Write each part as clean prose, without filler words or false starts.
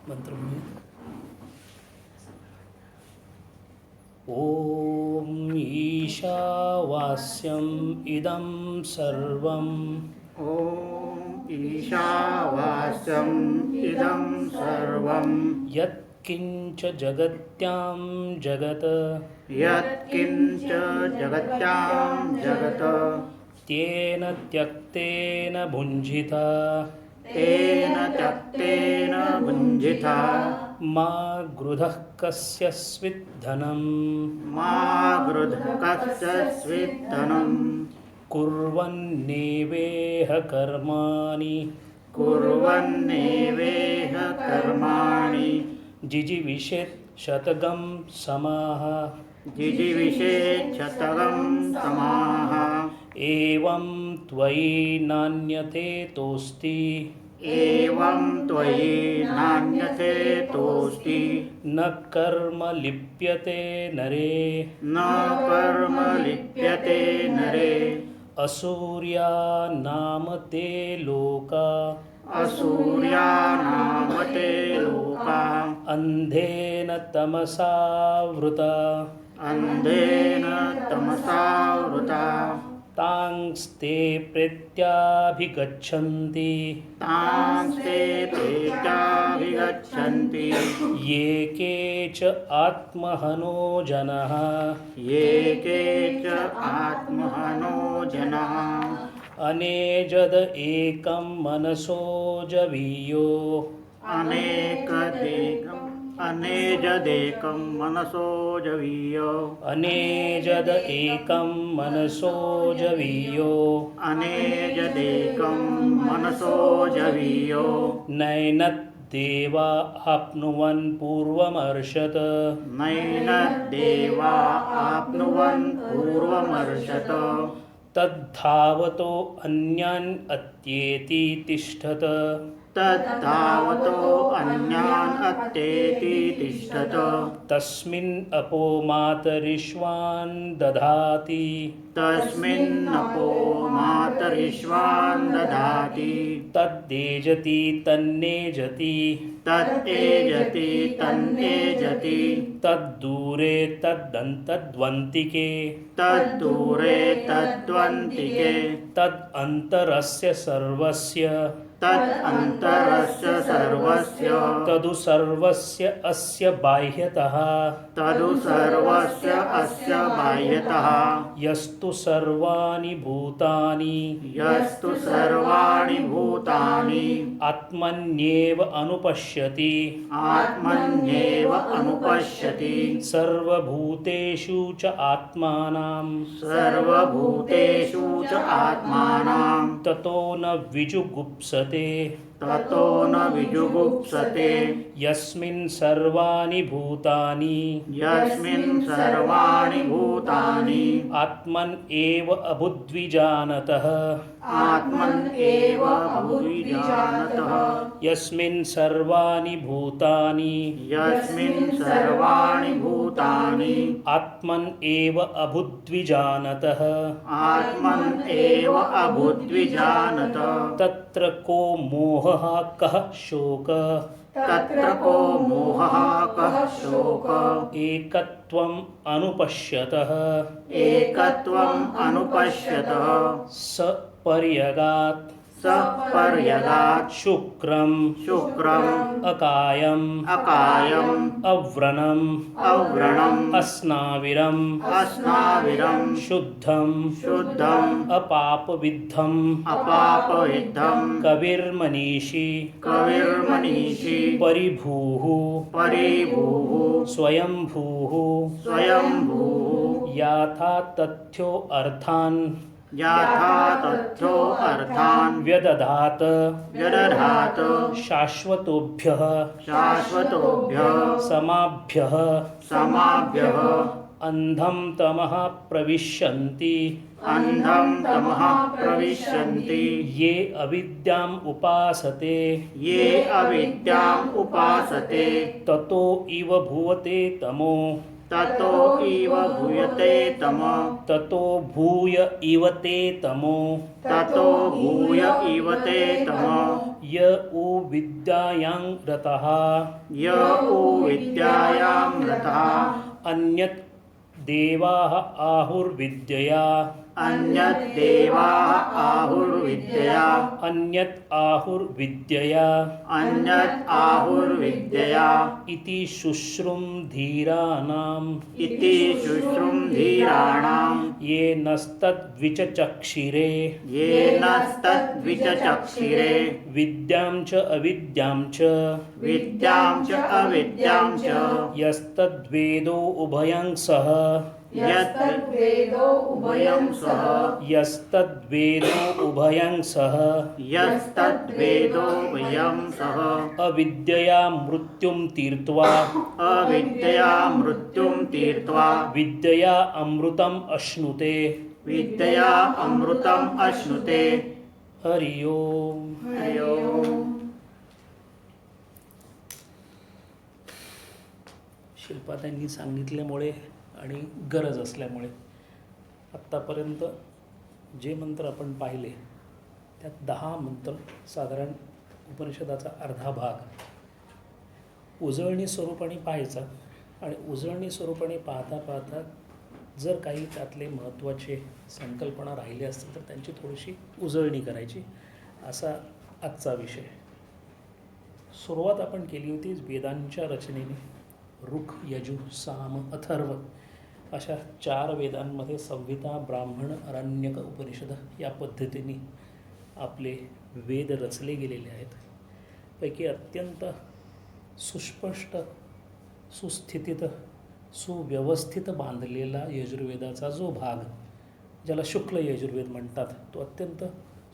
मंत्र में ओम ईशावास्यम इदं सर्वं ओम ईशावास्यम इदं सर्वं यत्किंच जगत्यां जगत् यत्किंच जगत्यां जगत् तेन त्यक्तेन भुञ्जिता तेन त्यक्तेन भुञ्जिता मा गृधः कस्यस्वित् धनम् मा गृधः कस्यस्वित् धनम् कुर्वन्नेवेह कर्माणि कुर्वन्नेवेह कर्माणि जिजीविषेत् शतगं समाः जिजीविषेत् शतगं समाः एवं त्वयि नान्यते तोस्ति एवं त्वयि नान्यते तोस्ति न कर्म लिप्यते नरे न कर्म लिप्यते नरे असूर्या नाम ते लोका असूर्या नाम ते लोका अंधेन तमसावृता अन्धेन तमसावृता तांस्ते प्रेत्याभिगच्छन्ति तांस्ते प्रेत्याभिगच्छन्ति ये के च आत्महनो जनः ये के च आत्महनो जनः अनेजद एकं मनसो जवीयो अनेजदेकं मनसो जवीय अनेजद एकं मनसो जवीयो अनेजदेकं मनसो जवीय नैनद्देवा आप्नुवन् पूर्वमर्षत् नैनद्देवा आप्नुवन् पूर्वमर्षत तद्धावतो अन्यान् अत्येति तिष्ठत तद्धावतो अन्यान् अत्येति तिष्ठत तस्मिन् अपो मातरिश्वान् दधाति तस्मिन्नपो मातरिश्वान् दधाति तद्देजति तन्नेजति तत्तेजति तन्नेजति तद्दूरे तद्दन्तद्वन्तिके तद्दूरे तद्वन्तिके तदन्तरस्य सर्वस्य तदन्तरस्य सर्वस्य तदु सर्वस्य अस्य बाह्यतः तदु सर्वस्य अस्य बाह्यतः यस्तु सर्वाणि भूतानि यस्तु सर्वाणि भूतानि आत्मन्येव अनुपश्यति आत्मन्येव अनुपश्यति सर्वभूतेषु च आत्मानं सर्वभूतेषु च आत्मानं ततो न विजुगुप्सते ततो न विजुगुप्सते यस्मिन् सर्वाणि भूतानि यस्मिन् सर्वाणि भूतानि आत्मन् एव अबुद्विजानतः आत्मन् एव अभिजानतः यस्मिन् सर्वाणि भूतानि यस्मिन् सर्वाणि भूतानि आत्मन् एव अबुद्विजानतः आत्मन् एव अबुद्विजानतः तत्र को मोहः कः शोकः तत्र को मोहः कः शोकः एकत्वम् अनुपश्यतः एकत्वम् अनुपश्यतः स पर्यगात् सपर्यगात् शुक्रं शुक्रम् अकायम् अकायम् अव्रणम् अव्रणम् अस्नाविरम् अस्नाविरम् शुद्धम् शुद्धम् अपापविद्धम् अपापविद्धम् कविर्मनीषी कविर्मनीषी परिभूः परिभूः स्वयंभूः स्वयंभूः याथा तथ्यो अर्थान् यथा तथ्यो अर्थान् व्यदधात व्यदधात शाश्वतोभ्यः शाश्वतोभ्यः समाभ्यः समाभ्यः अंधं तमः प्रविशन्ति अन्धं तमः प्रविशन्ति ये अविद्याम् उपासते ये अविद्याम् उपासते ततो इव भुवते तमो ततो इव भूयते इवते तमो ततो भूय इव ते तमो ततो भूय इवते तमो य उ विद्यायां रतः य उ विद्यायां रतः अन्यत् देवाः आहुर्विद्यया अन्यत् देवाः आहुर्विद्यया अन्यत् आहुर्विद्यया अन्यत् आहुर्विद्यया इति शुश्रुं धीराणाम् इति शुश्रुं धीराणां ये नस्तद्विचचक्षिरे येनस्तद्विचचक्षिरे विद्यां च अविद्यां च विद्यां च अविद्यां च यस्तद्वेदो उभयं सः यस्तद्वेदो उभयं सः यस्तद्वेदो उभयं सः यस्तद्वेदो उभयं सः अविद्यया मृत्युं तीर्त्वा अविद्यया मृत्युं तीर्त्वा विद्यया अमृतम् अश्नुते विद्यया अमृतम् अश्नुते हरि ओम. हरि ओम्. शिल्पाताईंनी सांगितल्यामुळे आणि गरज असल्यामुळे आत्तापर्यंत जे मंत्र आपण पाहिले त्यात 10 मंत्र साधारण उपनिषदाचा अर्धा भाग उजळणी स्वरूपाने पाहायचा आणि उजळणी स्वरूपाने पाहता पाहता जर काही त्यातले महत्त्वाचे संकल्पना राहिले असतील तर त्यांची थोडीशी उजळणी करायची असा आजचा विषय. सुरुवात आपण केली होती वेदांच्या रचनेने. ऋक् यजु साम अथर्व अशा 4 वेदांमध्ये संहिता ब्राह्मण अरण्यक उपनिषद या पद्धतीने आपले वेद रचले गेलेले आहेत. पैकी अत्यंत सुस्पष्ट सुस्थितीत सुव्यवस्थित बांधलेला यजुर्वेदाचा जो भाग ज्याला शुक्ल यजुर्वेद म्हणतात तो अत्यंत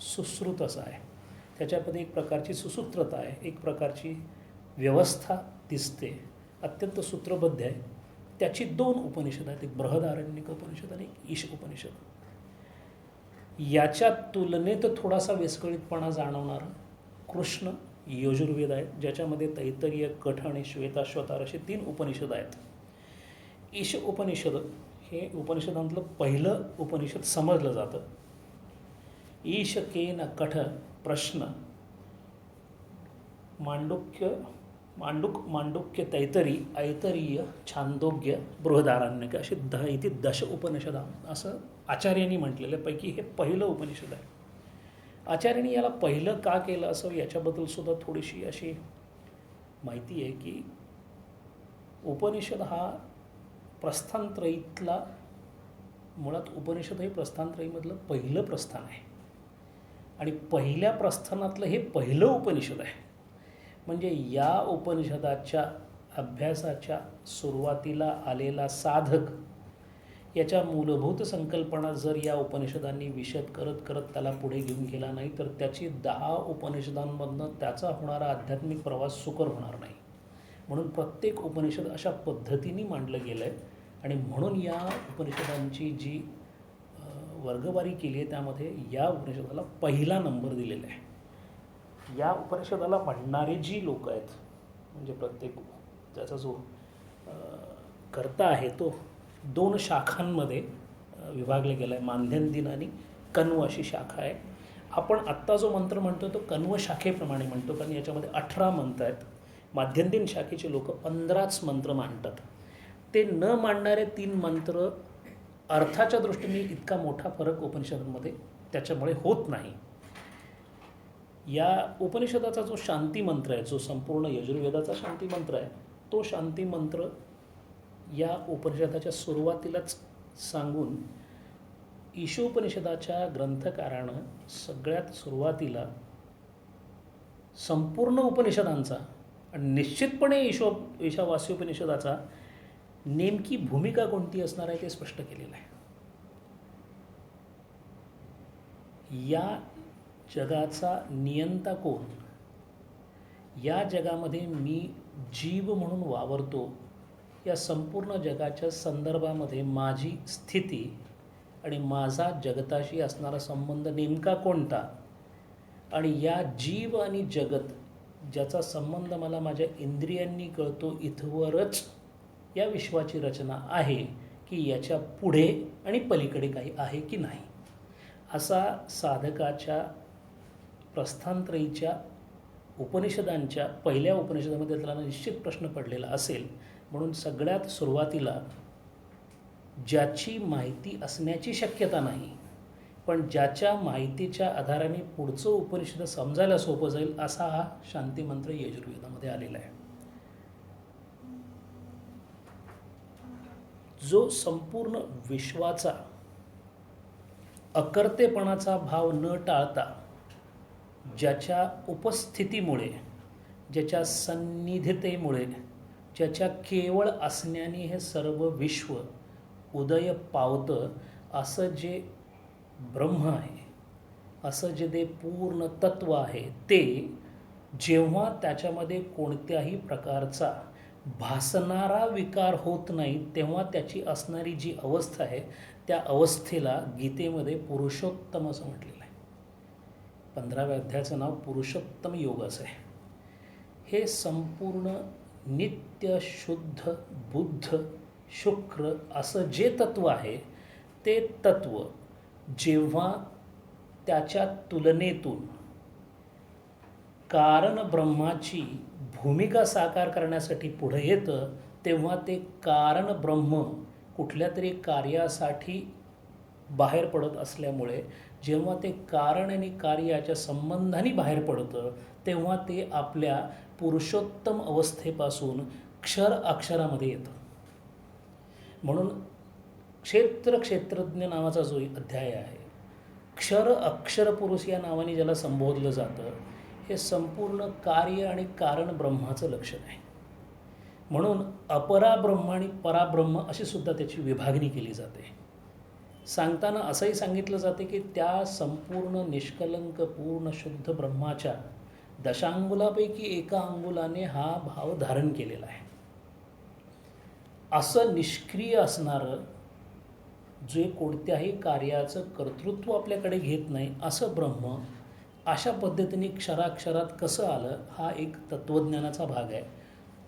सुश्रुत असा आहे. त्याच्यामध्ये एक प्रकारची सुसूत्रता आहे, एक प्रकारची व्यवस्था दिसते, अत्यंत सूत्रबद्ध आहे. त्याची 2 उपनिषद आहेत, एक बृहदारण्यक उपनिषद आणि एक ईश उपनिषद. याच्या तुलनेत थोडासा विस्कळीतपणा जाणवणारा कृष्ण यजुर्वेद आहे ज्याच्यामध्ये तैत्तरीय कठ आणि श्वेताश्वतार असे 3 उपनिषद आहेत. ईश उपनिषद हे उपनिषदांतलं पहिलं उपनिषद समजलं जातं. ईश केन कठ प्रश्न मांडुक्य तैतरी ऐतरीय छांदोग्य बृहदारण्यक असे 10 उपनिषद असं आचार्यांनी म्हटलेल्या पैकी हे पहिलं उपनिषद आहे. आचार्यांनी याला पहिलं का केलं असं याच्याबद्दल सुद्धा थोडीशी अशी माहिती आहे की उपनिषद हा प्रस्थानत्रयीतला मुळात उपनिषद हे प्रस्थानत्रयीमधलं पहिलं प्रस्थान आहे आणि पहिल्या प्रस्थानातलं हे पहिलं उपनिषद आहे. म्हणजे या उपनिषदाच्या अभ्यासाच्या सुरुवातीला आलेला साधक याच्या मूलभूत संकल्पना जर या उपनिषदांनी विशद करत करत त्याला पुढे घेऊन गेला नाही तर त्याची 10 उपनिषदांमधनं त्याचा होणारा आध्यात्मिक प्रवास सुकर होणार नाही. म्हणून प्रत्येक उपनिषद अशा पद्धतीने मांडलं गेलं आहे आणि म्हणून या उपनिषदांची जी वर्गवारी केली आहे त्यामध्ये या उपनिषदाला पहिला नंबर दिलेला आहे. या उपनिषदाला म्हणणारे जी लोक आहेत म्हणजे प्रत्येक त्याचा जो कर्ता आहे तो 2 शाखांमध्ये विभागले गेला आहे. माध्यंदिन आणि कण्व अशी शाखा आहे. आपण आत्ता जो मंत्र म्हणतो तो कण्व शाखेप्रमाणे म्हणतो कारण याच्यामध्ये 18 मंत्र आहेत. माध्यंदिन शाखेचे लोक 15च मंत्र मांडतात. ते न मांडणारे 3 मंत्र अर्थाच्या दृष्टीने इतका मोठा फरक उपनिषदांमध्ये त्याच्यामुळे होत नाही. या उपनिषदाचा जो शांती मंत्र आहे जो संपूर्ण यजुर्वेदाचा शांती मंत्र आहे तो शांती मंत्र या उपनिषदाच्या सुरुवातीलाच सांगून ईशोपनिषदाच्या ग्रंथकारानं सगळ्यात सुरुवातीला संपूर्ण उपनिषदांचा आणि निश्चितपणे ईशावास्योपनिषदाचा नेमकी भूमिका कोणती असणार आहे ते स्पष्ट केलेलं आहे. या जगाचा नियंता कोण, या जगामध्ये मी जीव म्हणून वावरतो, या संपूर्ण जगाच्या संदर्भामध्ये माझी स्थिती आणि माझा जगताशी असणारा संबंध नेमका कोणता आणि या जीव आणि जगत ज्याचा संबंध मला माझ्या इंद्रियांनी कळतो इथवरच या विश्वाची रचना आहे की याच्या पुढे आणि पलीकडे काही आहे की नाही. असा साधकाच्या प्रस्थानत्रयीच्या उपनिषदांच्या पहिल्या उपनिषदामध्ये त्याला निश्चित प्रश्न पडलेला असेल. म्हणून सगळ्यात सुरुवातीला ज्याची माहिती असण्याची शक्यता नाही, पण ज्याच्या माहितीच्या आधाराने पुढचं उपनिषद समजायला सोपं जाईल असा हा शांतिमंत्र यजुर्वेदामध्ये आलेला आहे. जो संपूर्ण विश्वाचा अकर्तेपणाचा भाव न टाळता ज्याच्या उपस्थितीमुळे, ज्याच्या सन्निधितेमुळे, ज्याच्या केवळ असण्याने हे सर्व विश्व उदय पावतं, असं जे ब्रह्म आहे, असं जे ते पूर्ण तत्व आहे, ते जेव्हा त्याच्यामध्ये कोणत्याही प्रकारचा भासणारा विकार होत नाही तेव्हा त्याची असणारी जी अवस्था आहे त्या अवस्थेला गीतेमध्ये पुरुषोत्तम असं म्हटलेलं आहे. 15व्या अध्यायाचं नाव पुरुषोत्तम योग असं आहे. हे संपूर्ण नित्य शुद्ध बुद्ध शुक्र असं जे तत्व आहे ते तत्व जेव्हा त्याच्या तुलनेतून कारण ब्रह्माची भूमिका साकार करण्यासाठी पुढे येतं तेव्हा ते कारण ब्रह्म कुठल्या तरी कार्यासाठी बाहेर पडत असल्यामुळे जेव्हा ते कारण आणि कार्याच्या संबंधाने बाहेर पडतं तेव्हा ते आपल्या पुरुषोत्तम अवस्थेपासून क्षर अक्षरामध्ये येतं. म्हणून क्षेत्रज्ञ नावाचा जो अध्याय आहे, क्षर अक्षर पुरुष या नावाने ज्याला संबोधलं जातं, हे संपूर्ण कार्य आणि कारण ब्रह्माचं लक्षण आहे. म्हणून अपराब्रह्म आणि पराब्रह्म अशी सुद्धा त्याची विभागणी केली जाते. सांगताना असंही सांगितलं जाते की त्या संपूर्ण निष्कलंक पूर्ण शुद्ध ब्रह्माच्या दशांगुलापैकी एका अंगुलाने हा भाव धारण केलेला आहे. असं निष्क्रिय असणारं, जे कोणत्याही कार्याचं कर्तृत्व आपल्याकडे घेत नाही असं ब्रह्म अशा पद्धतीने क्षराक्षरात कसं आलं, हा एक तत्त्वज्ञानाचा भाग आहे.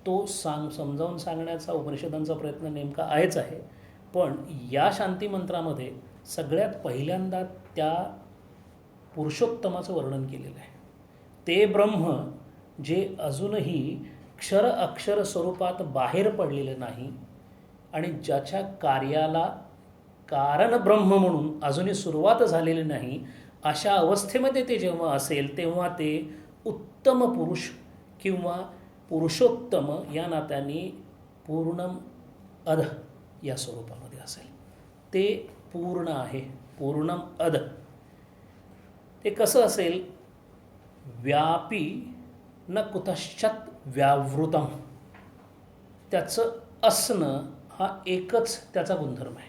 तो समजावून सांगण्याचा उपनिषदांचा प्रयत्न नेमका आहेच आहे. पण या शांतिमंत्रामध्ये सगळ्यात पहिल्यांदा त्या पुरुषोत्तमाचं वर्णन केलेलं आहे. ते ब्रह्म जे अजूनही क्षर अक्षर स्वरूपात बाहेर पडलेलं नाही आणि ज्याच्या कार्याला कारण ब्रह्म म्हणून अजूनही सुरुवात झालेली नाही, अशा अवस्थेमध्ये ते जेव्हा असेल तेव्हा ते उत्तम पुरुष किंवा पुरुषोत्तम या नात्याने पूर्णम अध या स्वरूपामध्ये असेल. ते पूर्ण आहे, पूर्णम अध. ते कसं असेल? व्यापी न कुतश्चित व्यावृतम. त्याचं असणं हा एकच त्याचा गुणधर्म आहे.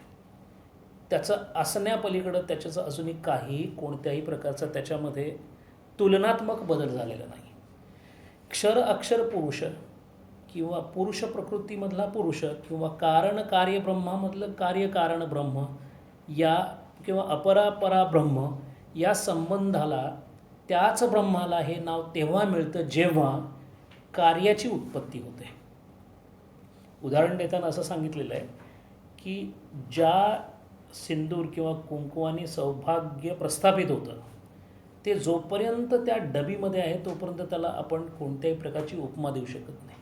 त्याचं असण्यापलीकडं त्याच्याचं अजूनही काही कोणत्याही प्रकारचा त्याच्यामध्ये तुलनात्मक बदल झालेला नाही. क्षर अक्षर पुरुष किंवा पुरुष प्रकृतीमधला पुरुष किंवा कारण कार्य ब्रह्मामधलं कार्यकारण ब्रह्म या किंवा अपरापरा ब्रह्म या संबंधाला, त्याच ब्रह्माला हे नाव तेव्हा मिळतं जेव्हा कार्याची उत्पत्ती होते. उदाहरण देताना असं सांगितलेलं आहे की ज्या सिंदूर किंवा कुंकवाने सौभाग्य प्रस्थापित होतं ते जोपर्यंत त्या डबीमध्ये आहे तोपर्यंत त्याला आपण कोणत्याही प्रकारची उपमा देऊ शकत नाही.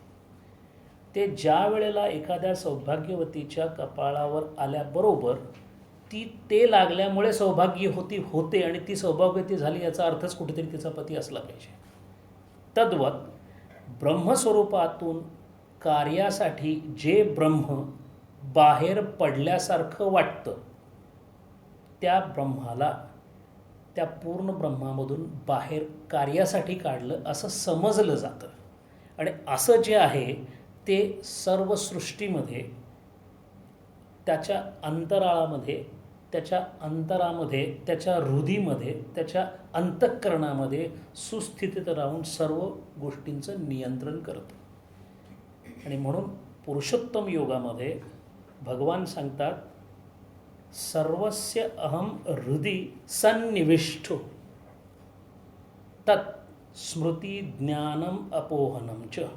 ते ज्या वेळेला एखाद्या सौभाग्यवतीच्या कपाळावर आल्याबरोबर ते लागल्यामुळे सौभाग्य होते आणि ती सौभाग्यवती झाली याचा अर्थच कुठेतरी तिचा पती असला पाहिजे. तद्वत ब्रह्मस्वरूपातून कार्यासाठी जे ब्रह्म बाहेर पडल्यासारखं वाटतं त्या ब्रह्माला त्या पूर्ण ब्रह्मामधून बाहेर कार्यासाठी काढलं असं समजलं जातं. आणि असं जे आहे ते सर्व सृष्टीमध्ये त्याच्या अंतराळामध्ये, त्याच्या अंतरामध्ये, त्याच्या हृदीमध्ये, त्याच्या अंतःकरणामध्ये सुस्थितीत राहून सर्व गोष्टींचं नियंत्रण करतं. आणि म्हणून पुरुषोत्तम योगामध्ये भगवान सांगतात, सर्वस्य अहम हृदि सन्निविष्टो तत् स्मृती ज्ञानम अपोहनम च.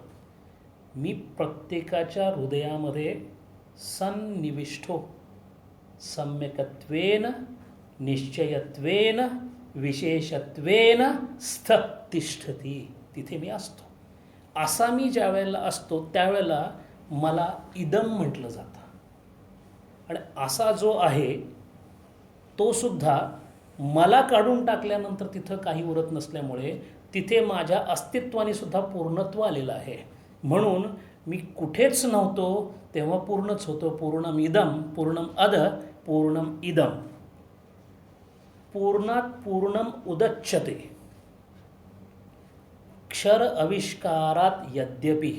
मी प्रत्येकाच्या हृदयामध्ये सन्निविष्टो सम्यकत्वेन निश्चयत्वेन विशेषत्वेन स्थ तिष्ठती. तिथे मी असतो. असा मी ज्या वेळेला असतो त्यावेळेला मला इदम म्हटलं जातं. आणि असा जो आहे तो सुद्धा मला काढून टाकल्यानंतर तिथं काही उरत नसल्यामुळे तिथे माझ्या अस्तित्वाने सुद्धा पूर्णत्व आलेलं आहे. म्हणून मी कुठेच नव्हतो तेव्हा पूर्णच होतो. पूर्णम इदम पूर्णम अद पूर्णम इदम. पूर्णात पूर्णम उदच्यते. क्षर आविष्कारात यद्यपि.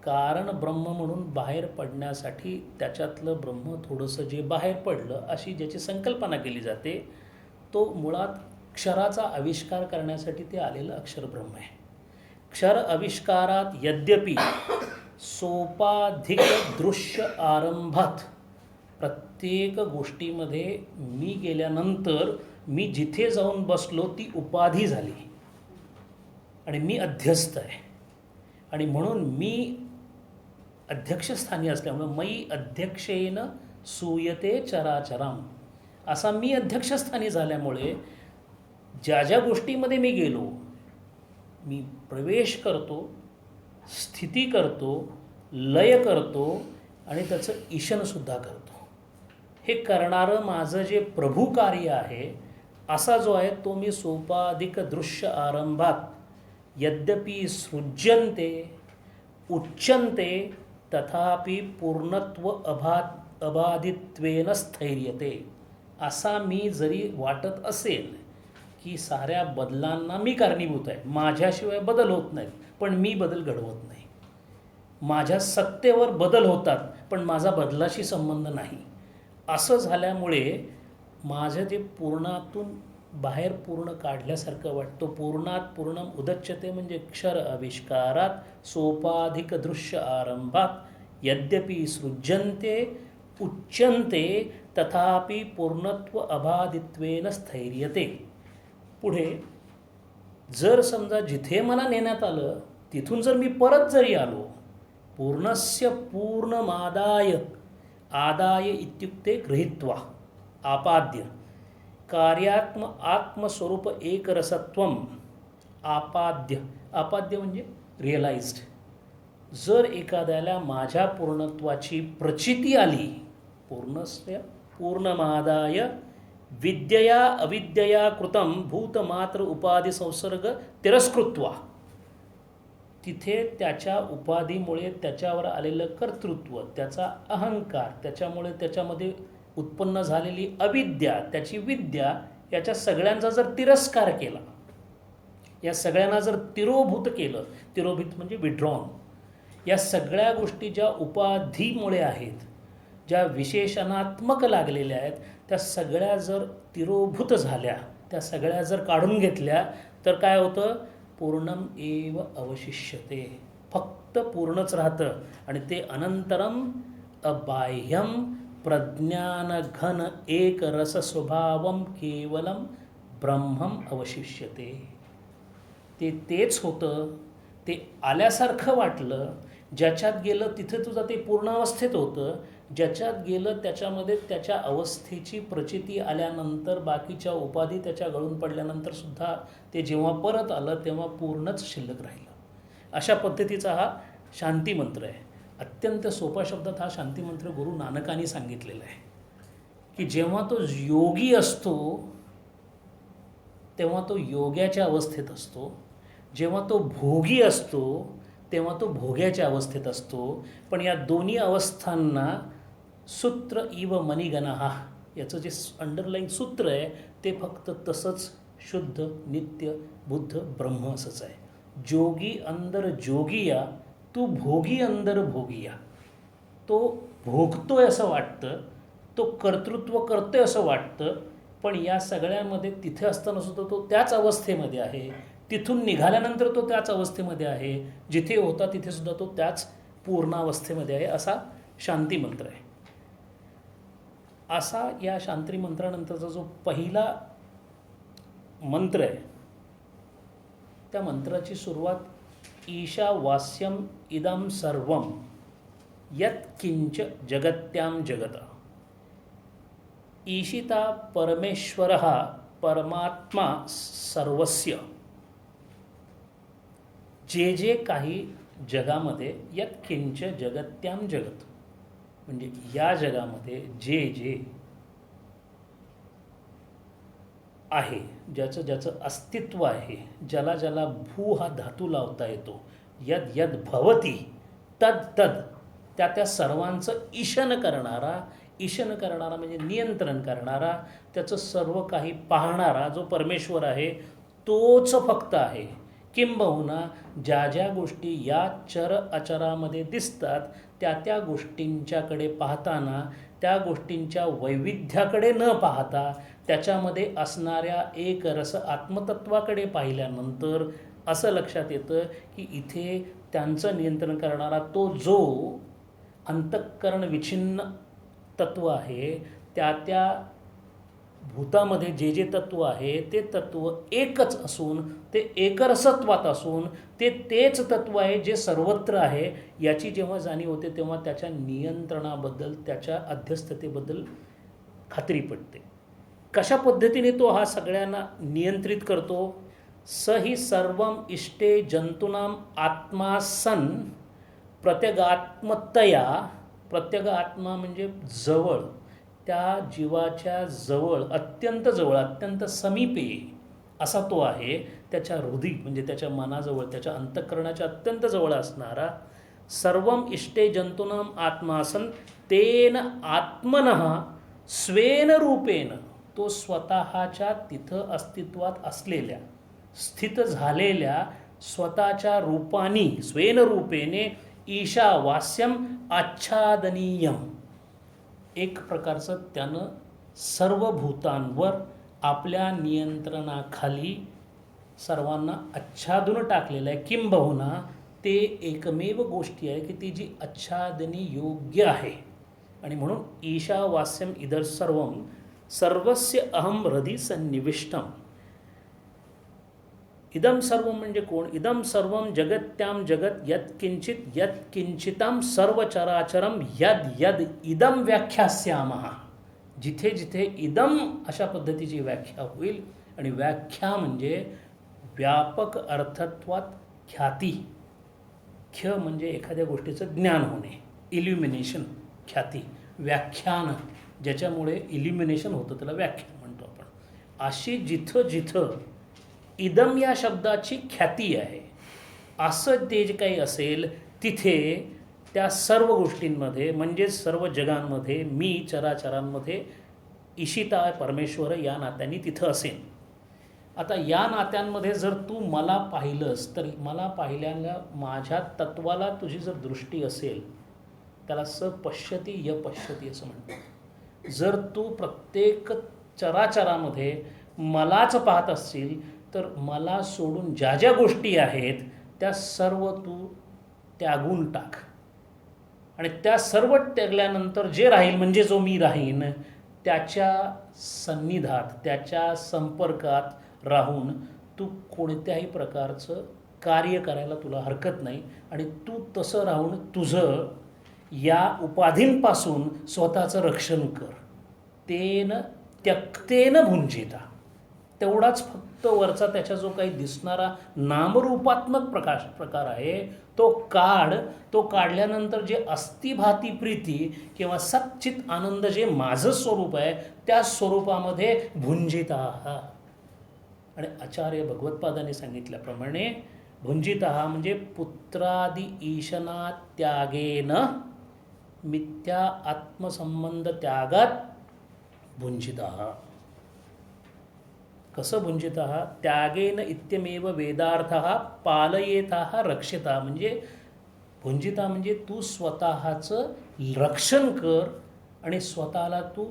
कारण ब्रह्म म्हणून बाहेर पडण्यासाठी त्याच्यातलं ब्रह्म थोडंसं जे बाहेर पडलं अशी ज्याची संकल्पना केली जाते तो मुळात क्षराचा आविष्कार करण्यासाठी ते आलेलं अक्षर ब्रह्म आहे. क्षर आविष्कारात यद्यपि सोपाधिक दृश्य आरंभात. प्रत्येक गोष्टीमध्ये मी गेल्यानंतर मी जिथे जाऊन बसलो ती उपाधी झाली आणि मी अध्यस्त आहे. आणि म्हणून मी अध्यक्षस्थानी असल्यामुळं मयी अध्यक्षेन सूयते चराचरम. असा मी अध्यक्षस्थानी झाल्यामुळे ज्या ज्या गोष्टीमध्ये मी गेलो मी प्रवेश करतो, स्थिती करतो, लय करतो आणि त्याचं ईशनसुद्धा करतो. हे करणारं माझं जे प्रभू कार्य आहे असा जो आहे तो मी सोपाधिक दृश्य आरंभात यद्यपि सृज्यन्ते उच्यन्ते तथापि पूर्णत्व अबाधित्वेन स्थैर्यते. असा मी जरी वाटत असेल की साऱ्या बदलांना मी कारणीभूत आहे, माझ्याशिवाय बदल होत नाहीत पण मी बदल घडवत नाही, माझ्या सत्तेवर बदल होतात पण माझा बदलाशी संबंध नाही, असं झाल्यामुळे माझं जे पूर्णातून बाहेर पूर्ण काढल्यासारखं वाटतं. पूर्णात पूर्णम उदच्यते म्हणजे क्षर आविष्कारात सोपाधिक दृश्य आरंभात यद्यपि सृज्यन्ते उच्यन्ते तथापि पूर्णत्व अबाधित्वेन स्थैर्यते. पुढे जर समजा जिथे मला नेण्यात आलं तिथून जर मी परत जरी आलो पूर्णस्य पूर्णमादाय आदाय इत्युक्ते गृहीत्वा आपाद्य कार्यात्म आत्मस्वरूप एकरसत्वम आपाद्य. आपाद्य म्हणजे रिअलाइज्ड. जर एखाद्याला माझ्या पूर्णत्वाची प्रचिती आली पूर्णस्य पूर्णमादाय विद्यया अविद्यया कृतं भूतमात्र उपाधी संसर्ग तिरस्कृत्वा. तिथे त्याच्या उपाधीमुळे त्याच्यावर आलेलं कर्तृत्व, त्याचा अहंकार, त्याच्यामुळे त्याच्यामध्ये उत्पन्न झालेली अविद्या, त्याची विद्या, याच्या सगळ्यांचा जर तिरस्कार केला, या सगळ्यांना जर तिरोभूत केलं, तिरोभूत म्हणजे विड्रॉन, या सगळ्या गोष्टी ज्या उपाधीमुळे आहेत, ज्या विशेषणात्मक लागलेल्या आहेत, त्या सगळ्या जर तिरोभूत झाल्या, त्या सगळ्या जर काढून घेतल्या तर काय होतं? पूर्णम एव अवशिष्यते. फक्त पूर्णच राहतं आणि ते अनंतरम अबाह्यम प्रज्ञानघन एक रस स्वभावम केवलम ब्रह्मम अवशिष्यते. ते तेच होतं. ते आल्यासारखं वाटलं. ज्याच्यात गेलं तिथे तुझं ते पूर्ण अवस्थेत होतं. ज्याच्यात गेलं त्याच्यामध्ये त्याच्या अवस्थेची प्रचिती आल्यानंतर बाकीच्या उपाधी त्याच्या गळून पडल्यानंतर सुद्धा ते जेव्हा परत आलं तेव्हा पूर्णच शिल्लक राहिलं. अशा पद्धतीचा हा शांतिमंत्र आहे. अत्यंत सोपा शब्दात हा शांतिमंत्र गुरु नानकांनी सांगितलेला आहे की जेव्हा तो योगी असतो तेव्हा तो योग्याच्या अवस्थेत असतो, जेव्हा तो भोगी असतो तेव्हा तो भोग्याच्या अवस्थेत असतो. पण या दोन्ही अवस्थांना सूत्र इव मणिगणहा याचं जे अंडरलाईन सूत्र आहे ते फक्त तसंच शुद्ध नित्य बुद्ध ब्रह्म असंच आहे. जोगी अंदर जोगिया तू भोगी अंदर भोगिया. तो भोगतोय असं वाटतं, तो कर्तृत्व करतोय असं वाटतं, पण या सगळ्यामध्ये तिथे असताना सुद्धा तो त्याच अवस्थेमध्ये आहे. तिथून निघाल्यानंतर तो त्याच अवस्थेमध्ये आहे. जिथे होता तिथे सुद्धा तो त्याच पूर्णावस्थेमध्ये आहे. असा शांतिमंत्र आहे. असा या शांतिमंत्रानंतरचा जो पहिला मंत्र आहे त्या मंत्राची सुरुवात ईशावास्यम इदम सर्वम यत्किंच जगत्याम जगत. ईशिता परमेश्वरः परमात्मा सर्वस्य. जे जे काही जगामध्ये यत् किंच जगत्याम जगत, म्हणजे या जगामध्ये जे जे आहे, ज्याचं ज्याचं अस्तित्व आहे, ज्याला ज्याला भू हा धातू लावता येतो, यद यद भवती तद तद, त्या त्या सर्वांचं ईशन करणारा म्हणजे नियंत्रण करणारा, त्याचं सर्व काही पाहणारा जो परमेश्वर आहे तोच फक्त आहे. किंबहुना ज्या ज्या गोष्टी या चर अचरामध्ये दिसतात त्या त्या गोष्टींच्याकडे पाहताना त्या गोष्टींच्या वैविध्याकडे न पाहता त्याच्यामध्ये असणाऱ्या एक रस आत्मतत्वाकडे पाहिल्यानंतर असं लक्षात येतं की इथे त्यांचं नियंत्रण करणारा तो जो अंतःकरण विच्छिन्न तत्व आहे, त्या त्या भूतामध्ये जे जे तत्व आहे ते तत्व एकच असून ते एकरसत्वात असून ते तेच तत्व आहे जे सर्वत्र आहे. याची जेव्हा जाणीव होते तेव्हा त्याच्या नियंत्रणाबद्दल, त्याच्या अध्यस्थतेबद्दल खात्री पडते. कशा पद्धतीने तो हा सगळ्यांना नियंत्रित करतो? स ही सर्वम इष्टे जंतूनाम आत्मा सन प्रत्यगात्मतया. प्रत्यग आत्मा म्हणजे जवळ, त्या जीवाच्या जवळ, अत्यंत जवळ, अत्यंत समीपे असा तो आहे. त्याच्या हृदय म्हणजे त्याच्या मनाजवळ, त्याच्या अंतःकरणाच्या अत्यंत जवळ असणारा. सर्वम इष्टे जंतूनाम आत्मासन तेन आत्मनः स्वेन रूपेण, तो स्वतःच्या तिथं अस्तित्वात असलेल्या, स्थित झालेल्या स्वतःच्या रूपानी, स्वेन रूपेने ईशावास्यम आच्छादनीयम, एक प्रकारचं त्यानं सर्व भूतांवर आपल्या नियंत्रणाखाली सर्वांना आच्छादून टाकलेलं आहे. किंबहुना ते एकमेव गोष्टी आहे की ती जी आच्छादनी योग्य आहे. आणि म्हणून ईशावास्यम इदर सर्वम सर्वस्य अहम हृदि सन्निविष्टम. इदम सर्व म्हणजे कोण? इदम सर्वम जगत्याम जगत यत्किंचित यत्किंचिताम सर्व चराचरम यद यद इदम व्याख्यास्यामः. जिथे जिथे इदम अशा पद्धतीची व्याख्या होईल, आणि व्याख्या म्हणजे व्यापक अर्थत्वात ख्याती. ख्य म्हणजे एखाद्या गोष्टीचं ज्ञान होणे, इल्युमिनेशन, ख्याती. व्याख्यान ज्याच्यामुळे इल्युमिनेशन होतं त्याला व्याख्या म्हणतो आपण. अशी जिथं जिथं इदम या शब्दाची ख्याती आहे असं ते जे काही असेल तिथे त्या सर्व गोष्टींमध्ये म्हणजे सर्व जगांमध्ये मी चराचरांमध्ये ईशिता परमेश्वर या नात्याने तिथं असेल. आता या नात्यांमध्ये जर तू मला पाहिलंस तर मला पाहिल्यानं माझ्या तत्वाला तुझी जर दृष्टी असेल त्याला स पश्यती य पश्यती असं म्हणतात. जर तू प्रत्येक चराचरामध्ये मलाच पाहत असशील तर मला सोडून ज्या ज्या गोष्टी आहेत त्या सर्व तू त्यागून टाक. आणि त्या सर्व त्यागल्यानंतर जे राहील म्हणजे जो मी राहीन त्याच्या सन्निधात, त्याच्या संपर्कात राहून तू कोणत्याही प्रकारचं कार्य करायला तुला हरकत नाही. आणि तू तसं राहून तुझं या उपाधींपासून स्वतःचं रक्षण कर. तेन त्यक्तेन भुंजिता. तेवढाच फक्त वरचा त्याच्या जो काही दिसणारा नामरूपात्मक प्रकार आहे तो काढ. तो काढल्यानंतर जे अस्तिभाती प्रीती किंवा सच्चित आनंद जे माझं स्वरूप आहे त्या स्वरूपामध्ये भुंजिता. आणि आचार्य भगवत्पादांनी सांगितल्याप्रमाणे भुंजिता म्हणजे पुत्रादि ईशना त्यागेन मिथ्या आत्मसंबंध त्यागात भुंजिता. कसं भुंजिता? त्यागेन इत्यमेव वेदार्थः पालयेतः रक्षिता. म्हणजे भुंजिता म्हणजे तू स्वतःचं रक्षण कर आणि स्वतःला तू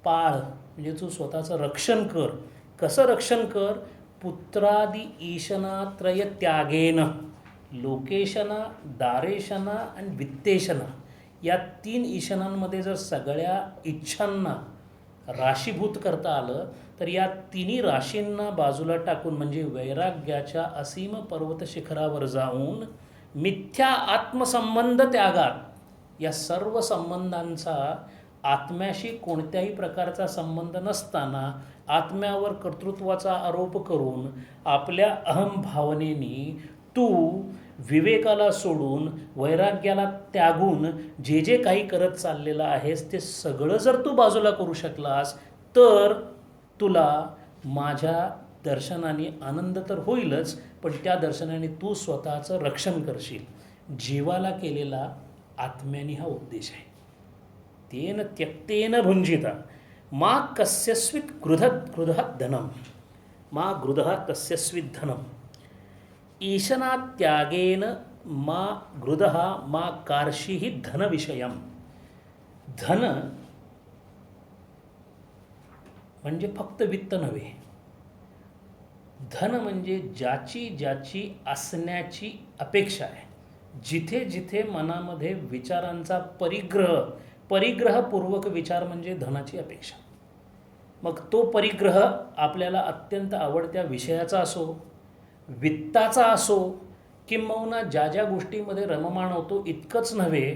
पाळ, म्हणजे तू स्वतःचं रक्षण कर. कसं रक्षण कर? पुत्रादि ईशनात्रय त्यागेन. लोकेशना, दारेशना आणि वित्तेशना या 3 ईशनांमध्ये जर सगळ्या इच्छांना राशीभूत करता आलं तर या 3 राशींना बाजूला टाकून म्हणजे वैराग्याच्या असीम पर्वत शिखरावर जाऊन मिथ्या आत्मसंबंध त्यागात, या सर्व संबंधांचा आत्म्याशी कोणत्याही प्रकारचा संबंध नसताना आत्म्यावर कर्तृत्वाचा आरोप करून आपल्या अहम भावनेनी तू विवेकाला सोडून वैराग्याला त्यागून जे जे काही करत चाललेलं आहेस ते सगळं जर तू बाजूला करू शकलास तर तुला माझ्या दर्शनाने आनंद तर होईलच, पण त्या दर्शनाने तू स्वतःचं रक्षण करशील. जीवाला केलेला आत्म्याने हा उद्देश आहे. तेन त्यक्तेन भुंजिता मा कस्यस्वित गृधात धनम मा गृधः कस्यस्वित धनम ईशनात्यागेन मा गृधः मा कार्षिः धनविषयम. धन म्हणजे फक्त वित्त नव्हे. धन म्हणजे ज्याची ज्याची असण्याची अपेक्षा आहे. जिथे जिथे मनामध्ये विचारांचा परिग्रहपूर्वक विचार म्हणजे धनाची अपेक्षा. मग तो परिग्रह आपल्याला अत्यंत आवडत्या विषयाचा असो, वित्ताचा असो, किंबहुना ज्या ज्या गोष्टीमध्ये रममाण होतो इतकंच नव्हे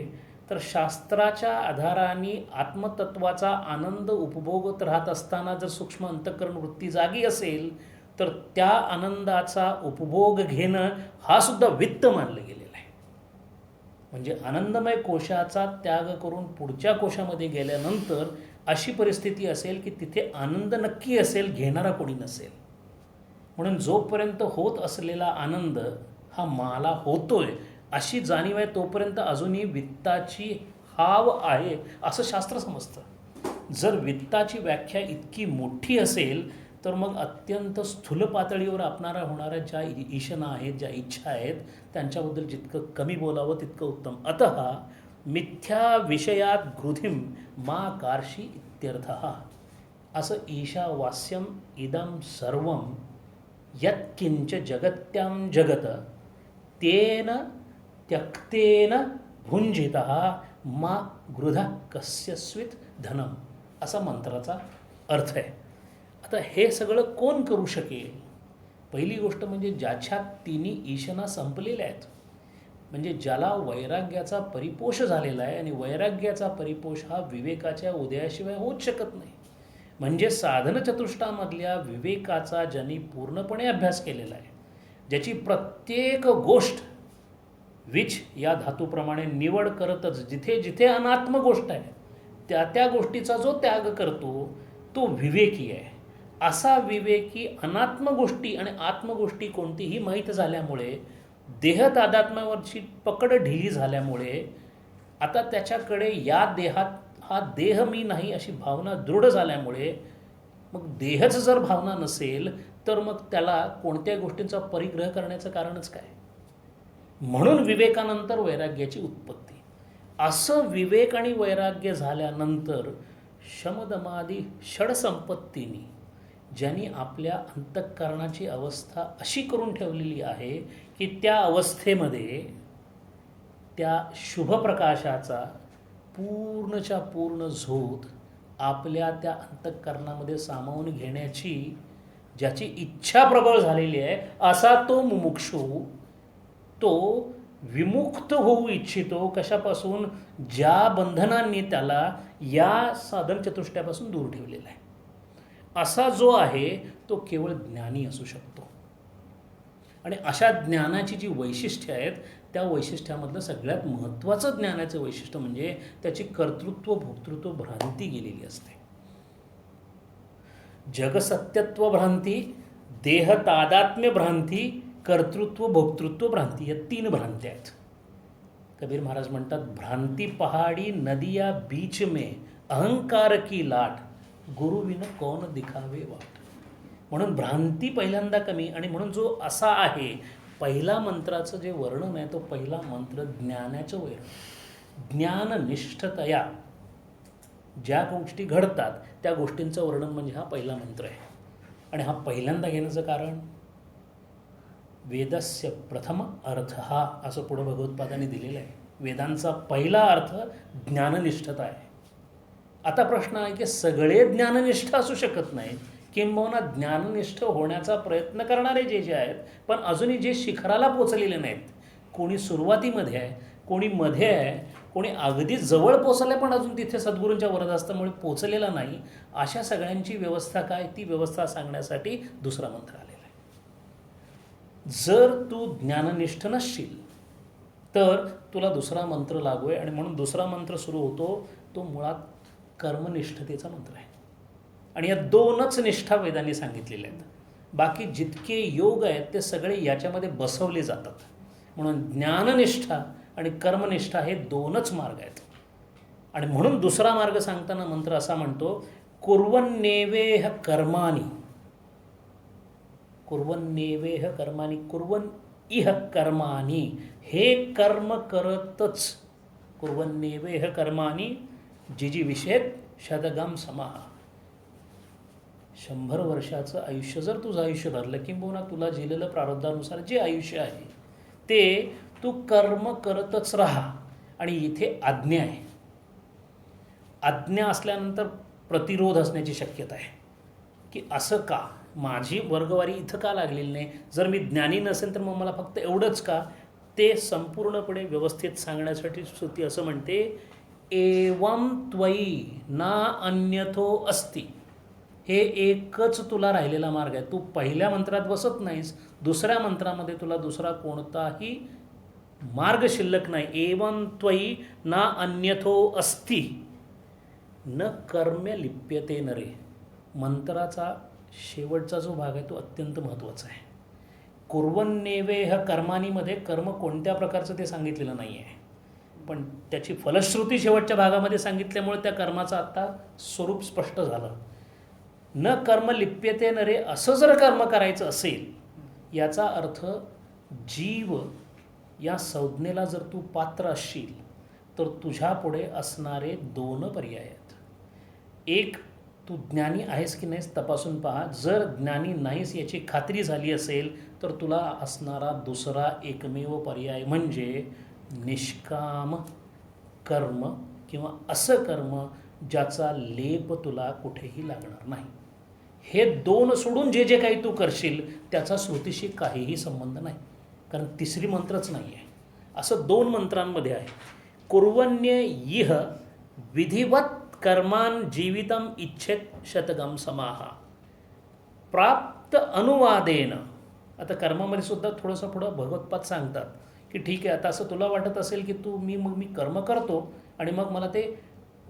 तर शास्त्राच्या आधाराने आत्मतत्वाचा आनंद उपभोगत राहत असताना जर सूक्ष्म अंतःकरण वृत्ती जागी असेल तर त्या आनंदाचा उपभोग घेणं हा सुद्धा वित्त मानलं गेलेलं आहे. म्हणजे आनंदमय कोशाचा त्याग करून पुढच्या कोशामध्ये गेल्यानंतर अशी परिस्थिती असेल की तिथे आनंद नक्की असेल, घेणारा कोणी नसेल. म्हणून जोपर्यंत होत असलेला आनंद हा मला होतोय अशी जाणीव आहे तोपर्यंत अजूनही वित्ताची हाव आहे असं शास्त्र समजतं. जर वित्ताची व्याख्या इतकी मोठी असेल तर मग अत्यंत स्थूल पातळीवर आपणारा होणाऱ्या ज्या ईशना आहेत, ज्या इच्छा आहेत त्यांच्याबद्दल जितकं कमी बोलावं तितकं उत्तम. अतः मिथ्या विषयात गृधिम मा कार्षी इत्यर्थः. असं ईशावास्यम इदं सर्वं यत्किंच जगत्यां जगत तेन त्यक्तेन भुंजितः मा गृधः कस्यस्वित धनम असा मंत्राचा अर्थ आहे. आता हे सगळं कोण करू शकेल? पहिली गोष्ट म्हणजे ज्याच्या तिन्ही ईशना संपलेल्या आहेत, म्हणजे ज्याला वैराग्याचा परिपोष झालेला आहे. आणि वैराग्याचा परिपोष हा विवेकाच्या उदयाशिवाय होऊच शकत नाही. म्हणजे साधनचतुष्टामधल्या विवेकाचा ज्यांनी पूर्णपणे अभ्यास केलेला आहे, ज्याची प्रत्येक गोष्ट विच या धातूप्रमाणे निवड करतच जिथे जिथे अनात्म गोष्ट आहे त्या त्या गोष्टीचा जो त्याग करतो तो विवेकी आहे. असा विवेकी अनात्म गोष्टी आणि आत्मगोष्टी कोणतीही माहीत झाल्यामुळे देह तादात्म्यावरची पकड ढिली झाल्यामुळे आता त्याच्याकडे या देहात हा देह मी नाही अशी भावना दृढ झाल्यामुळे मग देहच जर भावना नसेल तर मग त्याला कोणत्या गोष्टींचा परिग्रह करण्याचं कारणच काय? म्हणून विवेकानंतर वैराग्याची उत्पत्ती. असं विवेक आणि वैराग्य झाल्यानंतर शमदमादी षडसंपत्तीनी ज्यांनी आपल्या अंतःकरणाची अवस्था अशी करून ठेवलेली आहे की त्या अवस्थेमध्ये त्या शुभप्रकाशाचा पूर्णच्या पूर्ण झोत आपल्या त्या अंतःकरणामध्ये सामावून घेण्याची ज्याची इच्छा प्रबळ झालेली आहे असा तो मुमुक्षू तो विमुक्त होऊ इच्छितो. कशापासून? ज्या बंधनांनी त्याला या साधन चतुष्टयापासून दूर ठेवलेला आहे. असा जो आहे तो केवळ ज्ञानी असू शकतो. आणि अशा ज्ञानाची जी वैशिष्ट्ये आहेत त्या वैशिष्ट्यामधलं सगळ्यात महत्त्वाचं ज्ञानाचं वैशिष्ट्य म्हणजे त्याची कर्तृत्व भोक्तृत्व भ्रांती गेलेली असते. जगसत्यत्व भ्रांती, देह तादात्म्य भ्रांती, कर्तृत्व भोक्तृत्व भ्रांती या 3 भ्रांत्या आहेत. कबीर महाराज म्हणतात, भ्रांती पहाडी नदिया बीच में अहंकार की लाट, गुरुविन कौन दिखावे वाट. म्हणून भ्रांती पहिल्यांदा कमी. आणि म्हणून जो असा आहे पहिला मंत्राचं जे वर्णन आहे तो पहिला मंत्र ज्ञानाचं वर्णन. ज्ञाननिष्ठतया ज्या गोष्टी घडतात त्या गोष्टींचं वर्णन म्हणजे हा पहिला मंत्र आहे. आणि हा पहिल्यांदा घेण्याचं कारण वेदस्य प्रथम अर्थ हा असं पुढं भगवत्पादांनी दिलेलं आहे. वेदांचा पहिला अर्थ ज्ञाननिष्ठता आहे. आता प्रश्न आहे की सगळे ज्ञाननिष्ठ असू शकत नाहीत, किंबहुना ज्ञाननिष्ठ होण्याचा प्रयत्न करणारे जे जे आहेत पण अजूनही जे शिखराला पोचलेले नाहीत. कोणी सुरुवातीमध्ये आहे, कोणी मध्ये आहे, कोणी अगदी जवळ पोचले पण अजून तिथे सद्गुरूंच्या वरदहस्तामुळे पोचलेला नाही, अशा सगळ्यांची व्यवस्था काय, ती व्यवस्था सांगण्यासाठी दुसरा मंत्र आलेला आहे. जर तू ज्ञाननिष्ठ नसशील तर तुला दुसरा मंत्र लागू आहे, आणि म्हणून दुसरा मंत्र सुरू होतो तो मुळात कर्मनिष्ठतेचा मंत्र आहे. आणि या दोनच निष्ठा वेदांनी सांगितलेल्या आहेत. बाकी जितके योग आहेत ते सगळे याच्यामध्ये बसवले जातात. म्हणून ज्ञाननिष्ठा आणि कर्मनिष्ठा हे दोनच मार्ग आहेत. आणि म्हणून दुसरा मार्ग सांगताना मंत्र असा म्हणतो, कुर्वन्नेवेह कर्माणी, कुर्वन्नेवेह कर्माणी, कुर्वन् इह कर्माणी, हे कर्म करतच, कुर्वन्नेवेह कर्माणी जिजी विषेत शतगम समाह. 100 वर्षाचं आयुष्य जर तुझं आयुष्य धरलं, किंबहुना तुला दिलेलं प्रारब्धानुसार जे आयुष्य आहे ते तू कर्म करतच राहा. आणि इथे आज्ञा आहे. आज्ञा असल्यानंतर प्रतिरोध असण्याची शक्यता आहे की असं का, माझी वर्गवारी इथं का लागलेली नाही, जर मी ज्ञानी नसेल तर मग मला फक्त एवढंच का. ते संपूर्णपणे व्यवस्थित सांगण्यासाठी श्रुती असं म्हणते, एवं त्वयी ना अन्यथो अस्ति. हे एकच तुला राहिलेला मार्ग आहे. तू पहिल्या मंत्रात बसत नाहीस, दुसऱ्या मंत्रामध्ये तुला दुसरा कोणताही मार्ग शिल्लक नाही. एवं त्वयी ना अन्यथो अस्ति न कर्म्य लिप्यते नरे. मंत्राचा शेवटचा जो भाग आहे तो अत्यंत महत्त्वाचा आहे. कुर्वन्नेवेह कर्मानीमध्ये कर्म कोणत्या प्रकारचं ते सांगितलेलं नाही आहे, पण त्याची फलश्रुती शेवटच्या भागामध्ये सांगितल्यामुळे त्या कर्माचं आत्ता स्वरूप स्पष्ट झालं. न कर्म लिप्यते नरे, असं जर कर्म करायचं असेल, याचा अर्थ जीव या संज्ञेला जर तू पात्र असशील तर तुझ्यापुढे असणारे 2 पर्याय आहेत. एक, तू ज्ञानी आहेस की नाहीस तपासून पहा. जर ज्ञानी नाहीस याची खात्री झाली असेल तर तुला असणारा दुसरा एकमेव पर्याय म्हणजे निष्काम कर्म, किंवा असं कर्म ज्याचा लेप तुला कुठेही लागणार नाही. हे 2 सोडून जे जे काही तू करशील त्याचा श्रुतीशी काहीही संबंध नाही, कारण तिसरी मंत्रच नाही आहे. असं 2 मंत्रांमध्ये आहे. कुर्वन्य इह विधिवत कर्मान जीवितम इच्छेत शतगम समाहा. प्राप्त अनुवादेन. आता कर्मामध्ये सुद्धा थोडंसं पुढं भगवत्पाद सांगतात की ठीक आहे, आता असं तुला वाटत असेल की मी कर्म करतो आणि मग मला ते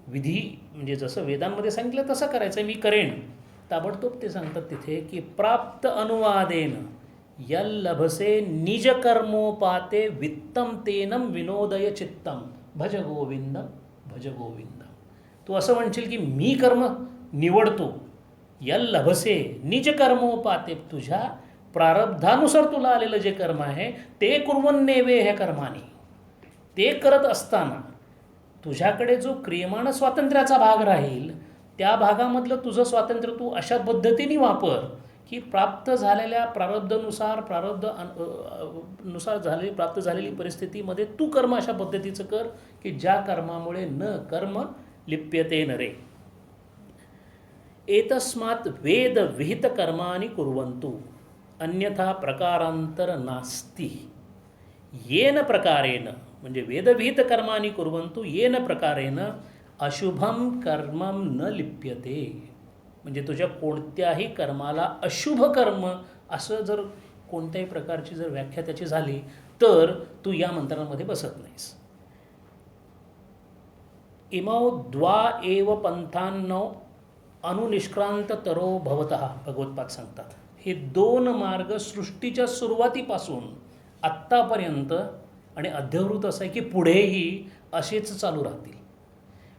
विधी म्हणजे जसं वेदांमध्ये सांगितलं तसं करायचं आहे, मी करेन. ताबडतोब ते सांगतात तिथे की प्राप्त अनुवादेन यल्लभसे निज कर्मोपाते वित्तम तेनम विनोदय चित्तम भज गोविंद भज गोविंद. तू असं म्हणशील की मी कर्म निवडतो, यल्लभसे निज कर्मोपाते, तुझ्या प्रारब्धानुसार तुला आलेलं जे कर्म आहे ते कुर्वन्नेवे ह्या कर्माने, ते करत असताना तुझ्याकडे जो क्रियमाण स्वातंत्र्याचा भाग राहील त्या भागामधलं तुझं स्वातंत्र्य तू अशा पद्धतीने वापर की प्राप्त झालेल्या प्रारब्धानुसार प्राप्त झालेली परिस्थितीमध्ये तू कर्म अशा पद्धतीचं कर की ज्या कर्मामुळे न कर्म लिप्यते नरे. एतस्मात् वेद विहित कर्माणि कुर्वन्तु अन्यथा प्रकारांतर नास्ति. येन प्रकारेण म्हणजे वेदविहित कर्माणि कुर्वन्तु येन प्रकारेण अशुभम कर्मम न लिप्यते. म्हणजे तुझ्या कोणत्याही कर्माला अशुभ कर्म असं जर कोणत्याही प्रकारची जर व्याख्या त्याची झाली तर तू या मंत्रांमध्ये बसत नाहीस. इमौ द्वा एव पंथांनो अनुनिष्क्रांत तरो भवतः भगवत्पाद सांगतात. हे 2 मार्ग सृष्टीच्या सुरुवातीपासून आत्तापर्यंत आणि अध्यवृत असं आहे की पुढेही असेच चालू राहतील.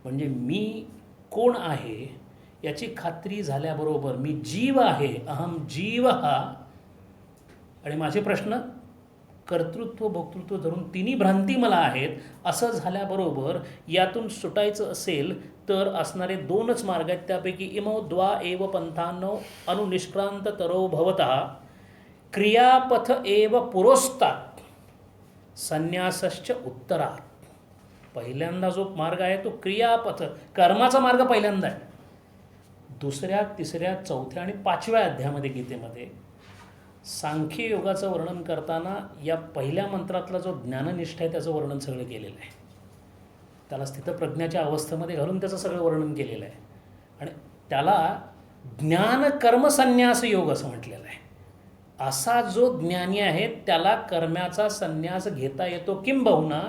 म्हणजे मी कोण आहे याची खात्री झाल्याबरोबर मी जीव आहे, अहम जीव हा, आणि माझे प्रश्न कर्तृत्व भोक्तृत्व धरून तिन्ही भ्रांती मला आहेत असं झाल्याबरोबर यातून सुटायचं असेल तर असणारे 2च मार्ग आहेत. त्यापैकी इमौ द्वा एव पंथांनो अनुनिष्क्रांत तरो भवतः क्रियापथ एव पुरोस्तात् संन्यासश्च उत्तरात्. पहिल्यांदा जो मार्ग आहे तो क्रियापथ कर्माचा मार्ग पहिल्यांदा आहे. 2ऱ्या 3ऱ्या 4थ्या आणि 5व्या अध्यायामध्ये गीतेमध्ये सांख्य योगाचं वर्णन करताना या पहिल्या मंत्रातला जो ज्ञाननिष्ठ आहे त्याचं वर्णन सगळं केलेलं आहे. त्याला स्थितप्रज्ञाच्या अवस्थेमध्ये घालून त्याचं सगळं वर्णन केलेलं आहे. आणि त्याला ज्ञानकर्मसन्यास योग असं म्हटलेलं आहे. असा जो ज्ञानी आहे त्याला कर्माचा संन्यास घेता येतो, किंबहुना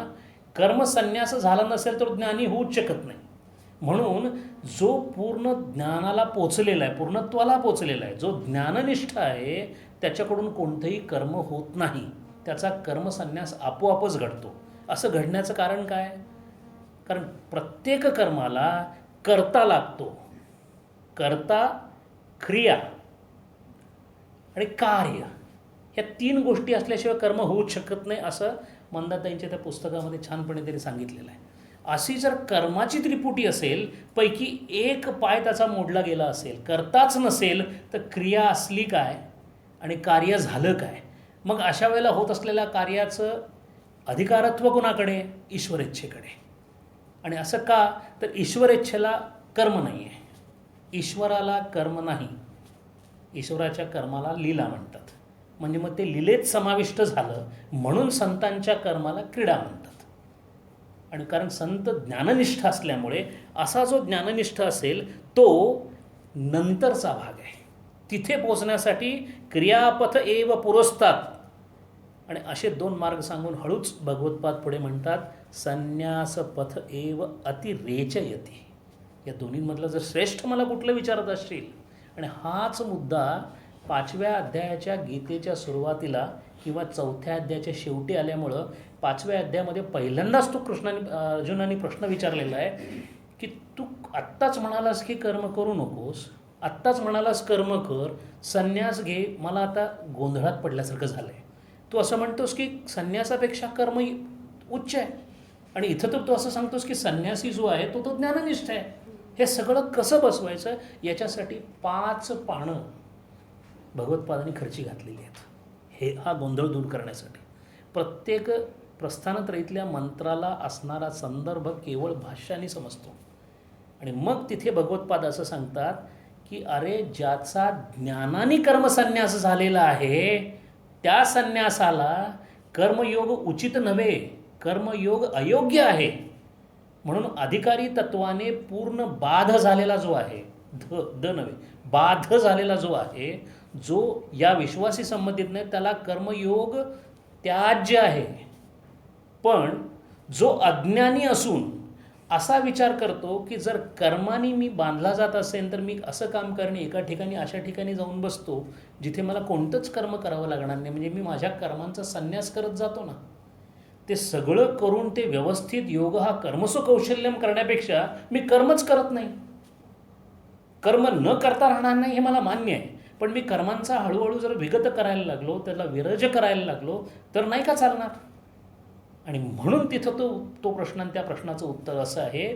कर्मसन्यास झाला नसेल तर ज्ञानी होऊच शकत नाही. म्हणून जो पूर्ण ज्ञानाला पोचलेला आहे, पूर्णत्वाला पोचलेला आहे, जो ज्ञाननिष्ठ आहे, त्याच्याकडून कोणतंही कर्म होत नाही. त्याचा कर्मसन्यास आपोआपच घडतो. असं घडण्याचं कारण काय? कारण प्रत्येक कर्माला कर्ता लागतो. कर्ता, क्रिया आणि कार्य ह्या 3 गोष्टी असल्याशिवाय कर्म होऊच शकत नाही, असं मंदाताईंच्या त्या पुस्तकामध्ये छानपणे त्यांनी सांगितलेलं आहे. अशी जर कर्माची त्रिपुटी असेल, पैकी एक पाय त्याचा मोडला गेला असेल, कर्ताच नसेल, तर क्रिया असली काय आणि कार्य झालं काय? मग अशा वेळेला होत असलेल्या कार्याचं अधिकारत्व कोणाकडे? ईश्वरेच्छेकडे. आणि असं का? तर ईश्वरेच्छेला कर्म नाही आहे, ईश्वराला कर्म नाही. ईश्वराच्या कर्माला लीला म्हणतात. म्हणजे मग ते लीलेत समाविष्ट झालं, म्हणून संतांच्या कर्माला क्रीडा म्हणतात. आणि कारण संत ज्ञाननिष्ठ असल्यामुळे असा जो ज्ञाननिष्ठ असेल तो नंतरचा भाग आहे. तिथे पोचण्यासाठी क्रियापथ एव पुरस्तात. आणि असे 2 मार्ग सांगून हळूच भगवत्पाद पुढे म्हणतात संन्यासपथ एव अतिरेचयती. या दोन्हींमधलं जर श्रेष्ठ मला कुठलं विचारत असतील, आणि हाच मुद्दा 5व्या अध्यायाच्या गीतेच्या सुरुवातीला किंवा 4थ्या अध्यायाच्या शेवटी आल्यामुळं 5व्या अध्यायामध्ये पहिल्यांदाच तो अर्जुनाने प्रश्न विचारलेला आहे की तू आत्ताच म्हणालास की कर्म करू नकोस, आत्ताच म्हणालास कर्म कर, संन्यास घे, मला आता गोंधळात पडल्यासारखं झालं आहे. तू असं म्हणतोस की संन्यासापेक्षा कर्म उच्च आहे, आणि इथं तर तू असं सांगतोस की संन्यासी जो आहे तो ज्ञाननिष्ठ आहे. हे सगळं कसं बसवायचं? याच्यासाठी 5 पानं भगवत्पादांनी खर्ची घातलेली आहेत. हा गोंधळ दूर करण्यासाठी. प्रत्येक प्रस्थानत्रयीतल्या मंत्राला असणारा संदर्भ केवळ भाष्याने समजतो. आणि मग तिथे भगवत्पाद असं सांगतात की अरे ज्याचा ज्ञानाने कर्मसन्यास झालेला आहे त्या संन्यासाला कर्मयोग उचित नव्हे, कर्मयोग अयोग्य आहे. म्हणून अधिकारी तत्वाने पूर्ण बाध झालेला जो आहे, नव्हे बाध झालेला जो आहे, जो या विश्वासी संबंधित नाही, त्याला कर्मयोग त्याज्य आहे. पण जो अज्ञानी असून असा विचार करतो की जर कर्माने मी बांधला जात असेल तर मी असं काम करणे, एका ठिकाणी अशा ठिकाणी जाऊन बसतो जिथे मला कोणतंच कर्म करावं लागणार नाही, म्हणजे मी माझ्या कर्मांचा संन्यास करत जातो ना, ते सगळं करून ते व्यवस्थित योग हा कर्मसु कौशल्यम करण्यापेक्षा मी कर्मच करत नाही. कर्म न करता राहणार नाही हे मला मान्य आहे, पण मी कर्मांचा हळूहळू जर विगत करायला लागलो, त्याला विरज करायला लागलो तर नाही का चालणार? आणि म्हणून तिथं तो प्रश्न आणि त्या प्रश्नाचं उत्तर असं आहे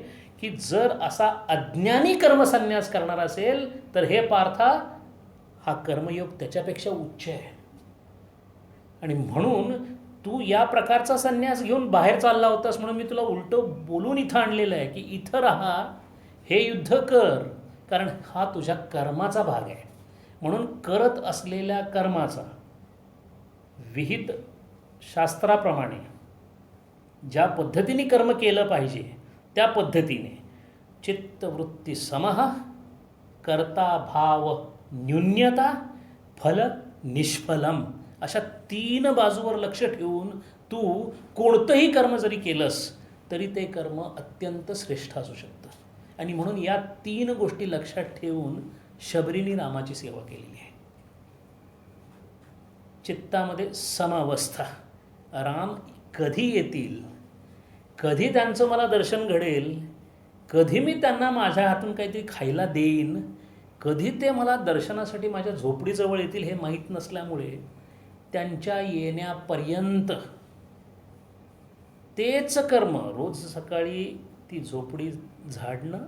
की जर असा अज्ञानी कर्मसन्यास करणार असेल तर हे पार्था हा कर्मयोग त्याच्यापेक्षा उच्च आहे. आणि म्हणून तू या प्रकारचा संन्यास घेऊन बाहेर चालला होतास, म्हणून मी तुला उलटं बोलून इथं आणलेलं आहे की इथं राहा, हे युद्ध कर, कारण हा तुझ्या कर्माचा भाग आहे. म्हणून करत असलेल्या कर्माचा विहित शास्त्राप्रमाणे ज्या पद्धतीने कर्म केलं पाहिजे त्या पद्धतीने चित्तवृत्ती समः, कर्ता भाव न्यून्यता, फल निष्फलम, अशा 3 बाजूवर लक्ष ठेवून तू कोणतंही कर्म जरी केलंस तरी ते कर्म अत्यंत श्रेष्ठ असू शकतं. आणि म्हणून या 3 गोष्टी लक्षात ठेवून शबरीने रामाची सेवा केलेली आहे. चित्तामध्ये समावस्था, राम कधी येतील, कधी त्यांचं मला दर्शन घडेल, कधी मी त्यांना माझ्या हातून काहीतरी खायला देईन, कधी ते मला दर्शनासाठी माझ्या झोपडीजवळ येतील हे माहीत नसल्यामुळे त्यांच्या येण्यापर्यंत तेच कर्म, रोज सकाळी ती झोपडी झाडणं,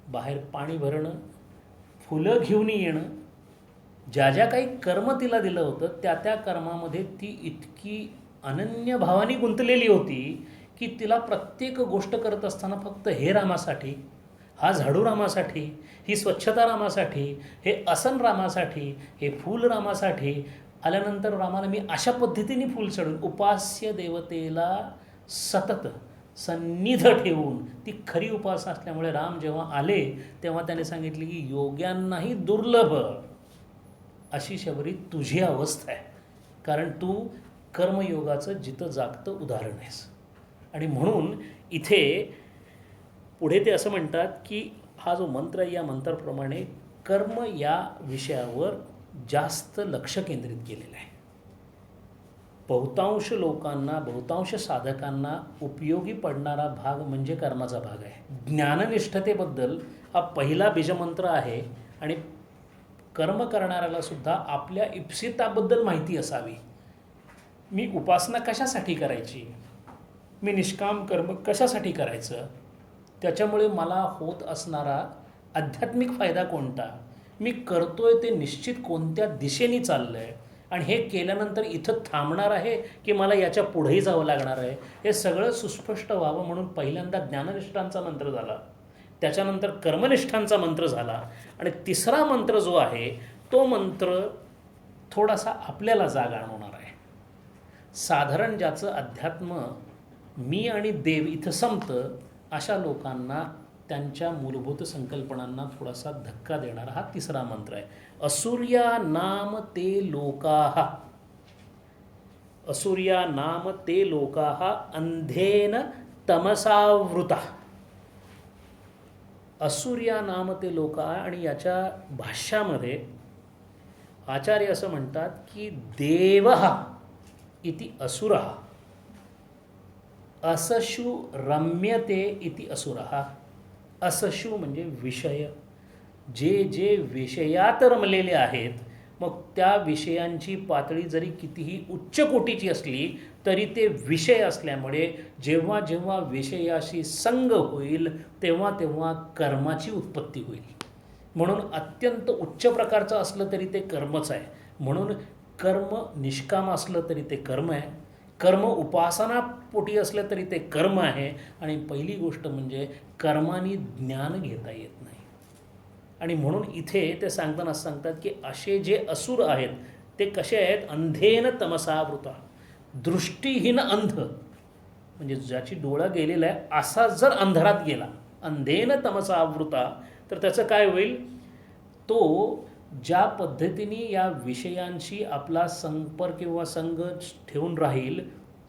बाहेर पाणी भरणं, फुलं घेऊन येणं, ज्या ज्या काही कर्म तिला दिलं होतं त्या त्या कर्मामध्ये ती इतकी अनन्य भावाने गुंतलेली होती की तिला प्रत्येक गोष्ट करत असताना फक्त हे रामासाठी, हा झाडू रामासाठी, ही स्वच्छता रामासाठी, हे आसन रामासाठी, हे फूल रामासाठी, आल्यानंतर रामाला मी अशा पद्धतीने फूल चढून उपास्य देवतेला सतत सन्निध ठेवून, ती खरी उपासना असल्यामुळे राम जेव्हा आले तेव्हा त्याने सांगितले की योग्यांनाही दुर्लभ अशी शबरी तुझी अवस्था आहे, कारण तू कर्मयोगाचं जिथं जागतं उदाहरण आहेस. आणि म्हणून इथे पुढे ते असं म्हणतात की हा जो मंत्र आहे या मंत्राप्रमाणे कर्म या विषयावर जास्त लक्ष केंद्रित केलेलं आहे. बहुतांश लोकांना, बहुतांश साधकांना उपयोगी पडणारा भाग म्हणजे कर्माचा भाग आहे. ज्ञाननिष्ठतेबद्दल हा पहिला बीजमंत्र आहे. आणि कर्म करणाऱ्याला सुद्धा आपल्या इप्सिताबद्दल माहिती असावी. मी उपासना कशासाठी करायची, मी निष्काम कर्म कशासाठी करायचं, त्याच्यामुळे मला होत असणारा आध्यात्मिक फायदा कोणता, मी करतोय ते निश्चित कोणत्या दिशेने चाललं आहे, आणि हे केल्यानंतर इथं थांबणार आहे की मला याच्या पुढेही जावं लागणार आहे, हे सगळं सुस्पष्ट व्हावं म्हणून पहिल्यांदा ज्ञाननिष्ठांचा मंत्र झाला, त्याच्यानंतर कर्मनिष्ठांचा मंत्र झाला, आणि तिसरा मंत्र जो आहे तो मंत्र थोडासा आपल्याला जाग आणवणार आहे. साधारण ज्याचं अध्यात्म मी आणि देव इथं संपतं अशा लोकांना त्यांच्या मूलभूत संकल्पनांना थोडासा धक्का देणारा हा तिसरा मंत्र आहे. असुर्या नाम ते लोकाः, असुर्या नाम ते लोकाः अंधेन तमसावृता. असुर्या नाम ते लोका, आणि याच्या भाष्यामध्ये आचार्य असं म्हणतात की देवः इति असुरः असशु रम्यते इति असुरः. असशु म्हणजे विषय, जे जे विषयात रमलेले आहेत, मग त्या विषयांची पातळी जरी कितीही उच्च कोटीची असली तरी ते विषय असल्यामुळे जेव्हा जेव्हा विषयाशी संग होईल तेव्हा तेव्हा कर्माची उत्पत्ती होईल. म्हणून अत्यंत उच्च प्रकारचं असलं तरी ते कर्मच आहे. म्हणून कर्म निष्काम असलं तरी ते कर्म आहे, कर्म उपासनापोटी असलं तरी ते कर्म आहे. आणि पहिली गोष्ट म्हणजे कर्माने ज्ञान घेता येत नाही. आणि म्हणून इथे ते सांगताना सांगतात की असे जे असुर आहेत ते कसे आहेत, अंधेन तमसावृता, दृष्टीहीन अंध, म्हणजे ज्याची डोळा गेलेला आहे असा जर अंधारात गेला, अंधेन तमसावृता, तर त्याचं काय होईल, तो ज्या पद्धतीने या विषयांशी आपला संपर्क किंवा संग ठेवून राहील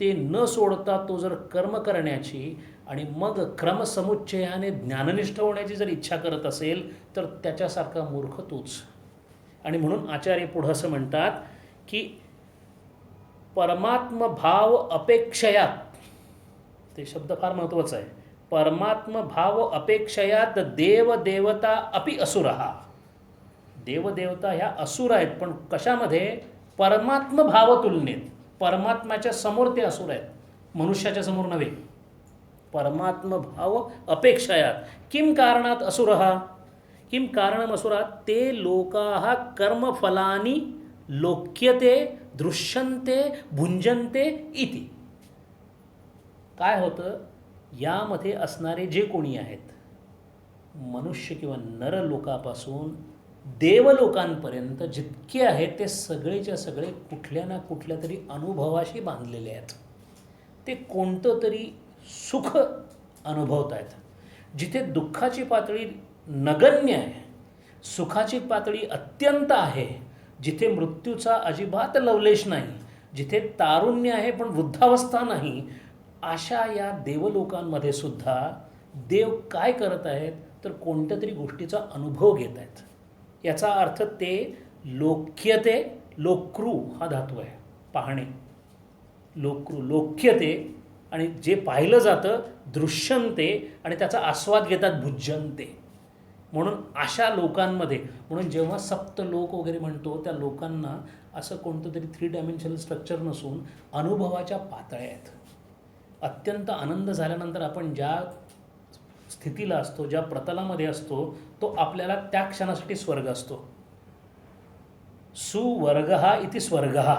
ते न सोडता तो जर कर्म करण्याची आणि मग क्रमसमुच्चयाने ज्ञाननिष्ठ होण्याची जर इच्छा करत असेल तर त्याच्यासारखा मूर्ख तोच. आणि म्हणून आचार्य पुढं असं म्हणतात की परमात्मभाव अपेक्षयात, ते शब्द फार महत्त्वाचा आहे, परमात्मभाव अपेक्षयात देवदेवता अपि असुरः. देवदेवता ह्या असुर आहेत, पण कशामध्ये, परमात्मभाव तुलनेत, परमात्म्याच्या समोर ते असुर आहेत, मनुष्याच्या समोर नव्हे. परमात्मभाव अपेक्षयात किं कारणात असुरः, किं कारणम असुरात, ते लोकाः कर्मफलानि लोक्यते दृश्यन्ते भुंजन्ते इति. काय होतं, यामध्ये असणारे जे कोणी आहेत, मनुष्य किंवा नर लोकापासून देवलोकांपर्यंत जितके आहेत ते सगळेच्या सगळे कुठल्या ना कुठल्या तरी अनुभवाशी बांधलेले आहेत. ते कोणतं तरी सुख अनुभवत आहेत. जिथे दुःखाची पातळी नगण्य आहे, सुखाची पातळी अत्यंत आहे, जिथे मृत्यूचा अजिबात लवलेश नाही, जिथे तारुण्य आहे पण वृद्धावस्था नाही, अशा या देवलोकांमध्ये सुद्धा देव काय करत आहेत तर कोणत्या तरी गोष्टीचा अनुभव घेत आहेत. याचा अर्थ ते लोक्यते, लोक्रू हा धातू आहे, पाहणे, लोक्रू लोक्यते, आणि जे पाहिलं जातं दृश्यंते, आणि त्याचा आस्वाद घेतात भुज्यंते. म्हणून अशा लोकांमध्ये, म्हणून जेव्हा सप्त लोक वगैरे म्हणतो त्या लोकांना असं कोणतं तरी 3 डायमेन्शनल स्ट्रक्चर नसून अनुभवाच्या पातळ्या आहेत. अत्यंत आनंद झाल्यानंतर आपण ज्या स्थितीला असतो, ज्या प्रतलामध्ये असतो, तो आपल्याला त्या क्षणासाठी स्वर्ग असतो. सुवर्गः इति स्वर्गः,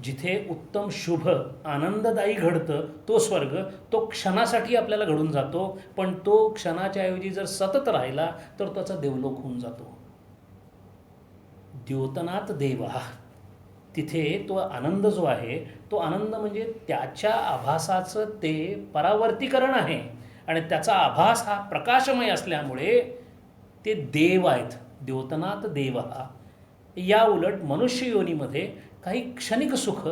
जिथे उत्तम शुभ आनंददायी घडतं तो स्वर्ग, तो क्षणासाठी आपल्याला घडून जातो, पण तो क्षणाच्या ऐवजी जर सतत राहिला तर त्याचा देवलोक होऊन जातो. द्योतनात देवः, तिथे तो आनंद जो आहे तो आनंद म्हणजे त्याच्या आभासाचं ते परावर्तीकरण आहे आणि त्याचा आभास हा प्रकाशमय असल्यामुळे ते देव आहेत. द्योतनात देव हा. या उलट मनुष्य योनीमध्ये काही क्षणिक सुख,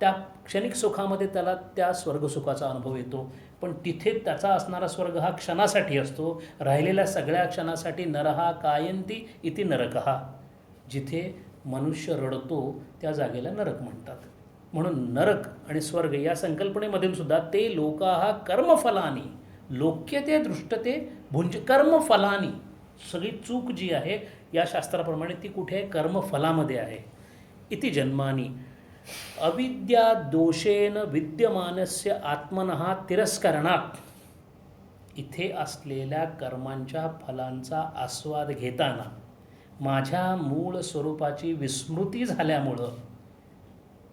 त्या क्षणिक सुखामध्ये त्याला त्या स्वर्गसुखाचा अनुभव येतो, पण तिथे त्याचा असणारा स्वर्ग हा क्षणासाठी असतो. राहिलेल्या सगळ्या क्षणासाठी नरहा कायंती इति नरकहा. जिथे मनुष्य रडतो त्या जागेला नरक म्हणतात. म्हणून नरक आणि स्वर्ग या संकल्पनेमधून सुद्धा ते लोकाहा कर्मफलानी लोक्यते दृष्टते भुंज. कर्मफलानी सगळी चूक जी आहे या शास्त्राप्रमाणे ती कुठे आहे? कर्मफलामध्ये आहे. इति जन्मानी अविद्या दोषेन विद्यमानस्य आत्मनः तिरस्करणात. इथे असलेल्या कर्मांच्या फलांचा आस्वाद घेताना माझ्या मूळ स्वरूपाची विस्मृती झाल्यामुळं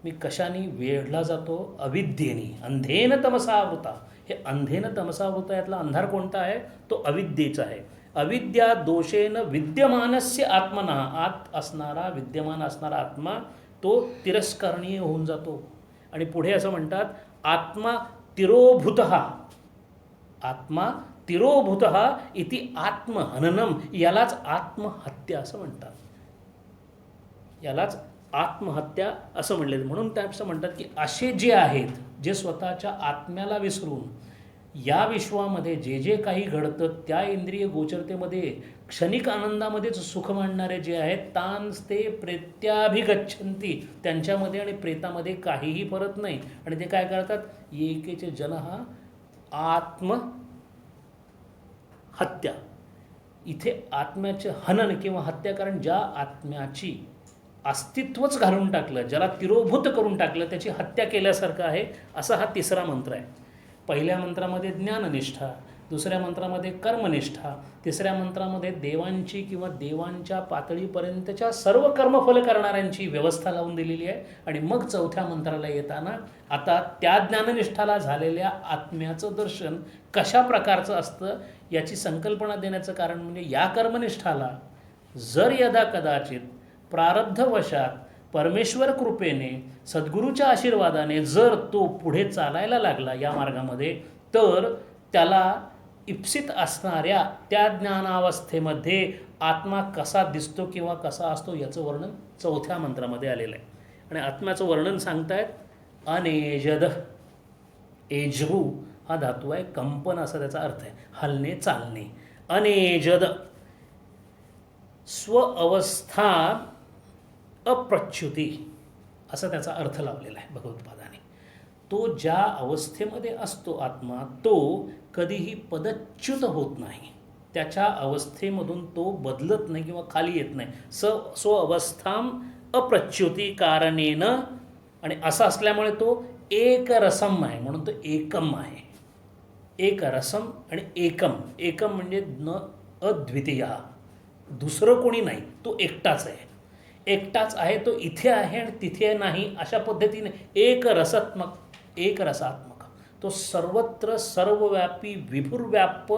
मी कशाने वेढला जातो? अविद्येने. अंधेन तमसावृता. हे अंधेन तमसावृता यातला अंधार कोणता आहे? तो अविद्येचा आहे. अविद्या दोषेन विद्यमानस्य आत्मना. आत असणारा विद्यमान असणारा आत्मा तो तिरस्करणीय होऊन जातो. आणि पुढे असं म्हणतात आत्मा तिरोभूतः. आत्मा तिरोभूतः इति आत्महननम. यालाच आत्महत्या असं म्हणतात. यालाच आत्महत्या असं म्हणले. म्हणून त्यापेक्षा म्हणतात की असे जे आहेत जे स्वतःच्या आत्म्याला विसरून या विश्वामध्ये जे जे काही घडतं त्या इंद्रिय गोचरतेमध्ये क्षणिक आनंदामध्येच सुख मानणारे जे आहेत तांस्ते प्रेत्याभिगच्छन्ति. त्यांच्यामध्ये आणि प्रेतामध्ये काहीही फरक नाही. आणि ते काय करतात? एकेचे जन हा आत्महत्या. इथे आत्म्याचे हनन किंवा हत्या, कारण ज्या आत्म्याची अस्तित्वच घालून टाकलं, ज्याला तिरोभूत करून टाकलं, त्याची हत्या केल्यासारखं आहे. असा हा तिसरा मंत्र आहे. पहिल्या मंत्रामध्ये ज्ञाननिष्ठा, दुसऱ्या मंत्रामध्ये कर्मनिष्ठा, तिसऱ्या मंत्रामध्ये देवांची किंवा देवांच्या पातळीपर्यंतच्या सर्व कर्मफल करणाऱ्यांची व्यवस्था लावून दिलेली आहे. आणि मग चौथ्या मंत्राला येताना आता त्या ज्ञाननिष्ठाला झालेल्या आत्म्याचं दर्शन कशा प्रकारचं असतं याची संकल्पना देण्याचं कारण म्हणजे या कर्मनिष्ठाला जर यदा कदाचित प्रारब्धवशात परमेश्वर कृपेने सद्गुरूच्या आशीर्वादाने जर तो पुढे चालायला लागला या मार्गामध्ये, तर त्याला इप्सित असणाऱ्या त्या ज्ञानावस्थेमध्ये आत्मा कसा दिसतो किंवा कसा असतो याचं वर्णन चौथ्या मंत्रामध्ये आलेलं आहे. आणि आत्म्याचं वर्णन सांगतायत अनेजद. एजहू हा धातू आहे, कंपन असा त्याचा अर्थ आहे, हलणे चालणे. अनेजद स्व अवस्था अप्रच्युती असा त्याचा अर्थ लावलेला आहे भगवत्पादाने. तो ज्या अवस्थेमध्ये असतो आत्मा तो कधीही पदच्युत होत नाही. त्याच्या अवस्थेमधून तो बदलत नाही किंवा खाली येत नाही. स्व अवस्थाम अप्रच्युती कारणेन. आणि असं असल्यामुळे तो एकरसम आहे, म्हणून तो एकम आहे. एकरसम आणि एकम. एकम म्हणजे न अद्वितीय, दुसरं कोणी नाही, तो एकटाच आहे. एकटाच आहे तो, इथे आहे आणि तिथे नाही, अशा पद्धतीने एकरसात्मक. एकरसात्मक तो सर्वत्र सर्वव्यापी विभुर्व्याप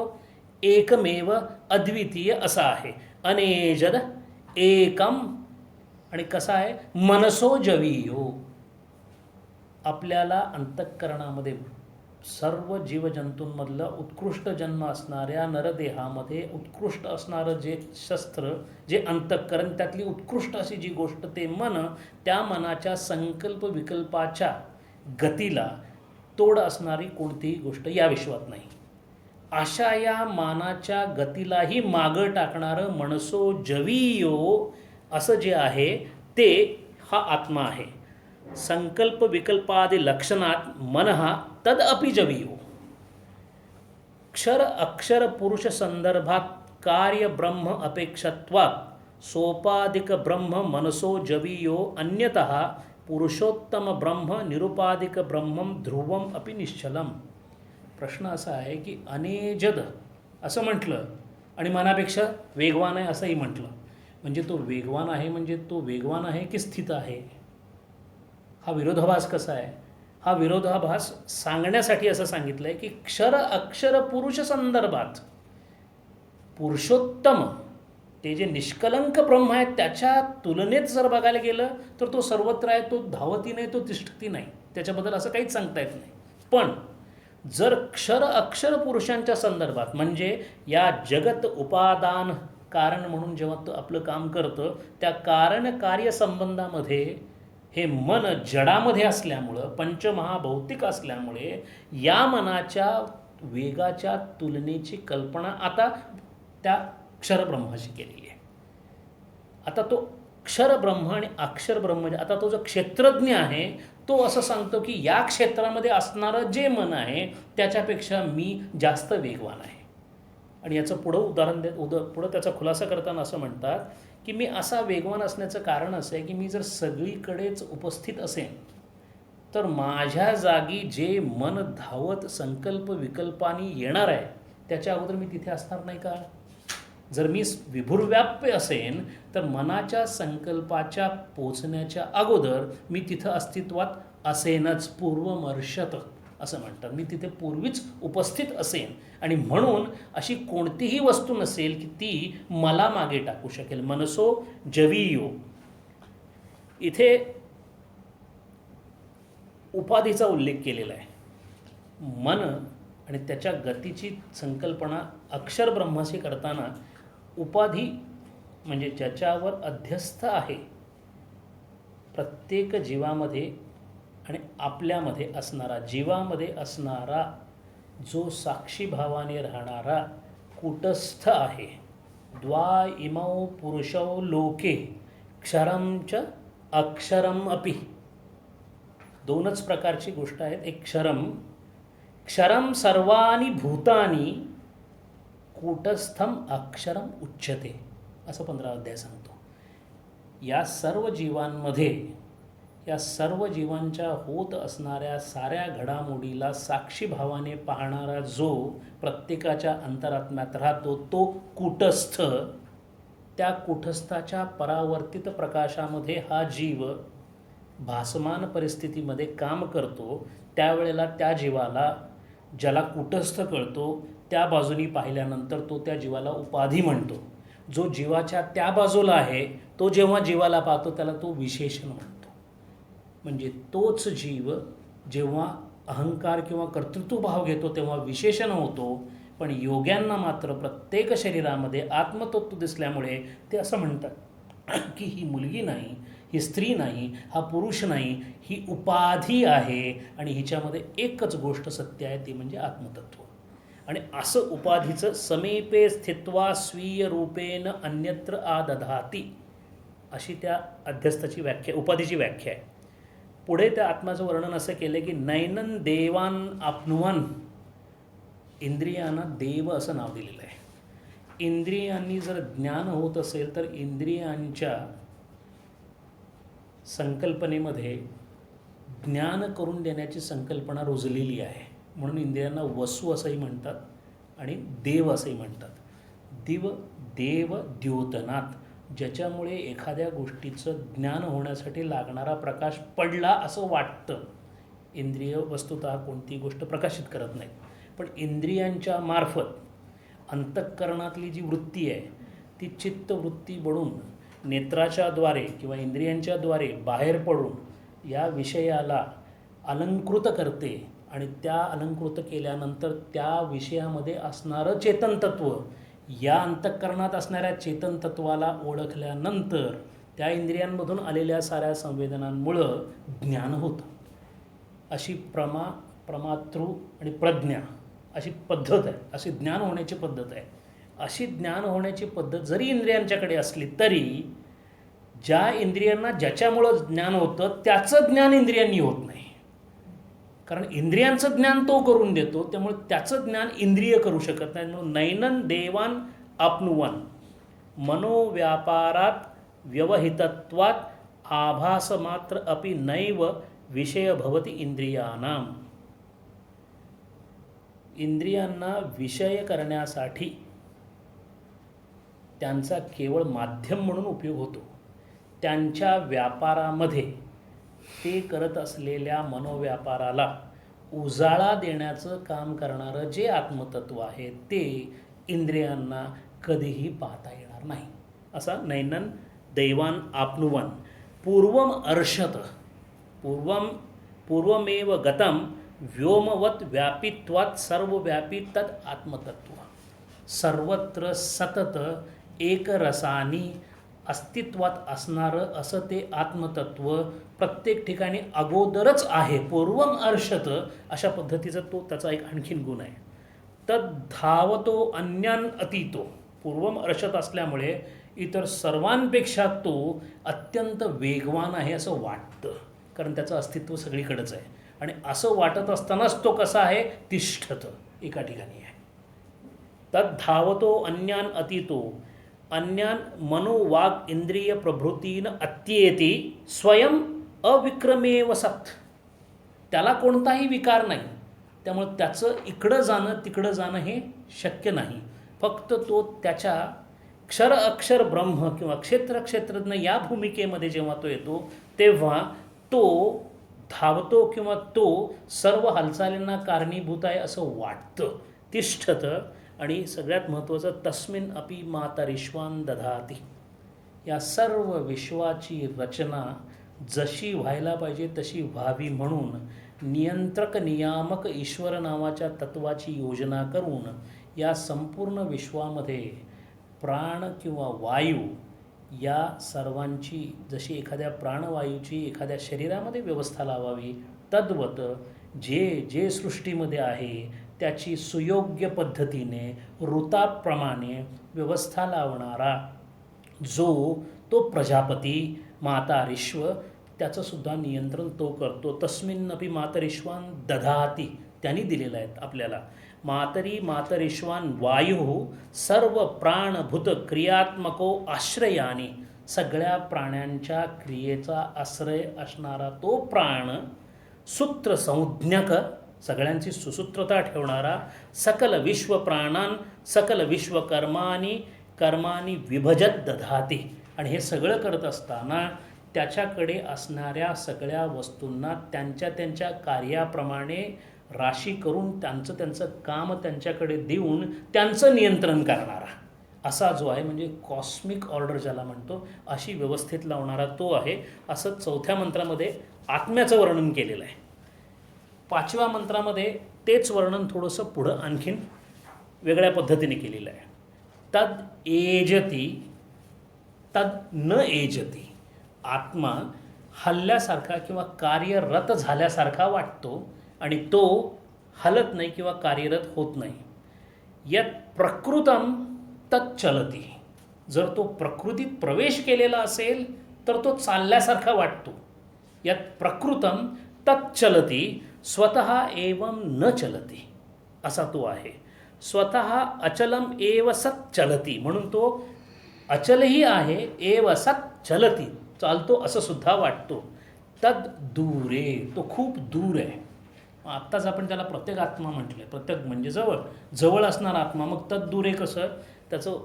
एकमेव अद्वितीय असा आहे. अनेजद एकम. आणि कसा आहे? मनसो जवीयो. आपल्याला अंतःकरणामध्ये सर्व जीवजंतूंमधलं उत्कृष्ट जन्म असणाऱ्या नरदेहामध्ये उत्कृष्ट असणारं जे शस्त्र, जे अंतःकरण, त्यातली उत्कृष्ट अशी जी गोष्ट ते मन, त्या मनाच्या संकल्प विकल्पाच्या गतीला तोड असणारी कोणतीही गोष्ट या विश्वात नाही. अशा या मानाच्या गतीलाही मागं टाकणारं मनसो जवीयो असं जे आहे ते हा आत्मा आहे. संकल्प विकल्पादि लक्षणात मन हा तद अपि जवीयो. क्षर अक्षर पुरुष संदर्भात कार्य ब्रह्म अपेक्षत्वात् सोपाधिक ब्रह्म मनसो जवीयो अन्यतः पुरुषोत्तम ब्रह्म निरुपाधिक ब्रह्मम ध्रुवम अपि निश्चलम. प्रश्न असा आहे की अनेजद असं म्हटलं आणि मनापेक्षा वेगवान आहे असंही म्हटलं, म्हणजे तो वेगवान आहे म्हणजे तो वेगवान आहे की स्थित आहे? हा विरोधाभास कसा आहे? हा विरोधाभास सांगण्यासाठी असं सांगितलं आहे की क्षर अक्षर पुरुष संदर्भात पुरुषोत्तम ते जे निष्कलंक ब्रह्म आहे त्याच्या तुलनेत जर बघायला गेलं तर तो सर्वत्र आहे, तो धावती नाही, तो तिष्ठती नाही, त्याच्याबद्दल असं काहीच सांगता येत नाही. पण जर क्षर अक्षर पुरुषांच्या संदर्भात म्हणजे या जगत उपादान कारण म्हणून जेव्हा तो आपलं काम करतं त्या कारण कार्य संबंधामध्ये हे मन जडामध्ये असल्यामुळं पंचमहाभौतिक असल्यामुळे या मनाच्या वेगाच्या तुलनेची कल्पना आता त्या क्षरब्रह्माशी केलेली आहे. आता तो क्षरब्रह्म आणि अक्षरब्रह्म आता तो जो क्षेत्रज्ञ आहे तो असं सांगतो की या क्षेत्रामध्ये असणारं जे मन आहे त्याच्यापेक्षा मी जास्त वेगवान आहे. आणि याचं पुढं उदाहरण पुढं त्याचा खुलासा करताना असं म्हणतात की मी असा वेगवान असण्याचं कारण असं आहे की मी जर सगळीकडेच उपस्थित असेन तर माझ्या जागी जे मन धावत संकल्प विकल्पानी येणार आहे त्याच्या अगोदर मी तिथे असणार नाही का? जर मी विभुर्व्याप्य असेन तर मनाच्या संकल्पाच्या पोचण्याच्या अगोदर मी तिथं अस्तित्वात असेनच, पूर्वमर्शत असं म्हणतात. मी तिथे पूर्वीच उपस्थित असेन आणि म्हणून अशी कोणतीही वस्तू नसेल की ती मला मागे टाकू शकेल. मनसो जवीयो. इथे उपाधीचा उल्लेख केलेला आहे. मन आणि त्याच्या गतीची संकल्पना अक्षर ब्रह्माशी करताना उपाधी म्हणजे ज्याच्यावर अध्यस्थ आहे प्रत्येक जीवामध्ये आणि आपल्यामध्ये असणारा, जीवामध्ये असणारा जो साक्षीभावाने राहणारा कूटस्थ आहे. द्वा इमौ पुरुषौ लोके क्षरम च अक्षरम अपि. दोनच प्रकारची गोष्ट आहेत. एक क्षरम सर्वानी भूतानी कूटस्थम अक्षरम उच्यते असं 15 अध्याय सांगतो. या सर्व जीवांमध्ये या सर्व जीवांच्या होत असणाऱ्या साऱ्या घडामोडीला साक्षीभावाने पाहणारा जो प्रत्येकाच्या अंतरात्म्यात राहतो तो कूटस्थ. त्या कूटस्थाच्या परावर्तित प्रकाशामध्ये हा जीव भासमान परिस्थितीमध्ये काम करतो. त्यावेळेला त्या जीवाला ज्याला कूटस्थ कळतो त्या बाजूनी पाहिल्यानंतर तो त्या जीवाला उपाधी म्हणतो. जो जीवाच्या त्या बाजूला आहे तो जेव्हा जीवाला पाहतो त्याला तो विशेषण म्हणतो. म्हणजे तोच जीव जेव्हा अहंकार किंवा कर्तृत्वभाव घेतो तेव्हा विशेषण होतो. पण योग्यांना मात्र प्रत्येक शरीरामध्ये आत्मतत्व दिसल्यामुळे ते असं म्हणतात की ही मुलगी नाही, ही स्त्री नाही, हा पुरुष नाही, ही उपाधी आहे आणि हिच्यामध्ये एकच गोष्ट सत्य आहे ती म्हणजे आत्मतत्व. आणि असं उपाधीचं समीपे स्थित्वा स्वीय रूपेण अन्यत्र आदधाती अशी त्या अध्यस्थाची व्याख्या, उपाधीची व्याख्या आहे. पुढे त्या आत्म्याचं वर्णन असं केलं की नैनन देवान आपनुवन. इंद्रियांना देव असं नाव दिलेलं आहे. इंद्रियांनी जर ज्ञान होत असेल तर इंद्रियांच्या संकल्पनेमध्ये ज्ञान करून देण्याची संकल्पना रुजलेली आहे. म्हणून इंद्रियांना वसू असंही म्हणतात आणि देव असंही म्हणतात. देव द्योतनात, ज्याच्यामुळे एखाद्या गोष्टीचं ज्ञान होण्यासाठी लागणारा प्रकाश पडला असं वाटतं. इंद्रिय वस्तुतः कोणती गोष्ट प्रकाशित करत नाही, पण इंद्रियांच्या मार्फत अंतःकरणातली जी वृत्ती आहे ती चित्तवृत्ती बनून नेत्राच्या द्वारे किंवा इंद्रियांच्या द्वारे बाहेर पडून या विषयाला अलंकृत करते आणि त्या अलंकृत केल्यानंतर त्या विषयामध्ये असणारं चेतनतत्व या अंतःकरणात असणाऱ्या चेतनतत्वाला ओळखल्यानंतर त्या इंद्रियांमधून आलेल्या साऱ्या संवेदनांमुळं ज्ञान होतं. अशी प्रमातृ आणि प्रज्ञा अशी पद्धत आहे, अशी ज्ञान होण्याची पद्धत आहे. अशी ज्ञान होण्याची पद्धत जरी इंद्रियांच्याकडे असली तरी ज्या इंद्रियांना ज्याच्यामुळं ज्ञान होतं त्याचं ज्ञान इंद्रियांनी होत नाही. कारण इंद्रियांचं ज्ञान तो करून देतो, त्यामुळे त्याचं ज्ञान इंद्रिय करू शकत नाही. म्हणून नैनन देवान आपनुवन मनोव्यापारात व्यवहितत्वात आभास मात्र अपि नैव विषय भवति इंद्रियानाम. इंद्रियांना विषय करण्यासाठी त्यांचा केवळ माध्यम म्हणून उपयोग होतो. त्यांच्या व्यापारामध्ये ते करत असलेल्या मनोव्यापाराला उजाळा देण्याचं काम करणारं जे आत्मतत्व आहे ते इंद्रियांना कधीही पाहता येणार नाही. असा नैनन दैवान आपनुवन पूर्वम अर्षत पूर्वमेव गतम व्योमवत व्यापित्वात सर्वव्यापी तद आत्मतत्व सर्वत्र सतत एकरसानी अस्तित्वात असणारं असं ते आत्मतत्व प्रत्येक ठिकाणी अगोदरच आहे. पूर्वम अर्षत अशा पद्धतीचा तो त्याचा एक आणखीन गुण आहे. तद धावतो अन्यान अतीतो पूर्वम अर्षत असल्यामुळे इतर सर्वांपेक्षा तो अत्यंत वेगवान आहे असं वाटतं, कारण त्याचं अस्तित्व सगळीकडेच आहे. आणि असं वाटत असतानाच तो कसा आहे, तिष्ठत एका ठिकाणी आहे. तद धावतो अन्यान अतीतो अन्यान मनोवाग इंद्रिय प्रभृतीन अत्येती स्वयं अविक्रमेव सत्. त्याला कोणताही विकार नाही, त्यामुळे त्याचं इकडं जाणं तिकडं जाणं हे शक्य नाही. फक्त तो त्याच्या क्षर अक्षर ब्रह्म किंवा क्षेत्रज्ञ या भूमिकेमध्ये जेव्हा तो येतो तेव्हा तो धावतो किंवा तो सर्व हालचालींना कारणीभूत आहे असं वाटतं, तिष्ठतं. आणि सगळ्यात महत्त्वाचं तस्मिन अपि मातरिश्वान दधाती. या सर्व विश्वाची रचना जशी व्हायला पाहिजे तशी व्हावी म्हणून नियंत्रक नियामक ईश्वर नावाच्या तत्वाची योजना करून या संपूर्ण विश्वामध्ये प्राण किंवा वायू या सर्वांची जशी एखाद्या प्राणवायूची एखाद्या शरीरामध्ये व्यवस्था लावावी तद्वत जे जे सृष्टीमध्ये आहे त्याची सुयोग्य पद्धतीने ऋताप्रमाणे व्यवस्था लावणारा जो तो प्रजापती मातारिश्व त्याचंसुद्धा नियंत्रण तो करतो. तस्मिन्नपि मातरिश्वान दधाती त्यांनी दिलेलं आहे आपल्याला. मातरिश्वान वायू सर्व प्राणभूत क्रियात्मको आश्रयाने सगळ्या प्राण्यांच्या क्रियेचा आश्रय असणारा तो प्राण सूत्र संज्ञक सगळ्यांची सुसूत्रता ठेवणारा सकल विश्व प्राणान सकल विश्व कर्मानी विभजत दधाती. आणि हे सगळं करत असताना त्याच्याकडे असणाऱ्या सगळ्या वस्तूंना त्यांच्या त्यांच्या कार्याप्रमाणे राशी करून त्यांचं काम त्यांच्याकडे देऊन त्यांचं नियंत्रण करणारा असा जो आहे म्हणजे कॉस्मिक ऑर्डर ज्याला म्हणतो अशी व्यवस्थेत लावणारा तो आहे. असं चौथ्या मंत्रामध्ये आत्म्याचं वर्णन केलेलं आहे. पाचव्या मंत्रामध्ये तेच वर्णन थोडंसं पुढं आणखीन वेगळ्या पद्धतीने केलेलं आहे. तद एजती तद न एजती. आत्मा हलल्यासारखा किंवा कार्यरत झाल्यासारखा वाटतो आणि तो हलत नाही किंवा कार्यरत होत नाही. यत प्रकृतम तत् चलती. जर तो प्रकृतीत प्रवेश केलेला असेल तर तो चालल्यासारखा वाटतो. यत प्रकृतम तत् चलती स्वतः एवं न चलती असा तो आहे. स्वतः अचलम एव सत् चलती म्हणून तो अचलही आहे, एव सत् चलती चालतो असं सुद्धा वाटतो. तद दूरे तो खूप दूर आहे. आत्ताच आपण त्याला प्रत्येक आत्मा म्हटलं, प्रत्येक म्हणजे जवळ असणारा आत्मा. मग तद दूरे कसं, त्याचं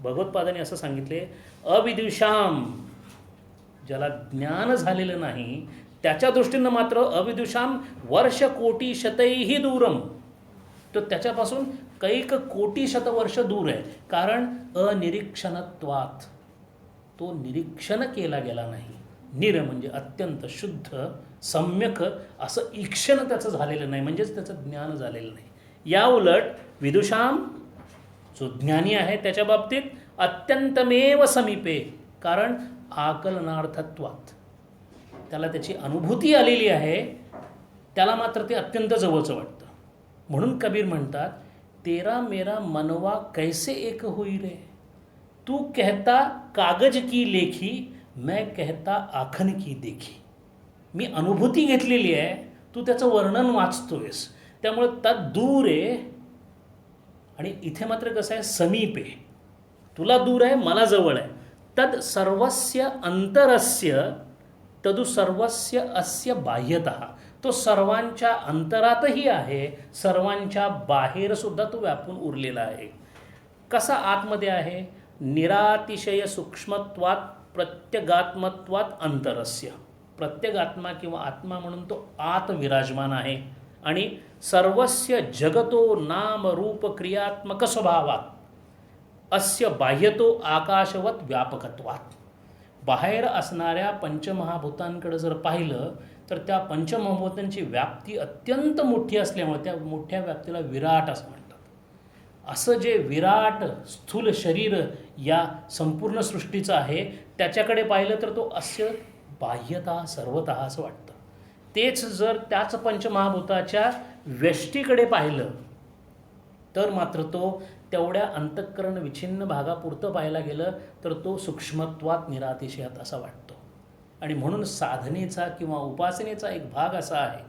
भगवत्पादाने असं सांगितले अविदुषाम ज्याला ज्ञान झालेलं नाही त्याच्या दृष्टीनं मात्र अविदुषाम वर्ष कोटी शतैही दूरम. तो त्याच्यापासून कैक कोटी शतवर्ष दूर आहे. कारण अनिरीक्षणत्वात तो निरीक्षण केला गेला नाही. निर म्हणजे अत्यंत शुद्ध सम्यक असं ईक्षण त्याचं झालेलं नाही, म्हणजेच त्याचं ज्ञान झालेलं नाही. या उलट विदुषाम जो ज्ञानी आहे त्याच्या बाबतीत अत्यंतमेव समीपे, कारण आकलनार्थत्वात त्याला त्याची अनुभूती आलेली आहे, त्याला मात्र ते अत्यंत जवळचं वाटतं. म्हणून कबीर म्हणतात तेरा मेरा मनवा कैसे एक होई रे, तू कहता कागज की लेखी मैं कहता आखन की देखी. मी अनुभूती घेतलेली आहे, तू त्याचं वर्णन वाचतोयस, त्यामुळे तद दूर आहे. आणि इथे मात्र कसं आहे समीप आहे. तुला दूर आहे, मला जवळ आहे. तद सर्वस्य अंतरस्य तदु सर्वस्य अस्य बाह्यतः. तो सर्वांच्या अंतरातही आहे, सर्वांच्या बाहेरसुद्धा तो व्यापून उरलेला आहे. कसा आतमध्ये आहे, निरातिशय सूक्ष्मत्वात प्रत्यगात्मत्वात अंतरस्य. प्रत्यगात्मा किंवा आत्मा म्हणून तो आत विराजमान आहे. आणि सर्वस्य जगतो नाम रूप क्रियात्मक स्वभावात अस्य बाह्यतो आकाशवत व्यापकत्वात. बाहेर असणाऱ्या पंचमहाभूतांकडे जर पाहिलं तर त्या पंचमहाभूतांची व्याप्ती अत्यंत मोठी असल्यामुळे त्या मोठ्या व्याप्तीला विराट असं म्हणतात. असं जे विराट स्थूल शरीर या संपूर्ण सृष्टीचं आहे त्याच्याकडे पाहिलं तर तो अस्य बाह्यतः सर्वतः असं वाटतं. तेच जर त्याच पंचमहाभूताच्या व्यष्टीकडे पाहिलं तर मात्र तो तेवढ्या अंतःकरण विच्छिन्न भागापुरतं पाहायला गेलं तर तो सूक्ष्मत्वात निरातिशयात असा वाटतो. आणि म्हणून साधनेचा किंवा उपासनेचा एक भाग असा आहे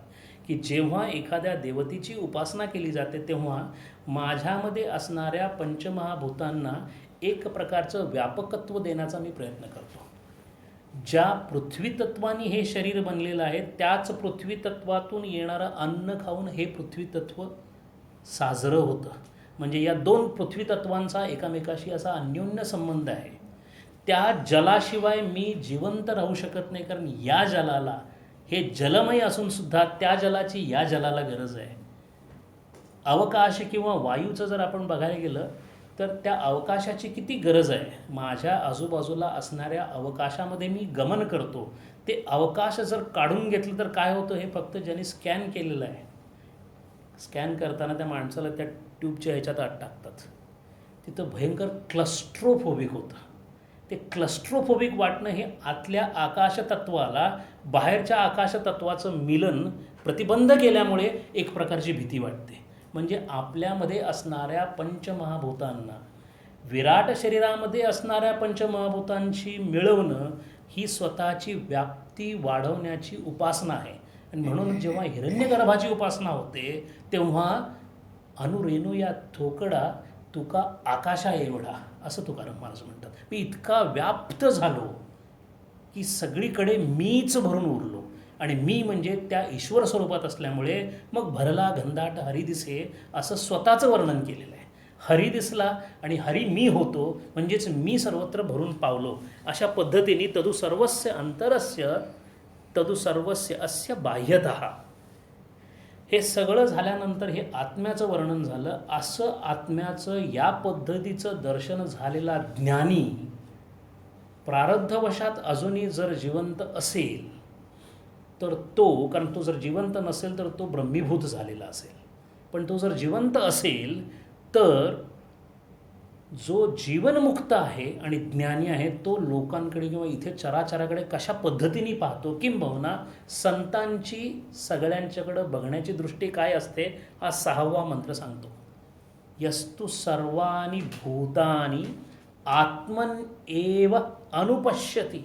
की जेव्हा एखाद्या देवतेची उपासना केली जाते तेव्हा माझ्यामध्ये असणाऱ्या पंचमहाभूतांना एक प्रकारचं व्यापकत्व देण्याचा मी प्रयत्न करतो. ज्या पृथ्वी तत्वाने हे शरीर बनलेलं आहे त्याच पृथ्वी तत्वातून येणारं अन्न खाऊन हे पृथ्वी तत्व साजरं होतं. म्हणजे या दोन पृथ्वी तत्वांचा एकामेकाशी असा अन्योन्य संबंध आहे. त्या जलाशिवाय मी जिवंत राहू शकत नाही, कारण या जलाला हे जलमय असून सुद्धा त्या जलाची या जलाला गरज आहे. अवकाश किंवा वायूचं जर आपण बघायला गेलं तर त्या अवकाशाची किती गरज आहे. माझ्या आजूबाजूला असणाऱ्या अवकाशामध्ये मी गमन करतो. ते अवकाश जर काढून घेतलं तर काय होतं हे फक्त ज्यांनी स्कॅन केलेलं आहे. स्कॅन करताना त्या माणसाला त्या ट्यूबच्या ह्याच्यात आत टाकतात. तिथं भयंकर क्लस्ट्रोफोबिक होतं. ते क्लस्ट्रोफोबिक वाटणं हे आतल्या आकाशतत्वाला बाहेरच्या आकाशतत्वाचं मिलन प्रतिबंध केल्यामुळे एक प्रकारची भीती वाटते. म्हणजे आपल्यामध्ये असणाऱ्या पंचमहाभूतांना विराट शरीरामध्ये असणाऱ्या पंचमहाभूतांशी मिळवणं ही स्वतःची व्याप्ती वाढवण्याची उपासना आहे. आणि म्हणून जेव्हा हिरण्यगर्भाची उपासना होते तेव्हा अनुरेणू या थोकडा तुका आकाशा एवढा असं तुकाराम महाराज म्हणतात. मी इतका व्याप्त झालो की सगळीकडे मीच भरून उरलो. आणि मी म्हणजे त्या ईश्वर स्वरूपात असल्यामुळे मग भरला घनदाट हरी दिसे असं स्वतःचं वर्णन केलेलं आहे. हरी दिसला आणि हरी मी होतो म्हणजेच मी सर्वत्र भरून पावलो. अशा पद्धतीने तदु सर्वस्य अंतरस्य तदु सर्वस्य अस्य बाह्यतः हे सगळं झाल्यानंतर हे आत्म्याचं वर्णन झालं. असं आत्म्याचं या पद्धतीचं दर्शन झालेला ज्ञानी प्रारब्धवशात अजूनही जर जिवंत असेल तर तो, कारण तो जर जिवंत नसेल तर तो ब्रह्मीभूत झालेला असेल, पण तो जर जिवंत असेल तर जो जीवनमुक्त आहे आणि ज्ञानी आहे तो लोकांकडे किंवा इथे चराचराकडे कशा पद्धतीने पाहतो, किंबहुना संतांची सगळ्यांच्याकडं बघण्याची दृष्टी काय असते हा 6वा मंत्र सांगतो. यस्तु सर्वानि भूतानि आत्मन एव अनुपश्यती.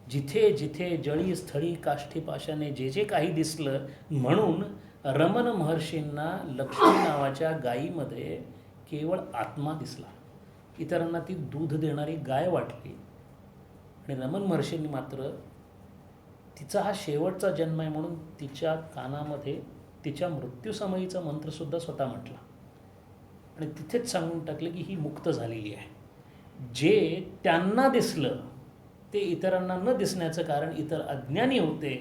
जिथे जिथे जळी स्थळी काष्ठी पाशाने जे जे काही दिसलं, म्हणून रमण महर्षींना लक्ष्मी नावाच्या गायीमध्ये केवळ आत्मा दिसला. इतरांना ती दूध देणारी गाय वाटली. आणि रमण महर्षींनी मात्र तिचा हा शेवटचा जन्म आहे म्हणून तिच्या कानामध्ये तिच्या मृत्यूसमयीचा मंत्रसुद्धा स्वतः म्हटला. आणि तिथेच सांगून टाकलं की ही मुक्त झालेली आहे. जे त्यांना दिसलं ते इतरांना न दिसण्याचं कारण इतर अज्ञानी होते,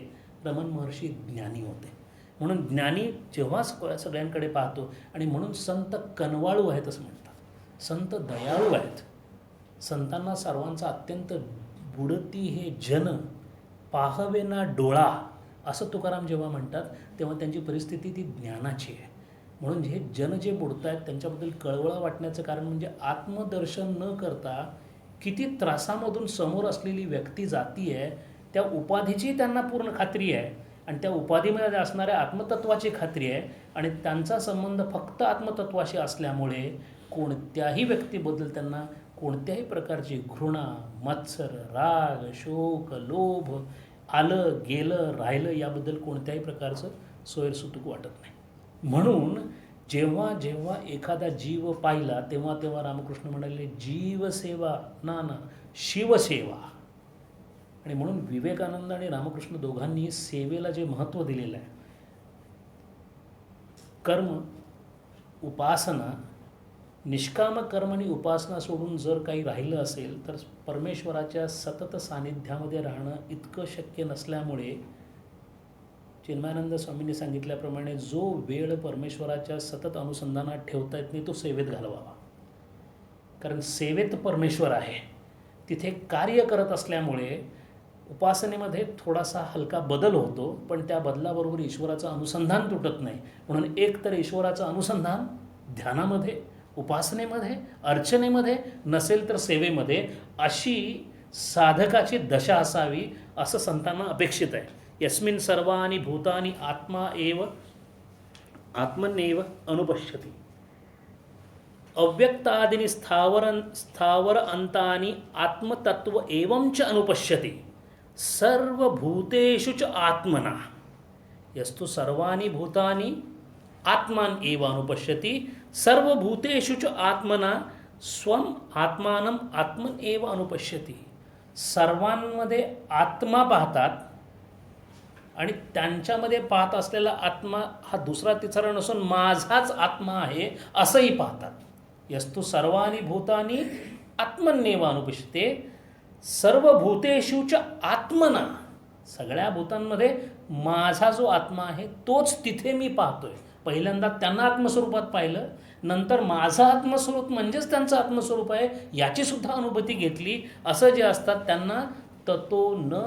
रमण महर्षी ज्ञानी होते. म्हणून ज्ञानी जेव्हा सगळ्यांकडे पाहतो, आणि म्हणून संत कनवाळू आहेत असं म्हणतात. संत दयाळू आहेत. संतांना सर्वांचा अत्यंत बुडती हे जन पाहवे ना डोळा असं तुकाराम जेव्हा म्हणतात तेव्हा त्यांची परिस्थिती ती ज्ञानाची आहे. म्हणून हे जन जे बुडत आहेत त्यांच्याबद्दल कळवळा वाटण्याचं कारण म्हणजे आत्मदर्शन न करता किती त्रासामधून समोर असलेली व्यक्ती जाती आहे, त्या उपाधीची त्यांना पूर्ण खात्री आहे आणि त्या उपाधीमध्ये असणाऱ्या आत्मतत्वाची खात्री आहे. आणि त्यांचा संबंध फक्त आत्मतत्वाशी असल्यामुळे कोणत्याही व्यक्तीबद्दल त्यांना कोणत्याही प्रकारची घृणा, मत्सर, राग, शोक, लोभ आलं गेलं राहिलं याबद्दल कोणत्याही प्रकारचं सोयरसुतूक वाटत नाही. म्हणून जेव्हा जेव्हा एखादा जीव पाहिला तेव्हा तेव्हा रामकृष्ण म्हणाले जीवसेवा ना ना शिवसेवा. आणि म्हणून विवेकानंद आणि रामकृष्ण दोघांनी सेवेला जे महत्त्व दिलेलं आहे, कर्म उपासना निष्काम कर्म आणि उपासना सोडून जर काही राहिलं असेल तर परमेश्वराच्या सतत सानिध्यामध्ये राहणं इतकं शक्य नसल्यामुळे चिन्मयानंद स्वामींनी सांगितल्याप्रमाणे जो वेळ परमेश्वराच्या सतत अनुसंधानात ठेवता येत नाही तो सेवेत घालवावा. कारण सेवेत परमेश्वर आहे, तिथे कार्य करत असल्यामुळे उपासनेमध्ये थोडासा हलका बदल होतो, पण त्या बदलाबरोबर ईश्वराचं अनुसंधान तुटत नाही. म्हणून एक तर ईश्वराचं अनुसंधान ध्यानामध्ये, उपासनेमध्ये, अर्चनेमध्ये, नसेल तर सेवेमध्ये, अशी साधकाची दशा असावी असं संतांना अपेक्षित आहे. यस्मिन् सर्वाणि भूतानि आत्मन्येव अनुपश्यति. अव्यक्तादीनि स्थावर अंतानि आत्मतत्व एवंच अनुपश्यति. सर्वभूतेषु च आत्मना. यस्तु सर्वाणि भूतानि आत्मान एव अनुपश्यति. सर्वभूतेषु च आत्मना स्वम आत्मानम आत्मन एव अनुपश्यति. सर्वांमध्ये आत्मा पाहतात आणि त्यांच्यामध्ये पाहत असलेला आत्मा हा दुसरा तिसरा नसून माझाच आत्मा आहे असंही पाहतात. यस्तु सर्वाणि भूतानि आत्मन्येव अनुपश्यते. सर्व भूतेषु च आत्मना. सगळ्या भूतांमध्ये माझा जो आत्मा आहे तोच तिथे मी पाहतोय. पहिल्यांदा त्यांना आत्मस्वरूपात पाहिलं, नंतर माझं आत्मस्वरूप म्हणजेच त्यांचं आत्मस्वरूप आहे याची सुद्धा अनुभूती घेतली. असं जे असतात त्यांना ततो न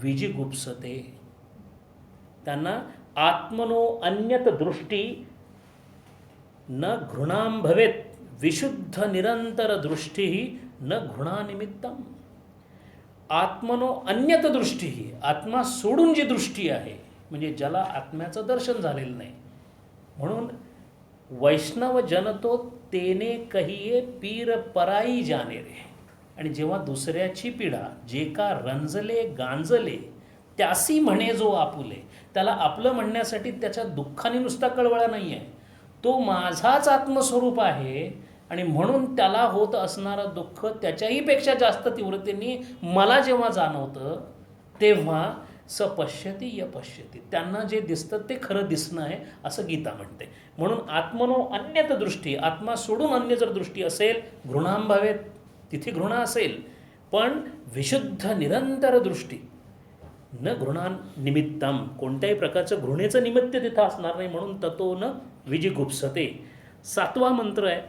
विजिगुप्सते. त्यांना आत्मनो अन्यत दृष्टी न घृणां भवेत. विशुद्ध निरंतर दृष्टी न घृणानिमित्तम. आत्मनो अन्यत दृष्टी, आत्मा सोडून जी दृष्टी आहे, म्हणजे ज्याला आत्म्याचं दर्शन झालेलं नाही. म्हणून वैष्णव जनतो तेने कहिये पीर पराई जाने रे. आणि जेव्हा दुसऱ्याची पीडा जे का रंजले गांजले त्यासी म्हणे जो आपुले. त्याला आपलं म्हणण्यासाठी त्याच्या दुःखाने नुसता कळवळा नाही आहे, तो माझाच आत्मस्वरूप आहे आणि म्हणून त्याला होत असणारं दुःख त्याच्याही पेक्षा जास्त तीव्रतेने मला जेव्हा जाणवतं तेव्हा स पश्यती य पश्यती. त्यांना जे दिसतं ते खरं दिसणं आहे असं गीता म्हणते. म्हणून आत्मनो अन्यत दृष्टी, आत्मा सोडून अन्य जर दृष्टी असेल, घृणां भावेत, तिथे घृणा असेल, पण विशुद्ध निरंतर दृष्टी न घृणा निमित्तम, कोणत्याही प्रकारचं घृणेचं निमित्त तिथं असणार नाही. म्हणून ततो न विजिगुप्सते. 7वा मंत्र आहे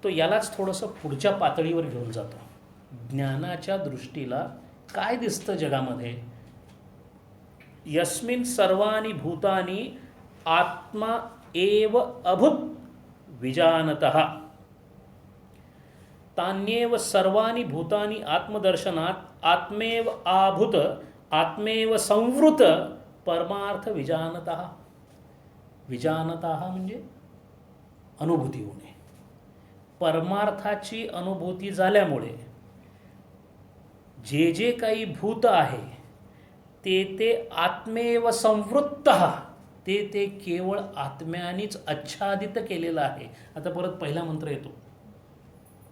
तो यालाच थोडंसं पुढच्या पातळीवर घेऊन जातो. ज्ञानाच्या दृष्टीला काय दिसतं जगामध्ये. यस्मिन् सर्वाणि भूतानि आत्मा एव अभूत विजानतः. तान्येव सर्वाणि भूतानि आत्मदर्शनात् आत्मेव आभूत आत्मेव संवृत परमार्थ विजानतः. विजानतः म्हणजे अनुभूती होणे. परमार्थाची अनुभूती झाल्यामुळे जे जे काही भूत आहे ते ते आत्मेव संवृत्तः, ते ते केवळ आत्म्यानेच आच्छादित केलेलं आहे. आता परत पहिला मंत्र येतो.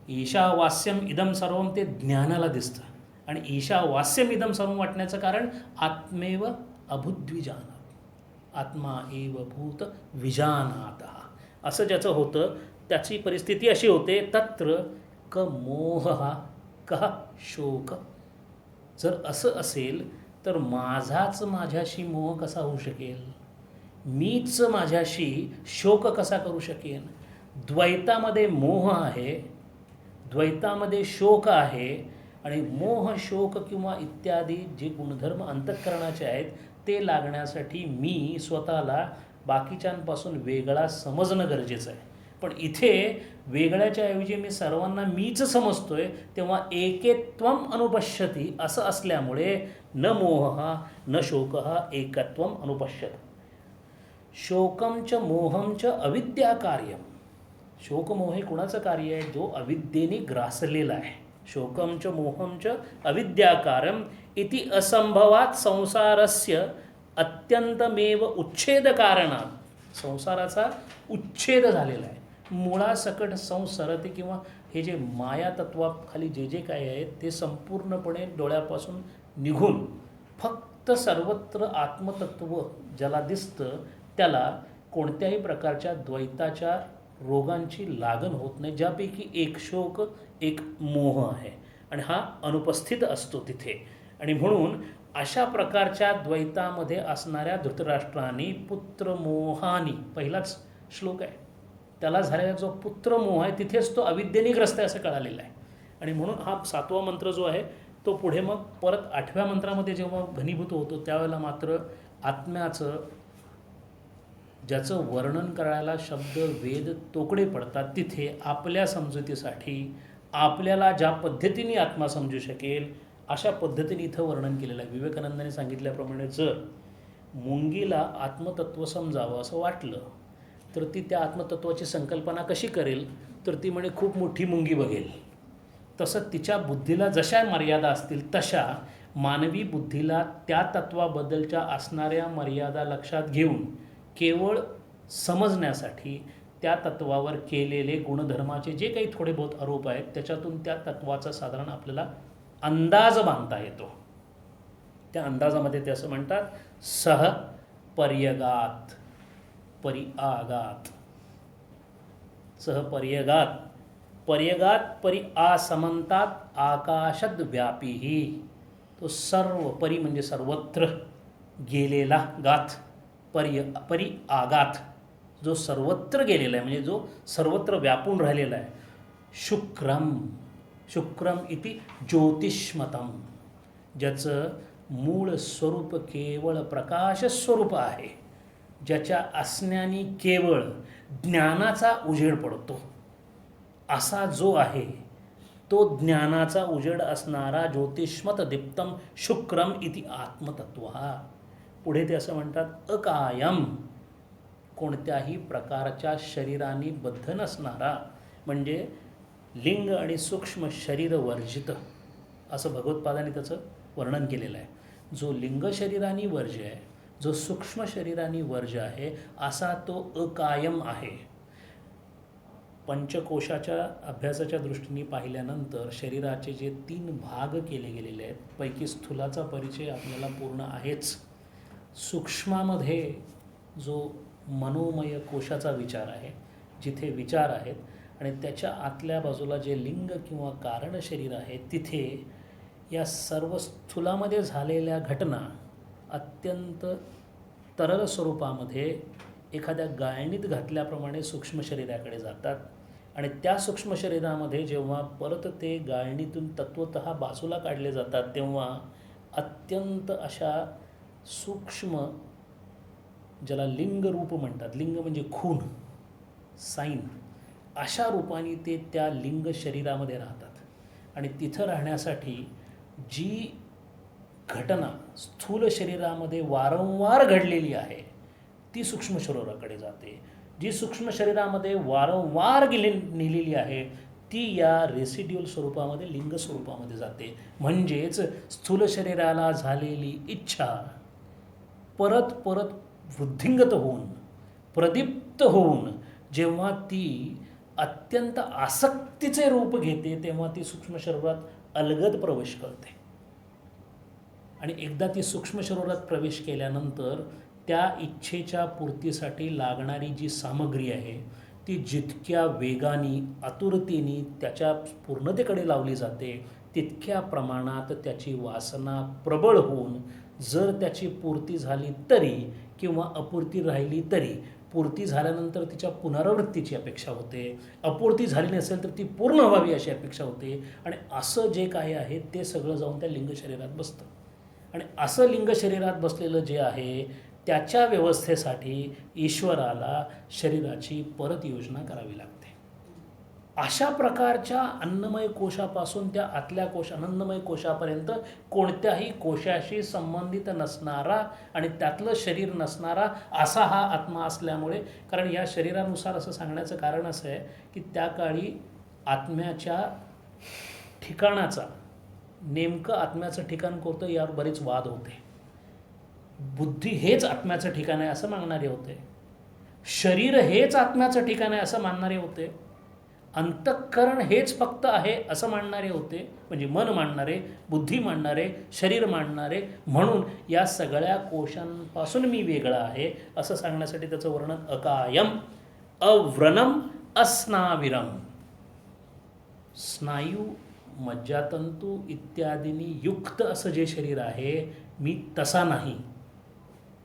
ईशावास्यम इदम सर्वम, ते ज्ञानाला दिसतं. आणि ईशावास्यम इदम सर्वम वाटण्याचं कारण आत्मेव अभूद्विजानात. आत्मा एव भूत विजानातः असं ज्याचं होतं त्याची परिस्थिती अशी होते. तत्र क मोह कह शोक. जर असं असेल तर माझाच माझ्याशी मोह कसा होऊ शकेल, मीच माझ्याशी शोक कसा करू शकेन. द्वैतामध्ये मोह आहे, द्वैतामध्ये शोक आहे. आणि मोह शोक किंवा इत्यादी जे गुणधर्म अंतःकरणाचे आहेत ते लागण्यासाठी मी स्वतःला बाकीच्यांपासून वेगळा समजणं गरजेचं आहे. पण इथे वेगळ्याच्या ऐवजी मी सर्वांना मीच समजतोय, तेव्हा एकेत्वम अनुपश्यती असं असल्यामुळे न मोह न शोक एकत्वम अनुपश्यत. शोकम च मोहम च अविद्या कार्यम. शोकमोह हे कुणाचं कार्य आहे, जो अविद्येने ग्रासलेला आहे. शोकम च मोहम च अविद्याकारम इति असंभवात संसारस्य अत्यंतमेव उच्छेद कारणात. संसाराचा उच्छेद झालेला आहे. मुळासकट संसरते किंवा हे जे माया तत्वाखाली जे जे काय आहे ते संपूर्णपणे डोळ्यापासून निघून फक्त सर्वत्र आत्मतत्व ज्याला दिसतं त्याला कोणत्याही प्रकारच्या द्वैताच्या रोगांची लागण होत नाही, ज्यापैकी एक शोक एक मोह आहे आणि हा अनुपस्थित असतो तिथे. आणि म्हणून अशा प्रकारच्या द्वैतामध्ये असणाऱ्या धृतराष्ट्राने पुत्रमोहानी, पहिलाच श्लोक आहे, त्याला झालेला जो पुत्रमोह आहे तिथेच तो अविद्येने ग्रस्त आहे असं कळालेलं आहे. आणि म्हणून हा 7वा मंत्र जो आहे तो पुढे मग परत 8व्या मंत्रामध्ये जेव्हा घनीभूत होतो त्यावेळेला मात्र आत्म्याचं ज्याचं वर्णन करायला शब्द वेद तोकडे पडतात तिथे आपल्या समजुतीसाठी आपल्याला ज्या पद्धतीने आत्मा समजू शकेल अशा पद्धतीने इथं वर्णन केलेलं आहे. विवेकानंदांनी सांगितल्याप्रमाणे जर मुंगीला आत्मतत्व समजावं असं वाटलं तर ती त्या आत्मतत्वाची संकल्पना कशी करेल, तर ती म्हणे खूप मोठी मुंगी बघेल. तसं तिच्या बुद्धीला जशा मर्यादा असतील तशा मानवी बुद्धीला त्या तत्वाबद्दलच्या असणाऱ्या मर्यादा लक्षात घेऊन केवळ समजण्यासाठी त्या तत्वावर केलेले गुणधर्माचे जे काही थोडे बहुत आरोप आहेत त्याच्यातून त्या तत्वाचा साधारण आपल्याला अंदाज बांधता येतो. त्या अंदाजामध्ये ते असं म्हणतात सहपर्यगात परिआगात. सहपर्यगात पर्यगात परि आसमंतात आकाशद व्यापीही. तो सर्व परी म्हणजे सर्वत्र गेलेला गाथ परि आगात जो सर्वत्र गेलेला आहे म्हणजे जो सर्वत्र व्यापून राहिलेला आहे. शुक्रम इति ज्योतिष्मतम ज्याचं मूळ स्वरूप केवळ प्रकाशस्वरूप आहे, ज्याच्या असण्याने केवळ ज्ञानाचा उजेड पडतो असा जो आहे तो ज्ञानाचा उजेड असणारा ज्योतिष्मत दीप्तम शुक्रम इति आत्मतत्व. पुढे ते असं म्हणतात अकायम कोणत्याही प्रकारच्या शरीराने बद्ध नसणारा म्हणजे लिंग आणि सूक्ष्म शरीर वर्जित असं भगवत्पादाने त्याचं वर्णन केलेलं आहे. जो लिंग शरीराने वर्ज्य आहे, जो सूक्ष्म शरीराने वर्ज्य आहे असा तो अकायम आहे. पंचकोशाच्या अभ्यासाच्या दृष्टीने पाहिल्यानंतर शरीराचे जे 3 भाग केले गेलेले आहेत पैकी स्थूलाचा परिचय आपल्याला पूर्ण आहेच. सूक्ष्मामध्ये जो मनोमय कोशाचा विचार आहे, जिथे विचार आहेत आणि त्याच्या आतल्या बाजूला जे लिंग किंवा कारण शरीर आहे तिथे या सर्व स्थूलामध्ये झालेल्या घटना अत्यंत तरल स्वरूपामध्ये एखाद्या गाळणीत घातल्याप्रमाणे सूक्ष्म शरीराकडे जातात आणि त्या सूक्ष्म शरीरामध्ये जेव्हा परत ते गाळणीतून तत्वतः बाजूला काढले जातात तेव्हा अत्यंत अशा सूक्ष्म ज्याला लिंग रूप म्हणतात, लिंग म्हणजे खून साईन, अशा रूपाने ते त्या लिंग शरीरामध्ये राहतात आणि तिथं राहण्यासाठी जी घटना स्थूल शरीरामध्ये वारंवार घडलेली आहे ती सूक्ष्म शरीराकडे जाते. जी सूक्ष्म शरीरामध्ये वारंवार नेलेली आहे ती या रेसिड्युअल स्वरूपामध्ये लिंग स्वरूपामध्ये जाते. म्हणजेच स्थूल शरीराला झालेली इच्छा परत परत वृद्धिंगत होऊन प्रदीप्त होऊन जेव्हा ती अत्यंत आसक्तीचे रूप घेते तेव्हा ती सूक्ष्म शरीरात अलगद प्रवेश करते आणि एकदा ती सूक्ष्म शरीरात प्रवेश केल्यानंतर त्या इच्छेच्या पूर्तीसाठी लागणारी जी सामग्री आहे ती जितक्या वेगाने आतुरतेने त्याच्या पूर्णतेकडे लावली जाते तितक्या प्रमाणात त्याची वासना प्रबळ होऊन जर त्याची पूर्ती झाली तरी किंवा अपूर्ती राहिली तरी पूर्ती झाल्यानंतर तिच्या पुनरावृत्तीची अपेक्षा होते, अपूर्ती झाली नसेल तर ती पूर्ण व्हावी अशी अपेक्षा होते आणि असं जे काही आहे ते सगळं जाऊन त्या लिंग शरीरात बसतं आणि असं लिंग शरीरात बसलेलं जे आहे त्याच्या व्यवस्थेसाठी ईश्वराला शरीराची परत योजना करावी लागते. अशा प्रकारच्या अन्नमय कोशापासून त्या आतल्या कोश आनंदमय कोशापर्यंत कोणत्याही कोशाशी संबंधित नसणारा आणि त्यातलं शरीर नसणारा असा हा आत्मा असल्यामुळे, कारण या शरीरानुसार असं सांगण्याचं कारण असं आहे की त्या काळी आत्म्याच्या ठिकाणाचा नेमकं आत्म्याचं ठिकाण कोणतं यावर बरेच वाद होते. बुद्धी हेच आत्म्याचं ठिकाण आहे असं मानणारे होते, शरीर हेच आत्म्याचं ठिकाण आहे असं मानणारे होते, अंतःकरण हेच फक्त आहे असं मानणारे होते, म्हणजे मन मानणारे, बुद्धी मानणारे, शरीर मानणारे. म्हणून या सगळ्या कोशांपासून मी वेगळा आहे असं सांगण्यासाठी त्याचं वर्णन अकायम अव्रणम अस्नाविरम. स्नायू मज्जातंतू इत्यादींनी युक्त असं जे शरीर आहे मी तसा नाही.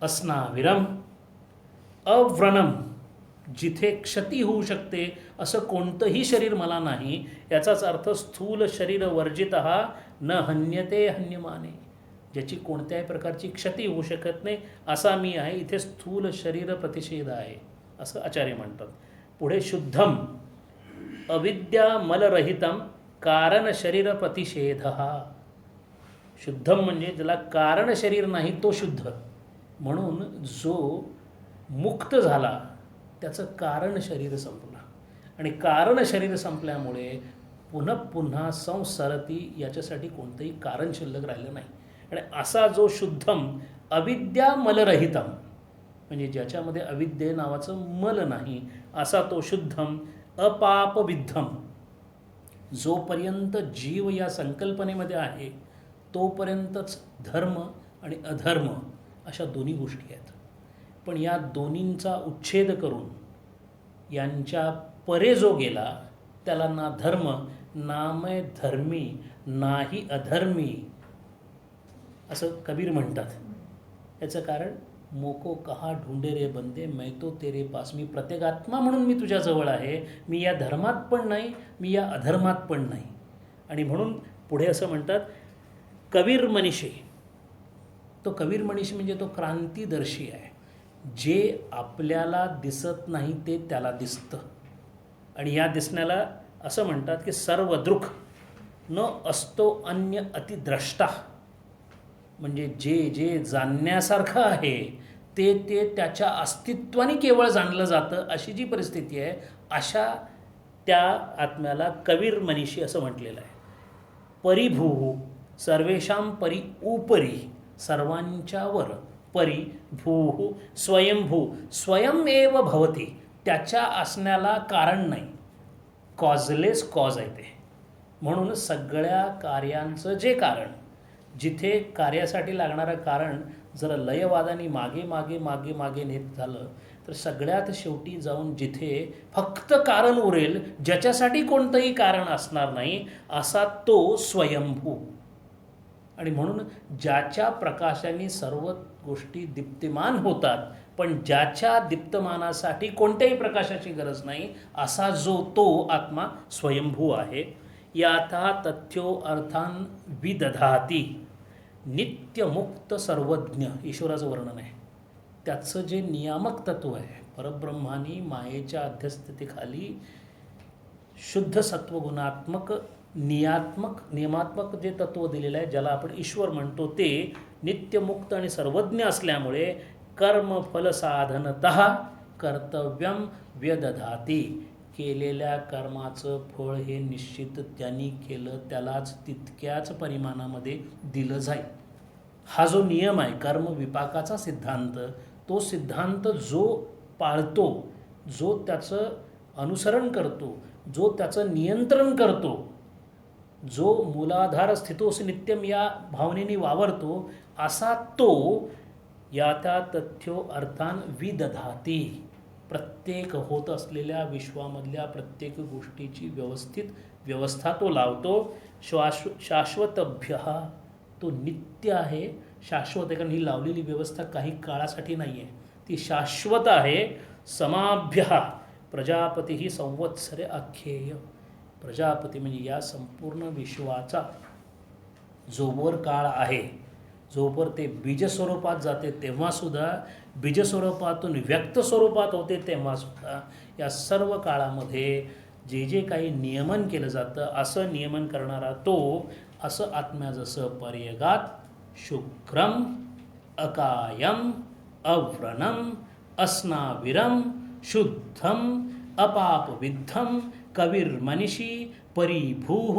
अस्नाविरम अव्रणम जिथे क्षती होऊ शकते असं कोणतंही शरीर मला नाही. याचाच अर्थ स्थूल शरीर वर्जित न हन्यते हन्यमाने, ज्याची कोणत्याही प्रकारची क्षती होऊ शकत नाही असा मी आहे. इथे स्थूल शरीर प्रतिषेध आहे असं आचार्य म्हणतात. पुढे शुद्धम अविद्यामलरहितम कारण शरीर प्रतिषेध. शुद्धम म्हणजे ज्याला कारण शरीर नाही तो शुद्ध. म्हणून जो मुक्त झाला त्याचं कारण शरीर संपलं, आणि कारण शरीर संपल्यामुळे पुन्हा पुन्हा संसरती याच्यासाठी कोणतंही कारण शिल्लक राहिलं नाही. आणि असा जो शुद्धम अविद्यामलरहितम म्हणजे ज्याच्यामध्ये अविद्ये नावाचं मल नाही असा तो शुद्धम अपापविद्धम, जोपर्यंत जीव या संकल्पनेमध्ये आहे तोपर्यंतच धर्म आणि अधर्म अशा दोन्ही गोष्टी आहेत. पण या दोन्हींचा उच्छेद करून यांच्या परे जो गेला त्याला ना धर्म नामय धर्मी नाही अधर्मी असं कबीर म्हणतात. याचं कारण मोको कहा ढूंढे रे बंदे मैं तो तेरे पास, मी प्रत्येकात्मा म्हणून मी तुझ्याजवळ आहे. मी या धर्मात पण नाही, मी या अधर्मात पण नाही. आणि म्हणून पुढे असं म्हणतात कबीर मनीषी. तो कबीर मनीषी म्हणजे तो क्रांतिदर्शी आहे. जे आपल्याला दिसत नाही ते त्याला दिसतं. आणि या दिसण्याला असं म्हणतात की सर्व दृक् न असतो अन्य अतिद्रष्टा, म्हणजे जे जे जाणण्यासारखं आहे ते ते त्याच्या अस्तित्वाने केवळ जाणलं जातं अशी जी परिस्थिती आहे अशा त्या आत्म्याला कबीर मनीषी असं म्हटलेलं आहे. परिभू सर्वेषां परी उपरी, सर्वांच्यावर, परी भू स्वयंभू स्वयंएव भवती, त्याच्या असण्याला कारण नाही, कॉजलेस कॉज आहे ते. म्हणून सगळ्या कार्यांचं जे कारण, जिथे कार्यासाठी लागणारं कारण जर लयवादाने मागे मागे मागे मागे नेत झालं तर सगळ्यात शेवटी जाऊन जिथे फक्त कारण उरेल, ज्याच्यासाठी कोणतंही कारण असणार नाही असा तो स्वयंभू. आणि म्हणून ज्याच्या प्रकाशाने सर्व गोष्टी दीप्तिमान होतात पण ज्याच्या दीप्तमानासाठी कोणत्याही प्रकाशाची गरज नाही असा जो तो आत्मा स्वयंभू आहे. याथा तथ्यो अर्थान विदधाती, नित्यमुक्त सर्वज्ञ ईश्वराचं वर्णन आहे. त्याचं जे नियामक तत्व आहे, परब्रह्मानी मायेच्या अध्यस्थतेखाली शुद्ध सत्वगुणात्मक नियमात्मक जे तत्व दिलेलं आहे, ज्याला आपण ईश्वर म्हणतो, ते नित्यमुक्त आणि सर्वज्ञ असल्यामुळे कर्मफलसाधनतः कर्तव्यम व्यदधाती, केलेल्या कर्माचं फळ हे निश्चित त्यांनी केलं त्यालाच तितक्याच परिमाणामध्ये दिलं जाईल. हा जो नियम आहे कर्म विपाकाचा सिद्धांत, तो सिद्धांत जो पाळतो, जो त्याचं अनुसरण करतो, जो त्याचं नियंत्रण करतो, जो मूलाधार स्थितोस नित्यम या भावनेने वावरतो, असा तो यात्या तथ्यो अर्थान विदधाती, प्रत्येक होत असलेल्या विश्वामधल्या प्रत्येक गोष्टीची व्यवस्था तो लावतो. शाश्वतभ्य, तो नित्य आहे, शाश्वत आहे, कारण ही लावलेली व्यवस्था काही काळासाठी नाही आहे, ती शाश्वत आहे. समाभ्य प्रजापती ही संवत्सरे आख्येय, प्रजापती म्हणजे या संपूर्ण विश्वाचा जोवर काळ आहे, जोवर ते बीजस्वरूपात जाते तेव्हासुद्धा, बीजस्वरूपातून व्यक्त स्वरूपात होते तेव्हासुद्धा, या सर्व काळामध्ये जे जे काही नियमन केलं जातं असं नियमन करणारा तो, असं आत्म्या जसं पर्यगात शुक्रम अकायम अव्रणम अस्नाविरम शुद्धम अपापविद्धम कविर्मनिषी परिभूः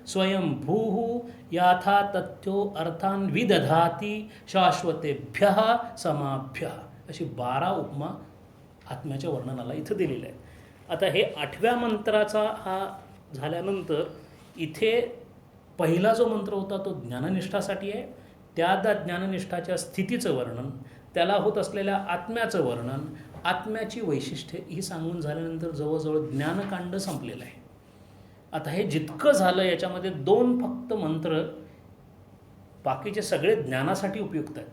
स्वयंभूः याथा तथ्यो अर्थान विदधाती शाश्वतेभ्यः समाभ्यः, अशी 12 उपमा आत्म्याच्या वर्णनाला इथं दिलेल्या आहेत. आता हे 8व्या मंत्राचा हा झाल्यानंतर इथे पहिला जो मंत्र होता तो ज्ञाननिष्ठासाठी आहे. त्या ज्ञाननिष्ठाच्या स्थितीचं वर्णन, त्याला होत असलेल्या आत्म्याचं वर्णन, आत्म्याची वैशिष्ट्ये ही सांगून झाल्यानंतर जवळजवळ ज्ञानकांड संपलेलं आहे. आता हे जितकं झालं याच्यामध्ये 2 फक्त मंत्र बाकीचे सगळे ज्ञानासाठी उपयुक्त आहेत.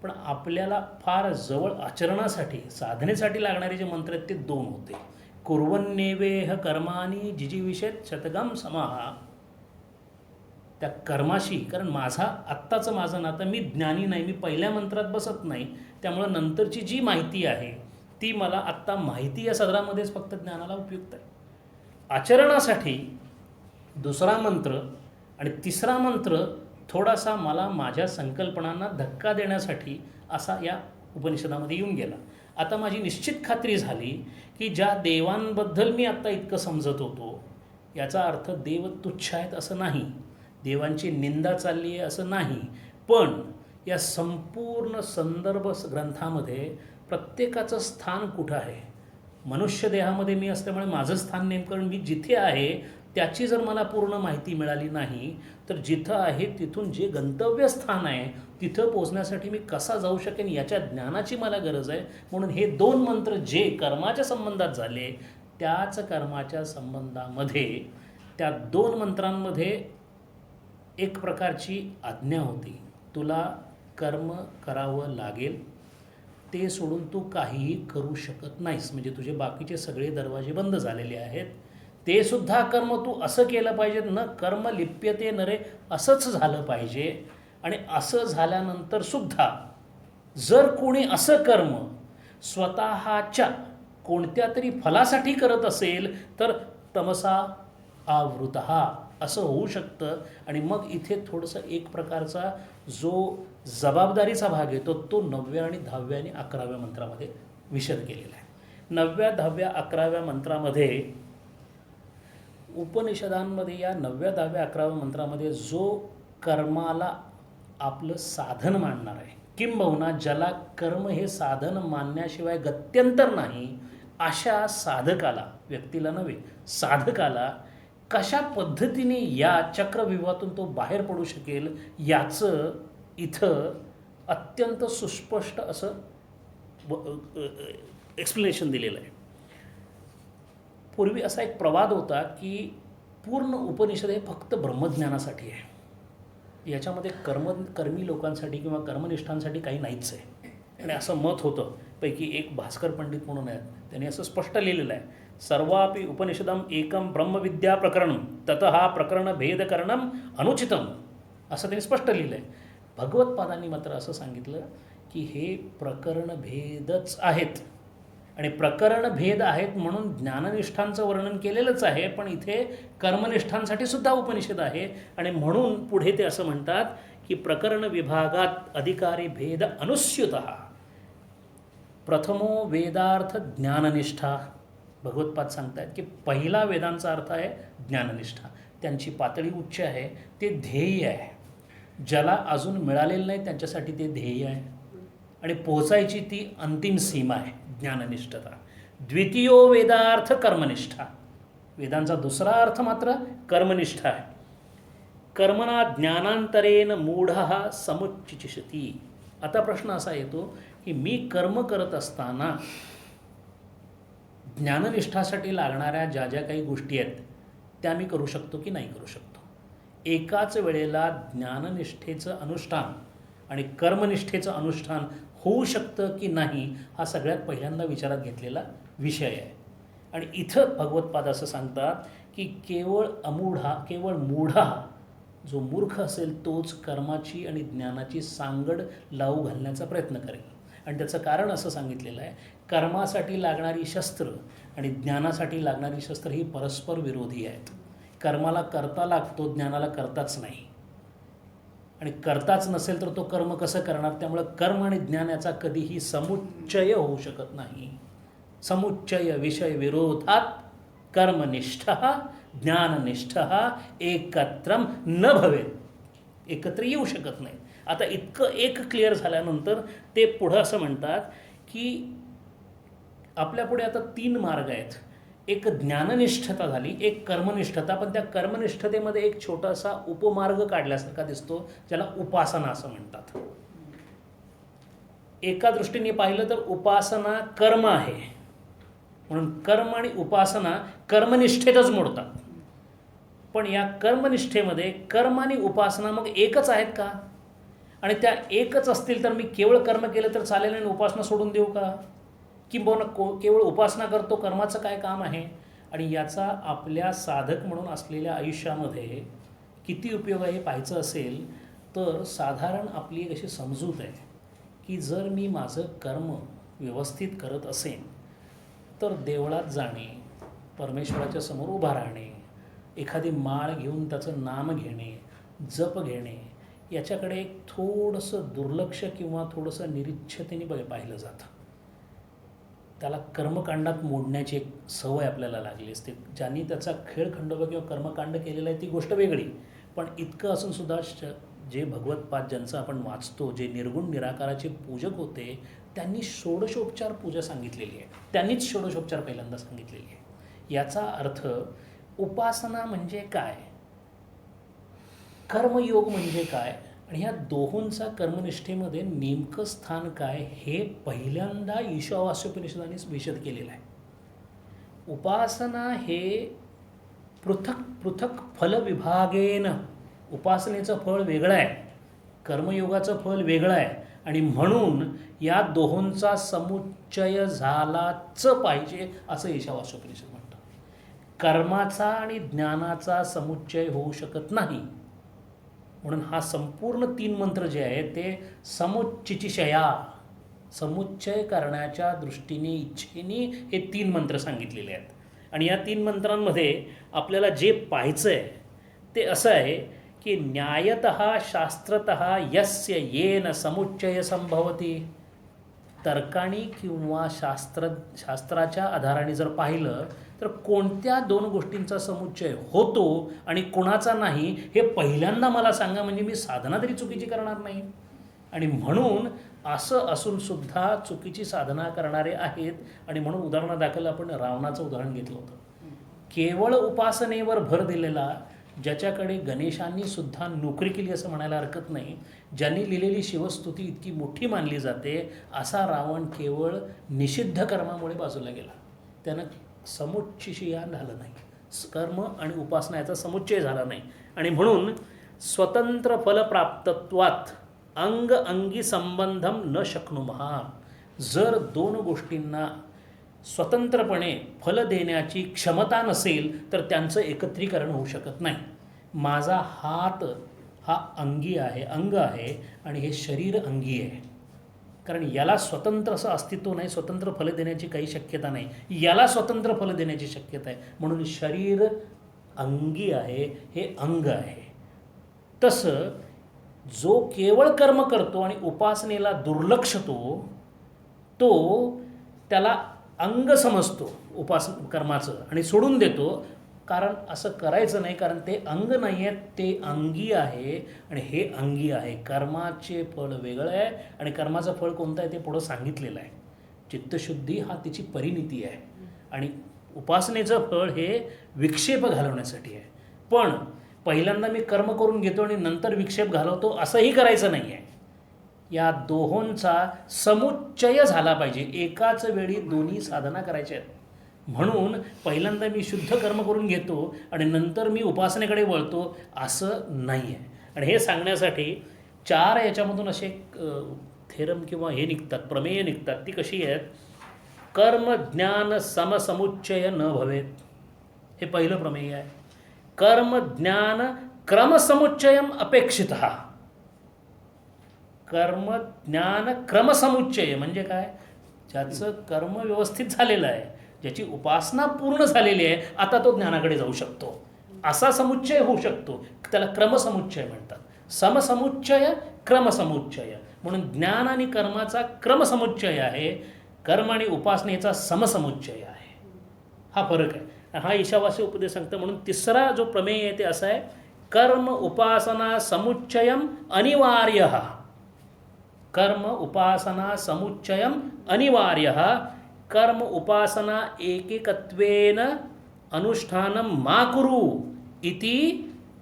पण आपल्याला फार जवळ आचरणासाठी साधनेसाठी लागणारे जे मंत्र आहेत ते 2 होते. कुर्वन्नेवेह कर्माणी जिजीविषेत शतगम समाहा. त्या कर्माशी, कारण आत्ताचं माझं नातं, मी ज्ञानी नाही, मी पहिल्या मंत्रात बसत नाही, त्यामुळं नंतरची जी माहिती आहे ती मला आत्ता माहिती या सदरामध्येच फक्त ज्ञानाला उपयुक्त आहे. आचरणासाठी दुसरा मंत्र आणि तिसरा मंत्र थोडासा मला माझ्या संकल्पनांना धक्का देण्यासाठी असा या उपनिषदामध्ये येऊन गेला. आता माझी निश्चित खात्री झाली की ज्या देवांबद्दल मी आत्ता इतकं समजत होतो याचा अर्थ देव तुच्छ आहेत असं नाही, देवांची निंदा चालली आहे असं नाही, पण या संपूर्ण संदर्भ ग्रंथामध्ये प्रत्येकाचं स्थान कुठं आहे. मनुष्य देहामध्ये मी असल्यामुळे माझं स्थान नेमकं मी जिथे आहे त्याची जर मला पूर्ण माहिती मिळाली नाही तर जिथं आहे तिथून जे गंतव्यस्थान आहे तिथं पोचण्यासाठी मी कसा जाऊ शकेन याच्या ज्ञानाची मला गरज आहे. म्हणून हे 2 मंत्र जे कर्माच्या संबंधात झाले त्याच कर्माच्या संबंधामध्ये त्या 2 मंत्रांमध्ये एक प्रकारची आज्ञा होती, तुला कर्म करावं लागेल, ते सोडून तू काहीही करू शकत नाहीस. म्हणजे तुझे बाकीचे सगळे दरवाजे बंद झालेले आहेत, ते सुद्धा कर्म तू असं केलं पाहिजे, न कर्म लिप्यते नरे, असंच झालं पाहिजे. आणि असं झाल्यानंतर सुद्धा जर कोणी असं कर्म स्वतःच्या कोणत्या तरी फलासाठी करत असेल तर तमसा आवृतः असं होऊ शकतं. आणि मग इथे थोडंसं एक प्रकारचा जो जबाबदारीचा भाग येतो तो 9व्या आणि 10व्या आणि 11व्या मंत्रामध्ये विशद केलेला आहे. 9व्या 10व्या 11व्या मंत्रामध्ये उपनिषदांमध्ये या 9व्या 10व्या 11व्या मंत्रामध्ये जो कर्माला आपलं साधन मानणार आहे, किंबहुना ज्याला कर्म हे साधन मानण्याशिवाय गत्यंतर नाही, अशा साधकाला, व्यक्तीला नव्हे साधकाला कशा पद्धतीने या चक्रव्यूहातून तो बाहेर पडू शकेल याचं इथं अत्यंत सुस्पष्ट असं एक्सप्लेनेशन दिलेलं आहे. पूर्वी असा एक प्रवाद होता की पूर्ण उपनिषद हे फक्त ब्रह्मज्ञानासाठी आहे, याच्यामध्ये कर्मी लोकांसाठी किंवा कर्मनिष्ठांसाठी काही नाहीच आहे. आणि असं मत होतं. पैकी एक भास्कर पंडित म्हणून आहेत, त्यांनी असं स्पष्ट लिहिलेलं आहे, सर्वापि उपनिषदम एकम ब्रह्मविद्या प्रकरणम ततः प्रकरण भेदकरणम अनुचितम, असं त्यांनी स्पष्ट लिहिलं आहे. भगवत्पादांनी मात्र असं सांगितलं की हे प्रकरण भेदच आहेत आणि प्रकरण भेद आहेत म्हणून ज्ञाननिष्ठांचं वर्णन केलेलंच आहे, पण इथे कर्मनिष्ठांसाठी सुद्धा उपनिषद आहे. आणि म्हणून पुढे ते असं म्हणतात की प्रकरण विभागात अधिकारी भेद अनुस्युतः प्रथमो वेदार्थ ज्ञाननिष्ठा. भगवत्पाद सांगतायत की पहिला वेदांचा अर्थ आहे ज्ञाननिष्ठा, त्यांची पातळी उच्च आहे, ते ध्येय आहे. ज्याला अजून मिळालेलं नाही त्यांच्यासाठी ते ध्येय आहे आणि पोचायची ती अंतिम सीमा आहे ज्ञाननिष्ठता. द्वितीयो वेदार्थ कर्मनिष्ठा, वेदांचा दुसरा अर्थ मात्र कर्मनिष्ठा आहे. कर्मणा ज्ञानांतरेण मूढः समुच्चिषति. आता प्रश्न असा येतो की मी कर्म करत असताना ज्ञाननिष्ठासाठी लागणाऱ्या ज्या ज्या काही गोष्टी आहेत त्या मी करू शकतो की नाही करू शकतो. एकाच वेळेला ज्ञाननिष्ठेचं अनुष्ठान आणि कर्मनिष्ठेचं अनुष्ठान होऊ शकतं की नाही हा सगळ्यात पहिल्यांदा विचारात घेतलेला विषय आहे. आणि इथं भगवत्पाद असं सांगतात की केवळ मूढा, जो मूर्ख असेल तोच कर्माची आणि ज्ञानाची सांगड लावू घालण्याचा प्रयत्न करेल. आणि त्याचं कारण असं सांगितलेलं आहे, कर्मासाठी लागणारी शस्त्र आणि ज्ञानासाठी लागणारी शस्त्र ही परस्पर विरोधी आहेत. कर्माला करता लागतो, ज्ञानाला करताच नाही. आणि करताच नसेल तर तो कर्म कसं करणार. त्यामुळं कर्म आणि ज्ञान याचा कधीही समुच्चय होऊ शकत नाही. समुच्चय विषय विरोधात कर्मनिष्ठ ज्ञाननिष्ठ एकत्रम न भवेत, एकत्र येऊ शकत नाही. आता इतकं एक क्लिअर झाल्यानंतर ते पुढं असं म्हणतात की आपल्यापुढे आता 3 मार्ग आहेत. एक ज्ञाननिष्ठता झाली, एक कर्मनिष्ठता, पण त्या कर्मनिष्ठतेमध्ये एक छोटासा उपमार्ग काढल्यासारखा दिसतो ज्याला उपासना असं म्हणतात. एका दृष्टीने पाहिलं तर उपासना कर्म आहे, म्हणून कर्म आणि उपासना कर्मनिष्ठेतच मोडतात. पण या कर्मनिष्ठेमध्ये कर्म आणि उपासना मग एकच आहेत का. आणि त्या एकच असतील तर मी केवळ कर्म केलं तर चालेल आणि उपासना सोडून देऊ का? किंबहुना केवळ उपासना करतो, कर्माचं काय काम आहे? आणि याचा आपल्या साधक म्हणून असलेल्या आयुष्यामध्ये किती उपयोग आहे हे पाहायचं असेल तर साधारण आपली एक अशी समजूत आहे की जर मी माझं कर्म व्यवस्थित करत असेन तर देवळात जाणे, परमेश्वराच्या समोर उभा राहणे, एखादी माळ घेऊन त्याचं नाम घेणे, जप घेणे, याच्याकडे एक थोडंसं दुर्लक्ष किंवा थोडंसं निरीच्छतेने पाहिलं जातं. त्याला कर्मकांडात मोडण्याची एक सवय आपल्याला लागली असते. ज्यांनी त्याचा खेळखंडोबा किंवा कर्मकांड केलेला आहे ती गोष्ट वेगळी, पण इतकं असूनसुद्धा जे भगवतपाद ज्यांचं आपण वाचतो, जे निर्गुण निराकाराचे पूजक होते, त्यांनी षोडशोपचार पूजा सांगितलेली आहे. त्यांनीच षोडशोपचार पहिल्यांदा सांगितलेली आहे. याचा अर्थ उपासना म्हणजे काय, कर्मयोग म्हणजे काय आणि ह्या दोहोंचा कर्मनिष्ठेमध्ये नेमकं स्थान काय हे पहिल्यांदा ईशावास्योपनिषदाने विशद केलेलं आहे. उपासना हे पृथक पृथक फलविभागेन, उपासनेचं फळ वेगळं आहे, कर्मयोगाचं फळ वेगळं आहे आणि म्हणून या दोहोंचा समुच्चय झालाच पाहिजे असं ईशावास्योपनिषद म्हणतं. कर्माचा आणि ज्ञानाचा समुच्चय होऊ शकत नाही. म्हणून हा संपूर्ण 3 मंत्र जे आहेत ते समुच्चिचिशया, समुच्चय करण्याच्या दृष्टीने इच्छेने हे 3 मंत्र सांगितलेले आहेत. आणि या 3 मंत्रांमध्ये आपल्याला जे पाहायचं आहे ते असं आहे की न्यायतः शास्त्रतः यस्य येन समुच्चय संभवती, तर्काणी किंवा शास्त्राच्या आधाराने जर पाहिलं तर कोणत्या 2 गोष्टींचा समुच्चय होतो आणि कोणाचा नाही हे पहिल्यांदा मला सांगा, म्हणजे मी साधना तरी चुकीची करणार नाही. आणि म्हणून असं असूनसुद्धा चुकीची साधना करणारे आहेत. आणि म्हणून उदाहरणादाखल आपण रावणाचं उदाहरण घेतलं होतं. केवळ उपासनेवर भर दिलेला, ज्याच्याकडे गणेशांनी सुद्धा नोकरी केली असं म्हणायला हरकत नाही, ज्यांनी लिहिलेली शिवस्तुती इतकी मोठी मानली जाते, असा रावण केवळ निषिद्ध कर्मामुळे बाजूला गेला. त्यानं समुच्चय झालं नाही, कर्म आणि उपासना याचा समुच्चय झाला नाही. आणि म्हणून स्वतंत्र फलप्राप्तत्वात अंग अंगी संबंधम न शक्नुमः, जर 2 गोष्टींना स्वतंत्रपणे फल देण्याची क्षमता नसेल तर त्यांचं एकत्रीकरण होऊ शकत नाही. माझा हात हा अंगी आहे, अंग आहे आणि हे शरीर अंगी आहे, कारण याला स्वतंत्र असं अस्तित्व नाही, स्वतंत्र फल देण्याची काही शक्यता नाही, याला स्वतंत्र फल देण्याची शक्यता आहे. म्हणून शरीर अंगी आहे, हे अंग आहे. तसं जो केवळ कर्म करतो आणि उपासनेला दुर्लक्षतो तो त्याला अंग समजतो कर्माचं आणि सोडून देतो. कारण असं करायचं नाही, कारण ते अंग नाही आहे, ते अंगी आहे आणि हे अंगी आहे. कर्माचे फळ वेगळं आहे आणि कर्माचं फळ कोणतं आहे ते पुढं सांगितलेलं आहे. चित्तशुद्धी हा तिची परिणिती आहे आणि उपासनेचं फळ हे विक्षेप घालवण्यासाठी आहे. पण पहिल्यांदा मी कर्म करून घेतो आणि नंतर विक्षेप घालवतो असंही करायचं नाही आहे. या दोहोंचा समुच्चय झाला पाहिजे, एकाच वेळी दोन्ही साधना करायच्या आहेत. म्हणून पहिल्यांदा मी शुद्ध कर्म करून घेतो आणि नंतर मी उपासनेकडे वळतो असं नाही आहे. आणि हे सांगण्यासाठी 4 याच्यामधून असे थेरम किंवा हे निघतात, प्रमेय निघतात. ती कशी आहेत? कर्म ज्ञान समसमुच्चय न भवेत, हे पहिलं प्रमेय आहे. कर्म ज्ञान क्रमसमुच्चयम अपेक्षितः. कर्म ज्ञान क्रमसमुच्चय म्हणजे काय? ज्याचं कर्म व्यवस्थित झालेलं आहे, ज्याची उपासना पूर्ण झालेली आहे, आता तो ज्ञानाकडे जाऊ शकतो, असा समुच्चय होऊ शकतो. त्याला क्रमसमुच्चय म्हणतात. समसमुच्चय, क्रमसमुच्चय. म्हणून ज्ञान आणि कर्माचा क्रमसमुच्चय आहे, कर्म आणि उपासनेचा समसमुच्चय आहे. हा फरक आहे. हा ईशावास्य उपदेश सांगतं. म्हणून तिसरा जो प्रमेय आहे ते असा आहे, कर्म उपासना समुच्चयम अनिवार्य. कर्म उपासना समुच्चयम अनिवार्य. कर्म उपासना एकेकत्वेन अनुष्ठानं मा कुरु इति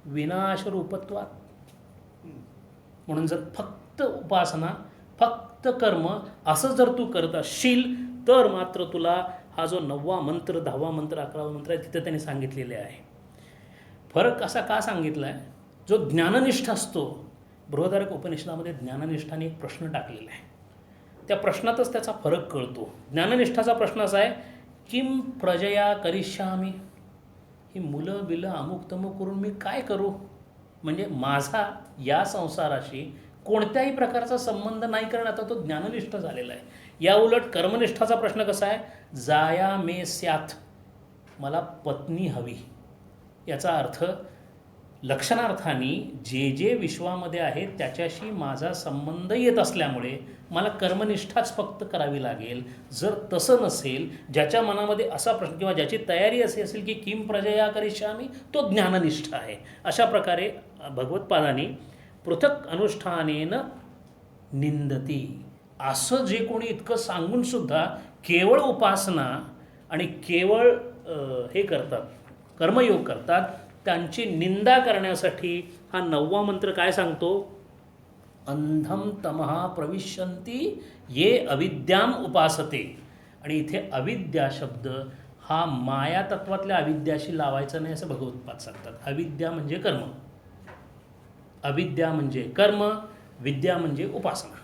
विनाशरूपत्वात्. म्हणून जर फक्त उपासना, फक्त कर्म असं जर तू करत असशील तर मात्र तुला हा जो 9वा मंत्र, 10वा मंत्र, 11वा मंत्र आहे तिथे त्यांनी सांगितलेले आहे. फरक असा का सांगितला आहे? जो ज्ञाननिष्ठ असतो, बृहदारण्यक उपनिषदामध्ये ज्ञाननिष्ठाने एक प्रश्न टाकलेला आहे. त्या प्रश्नातच त्याचा फरक कळतो. ज्ञाननिष्ठाचा प्रश्न असा आहे, किम प्रजया करिष्यामी, ही मुलं बिलं अमुक तमुक करून मी काय करू, म्हणजे माझा या संसाराशी कोणत्याही प्रकारचा संबंध नाही कारण आता तो ज्ञाननिष्ठ झालेला आहे. या उलट कर्मनिष्ठाचा प्रश्न कसा आहे, जाया मे स्यात, मला पत्नी हवी. याचा अर्थ लक्षणार्थाने जे जे विश्वामध्ये आहे त्याच्याशी माझा संबंध येत असल्यामुळे मला कर्मनिष्ठाच फक्त करावी लागेल. जर तसं नसेल, ज्याच्या मनामध्ये असा प्रश्न किंवा ज्याची तयारी अशी असेल की किम प्रजया करिष्यामी, तो ज्ञाननिष्ठ आहे. अशा प्रकारे भगवत्पादांनी पृथक अनुष्ठानेन निंदती, असं जे कोणी इतकं सांगूनसुद्धा केवळ उपासना आणि केवळ हे करतात, कर्मयोग करतात, त्यांची निंदा करण्यासाठी हा 9वा मंत्र काय सांगतो, अंधम तमहा प्रविशन्ति ये अविद्याम उपासते. आणि इथे अविद्या शब्द हा माया तत्वातल्या अविद्याशी लावायचा नाही असं भगवत्पाद सांगतात. अविद्या म्हणजे कर्म, अविद्या म्हणजे कर्म, विद्या म्हणजे उपासना.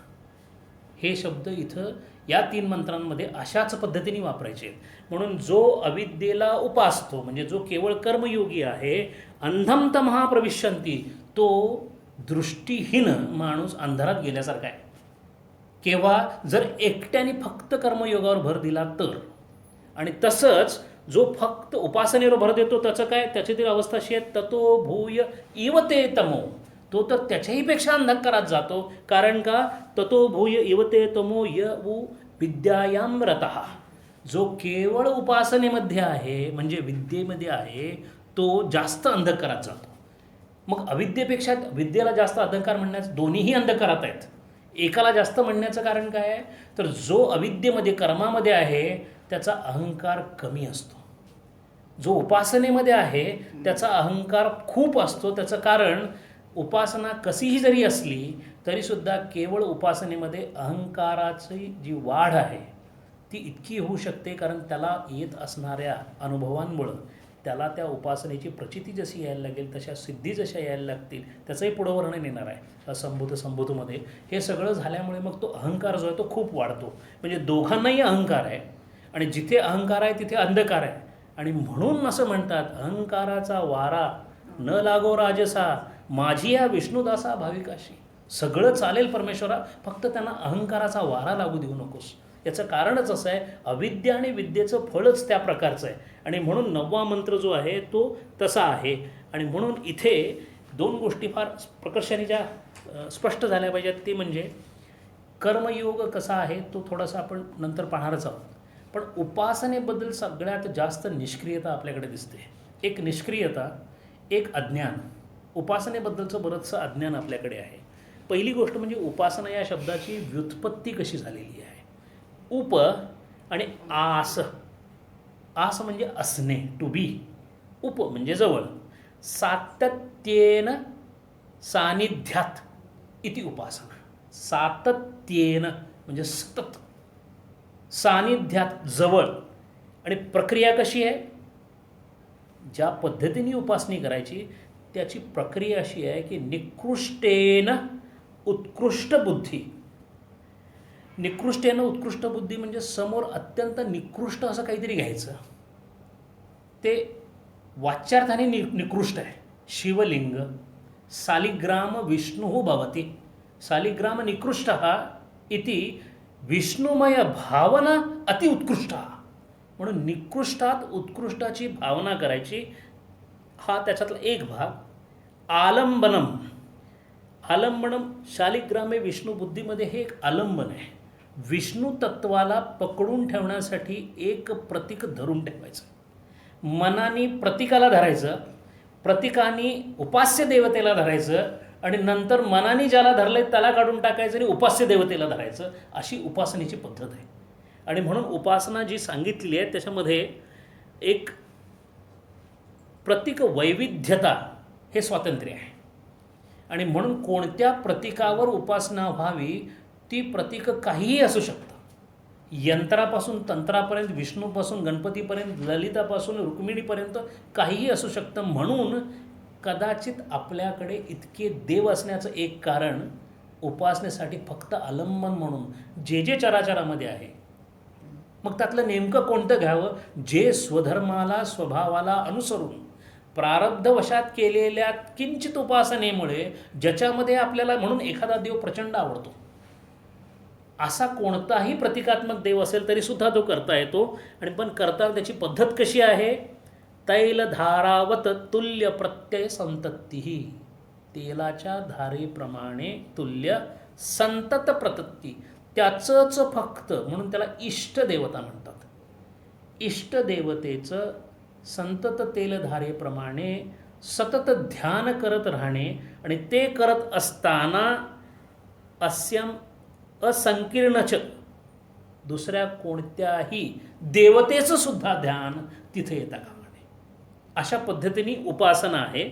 हे शब्द इथं या 3 मंत्रांमध्ये अशाच पद्धतीने वापरायचे आहेत. म्हणून जो अविद्येला उपासतो म्हणजे जो केवळ कर्मयोगी आहे, अंधम तमहा प्रविशन्ति, तो दृष्टीहीन माणूस अंधारात गेल्यासारखा आहे. केव्हा, जर एकट्याने फक्त कर्मयोगावर भर दिला तर. आणि तसंच जो फक्त उपासनेवर भर देतो त्याचं काय, त्याची तरी अवस्था अशी आहे, ततो भूय इव ते तमो, तो तर त्याच्याही पेक्षा अंधकारात जातो. कारण का, ततो भूय इव ते तमो य उ विद्यायाम रतः, जो केवळ उपासनेमध्ये आहे म्हणजे विद्येमध्ये आहे, तो जास्त अंधकारात जातो. मग अविद्येपेक्षा विद्येला जास्त अंधकार म्हणण्याचं, दोन्हीही अंधकारात आहेत. एकाला जास्त म्हणण्याचं कारण काय आहे, तर जो अविद्येमध्ये कर्मामध्ये आहे त्याचा अहंकार कमी असतो. जो उपासनेमध्ये आहे त्याचा अहंकार खूप असतो. त्याचं कारण, उपासना कशीही जरी असली तरीसुद्धा केवळ उपासनेमध्ये अहंकाराची जी वाढ आहे ती इतकी होऊ शकते, कारण त्याला येत असणाऱ्या अनुभवांमुळं त्याला त्या उपासनेची प्रचिती जशी यायला लागेल, तशा सिद्धी जशा यायला लागतील, त्याचंही पुढं वर्णन येणार आहे संभूतमध्ये. हे सगळं झाल्यामुळे मग तो अहंकार जो आहे तो खूप वाढतो. म्हणजे दोघांनाही अहंकार आहे आणि जिथे अहंकार आहे तिथे अंधकार आहे. आणि म्हणून असं म्हणतात, अहंकाराचा वारा न लागो राजसा, माझी या विष्णुदासा भाविकाशी. सगळं चालेल परमेश्वरा, फक्त त्यांना अहंकाराचा वारा लागू देऊ नकोस. याचं कारणच असं आहे, अविद्या आणि विद्येचं फळच त्या प्रकारचं आहे. आणि म्हणून 9वा मंत्र जो आहे तो तसा आहे. आणि म्हणून इथे 2 गोष्टी फार प्रकर्षाने ज्या स्पष्ट झाल्या पाहिजेत, ते म्हणजे कर्मयोग कसा आहे तो थोडासा आपण नंतर पाहणारच आहोत. पण उपासनेबद्दल सगळ्यात जास्त निष्क्रियता आपल्याकडे दिसते. एक निष्क्रियता, एक अज्ञान. उपासनेबद्दलचं बरंचसं अज्ञान आपल्याकडे आहे. पहिली गोष्ट म्हणजे उपासना या शब्दाची व्युत्पत्ती कशी झालेली आहे. उप आणि आस, आस म्हणजे असणे, टू बी. उप म्हणजे जवळ. सातत्येन सानिध्यात इति उपासना. सातत्येन म्हणजे सतत, सानिध्यात जवळ. आणि प्रक्रिया कशी आहे, ज्या पद्धतीने उपासनी करायची त्याची प्रक्रिया अशी आहे की निकृष्टेन उत्कृष्ट बुद्धी. निकृष्टेन उत्कृष्ट बुद्धी म्हणजे समोर अत्यंत निकृष्ट असं काहीतरी घ्यायचं. ते वाच्यार्थाने निकृष्ट आहे. शिवलिंग सालिग्राम विष्णू भवती. सालिग्राम निकृष्ट इति विष्णुमय भावना अतिउत्कृष्ट. म्हणून निकृष्टात उत्कृष्टाची भावना करायची, हा त्याच्यातला एक भाग. आलंबनम, आलंबनम शालिग्रामे विष्णू बुद्धीमध्ये हे एक आलंबन आहे. विष्णू तत्वाला पकडून ठेवण्यासाठी एक प्रतीक धरून ठेवायचं. मनाने प्रतीकाला धरायचं, प्रतीकाने उपास्य देवतेला धरायचं, आणि नंतर मनाने ज्याला धरलंय त्याला काढून टाकायचं आणि उपास्य देवतेला धरायचं. अशी उपासनेची पद्धत आहे. आणि म्हणून उपासना जी सांगितलेली आहे त्याच्यामध्ये एक प्रतीक वैविध्यता हे स्वातंत्र्य आहे. आणि म्हणून कोणत्या प्रतीकावर उपासना व्हावी, ती प्रतीक काहीही असू शकतं. यंत्रापासून तंत्रापर्यंत, विष्णूपासून गणपतीपर्यंत, ललितापासून रुक्मिणीपर्यंत काहीही असू शकतं. म्हणून कदाचित आपल्याकडे इतके देव असण्याचं एक कारण उपासनेसाठी फक्त आलंबन म्हणून जे जे चराचरामध्ये आहे, मग त्यातलं नेमकं कोणतं घ्यावं? जे स्वधर्माला स्वभावाला अनुसरून प्रारब्धवशात केलेल्या किंचित उपासनेमुळे ज्याच्यामध्ये आपल्याला, म्हणून एखादा देव प्रचंड आवडतो, असा कोणताही प्रतिकात्मक देव असेल तरी सुद्धा तो करता येतो. आणि पण करता त्याची पद्धत कशी आहे? तैलधारावत तुल्य प्रत्यय संतत्ती, तेलाच्या धारेप्रमाणे तुल्य संतत प्रतत्ती, त्याचंच फक्त, म्हणून त्याला इष्टदेवता म्हणतात. इष्टदेवतेचं संतत तेलधारेप्रमाणे सतत ध्यान करत राहणे, आणि ते करत असताना अस्यम असंकीर्णच, दुसऱ्या कोणत्याही देवतेचं सुद्धा ध्यान तिथे येता कामा नये. अशा पद्धतीने उपासना आहे.